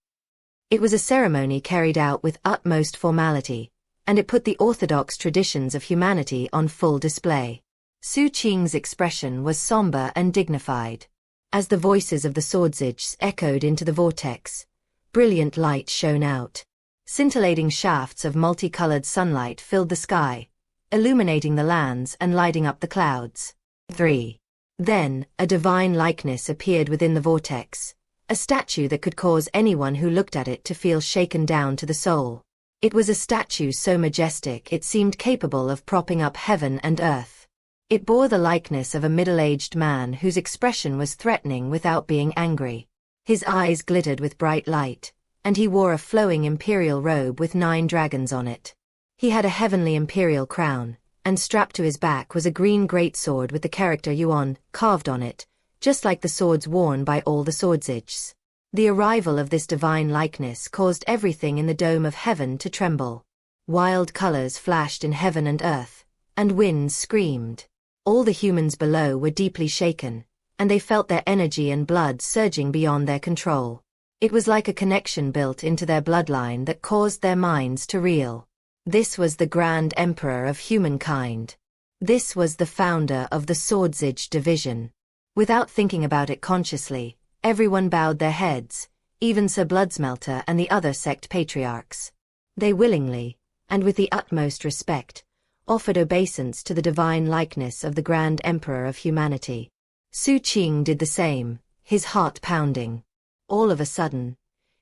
It was a ceremony carried out with utmost formality, and it put the orthodox traditions of humanity on full display. Xu Qing's expression was somber and dignified. As the voices of the Swordsages echoed into the vortex, brilliant light shone out. Scintillating shafts of multicolored sunlight filled the sky, illuminating the lands and lighting up the clouds. 3. Then, a divine likeness appeared within the vortex, a statue that could cause anyone who looked at it to feel shaken down to the soul. It was a statue so majestic it seemed capable of propping up heaven and earth. It bore the likeness of a middle-aged man whose expression was threatening without being angry. His eyes glittered with bright light, and he wore a flowing imperial robe with 9 dragons on it. He had a heavenly imperial crown, and strapped to his back was a green greatsword with the character Yuan carved on it, just like the swords worn by all the Swordsages. The arrival of this divine likeness caused everything in the dome of heaven to tremble. Wild colors flashed in heaven and earth, and winds screamed. All the humans below were deeply shaken, and they felt their energy and blood surging beyond their control. It was like a connection built into their bloodline that caused their minds to reel. This was the Grand Emperor of humankind. This was the founder of the Swordsage division. Without thinking about it consciously, everyone bowed their heads, even Sir Bloodsmelter and the other sect patriarchs. They willingly, and with the utmost respect, offered obeisance to the divine likeness of the Grand Emperor of humanity. Xu Qing did the same, his heart pounding. All of a sudden,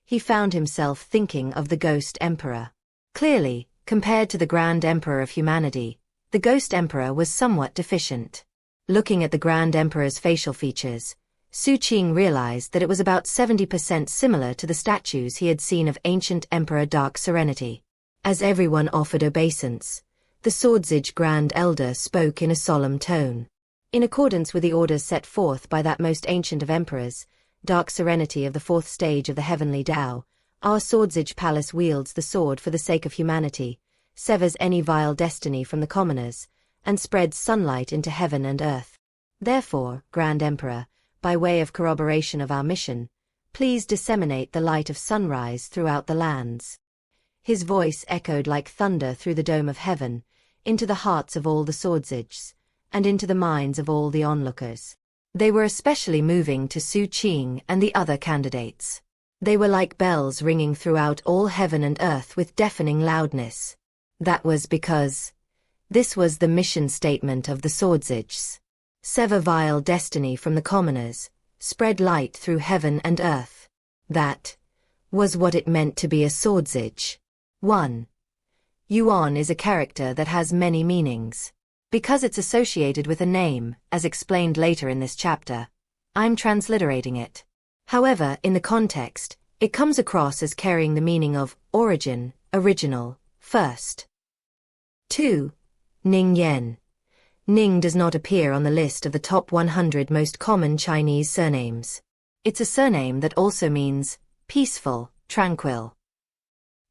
he found himself thinking of the Ghost Emperor. Clearly, compared to the Grand Emperor of humanity, the Ghost Emperor was somewhat deficient. Looking at the Grand Emperor's facial features, Xu Qing realized that it was about 70% similar to the statues he had seen of ancient Emperor Dark Serenity. As everyone offered obeisance, the Swordsage Grand Elder spoke in a solemn tone. In accordance with the orders set forth by that most ancient of emperors, Dark Serenity of the 4th stage of the Heavenly Tao, our Swordsage Palace wields the sword for the sake of humanity, severs any vile destiny from the commoners, and spreads sunlight into heaven and earth. Therefore, Grand Emperor, by way of corroboration of our mission, please disseminate the light of sunrise throughout the lands. His voice echoed like thunder through the dome of heaven, into the hearts of all the Swordsages, and into the minds of all the onlookers. They were especially moving to Xu Qing and the other candidates. They were like bells ringing throughout all heaven and earth with deafening loudness. That was because this was the mission statement of the Swordsages. Sever vile destiny from the commoners, spread light through heaven and earth. That was what it meant to be a Swordsage. 1. Yuan is a character that has many meanings. Because it's associated with a name, as explained later in this chapter, I'm transliterating it. However, in the context, it comes across as carrying the meaning of origin, original, first. 2. Ning Yan. Ning does not appear on the list of the top 100 most common Chinese surnames. It's a surname that also means peaceful, tranquil.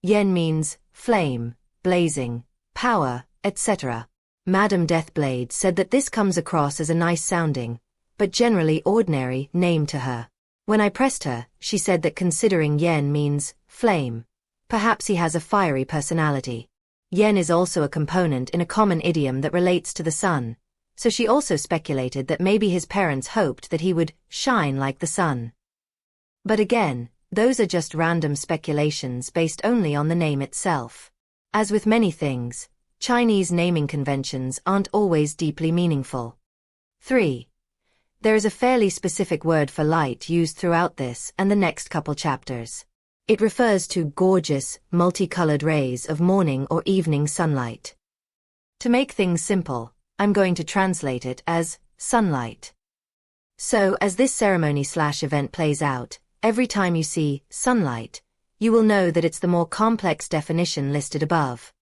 Yan means flame, blazing, power, etc. Madame Deathblade said that this comes across as a nice-sounding, but generally ordinary, name to her. When I pressed her, she said that considering Yan means flame, perhaps he has a fiery personality. Yen is also a component in a common idiom that relates to the sun, so she also speculated that maybe his parents hoped that he would shine like the sun. But again, those are just random speculations based only on the name itself. As with many things, Chinese naming conventions aren't always deeply meaningful. 3. There is a fairly specific word for light used throughout this and the next couple chapters. It refers to gorgeous, multicolored rays of morning or evening sunlight. To make things simple, I'm going to translate it as sunlight. So, as this ceremony/event plays out, every time you see sunlight, you will know that it's the more complex definition listed above.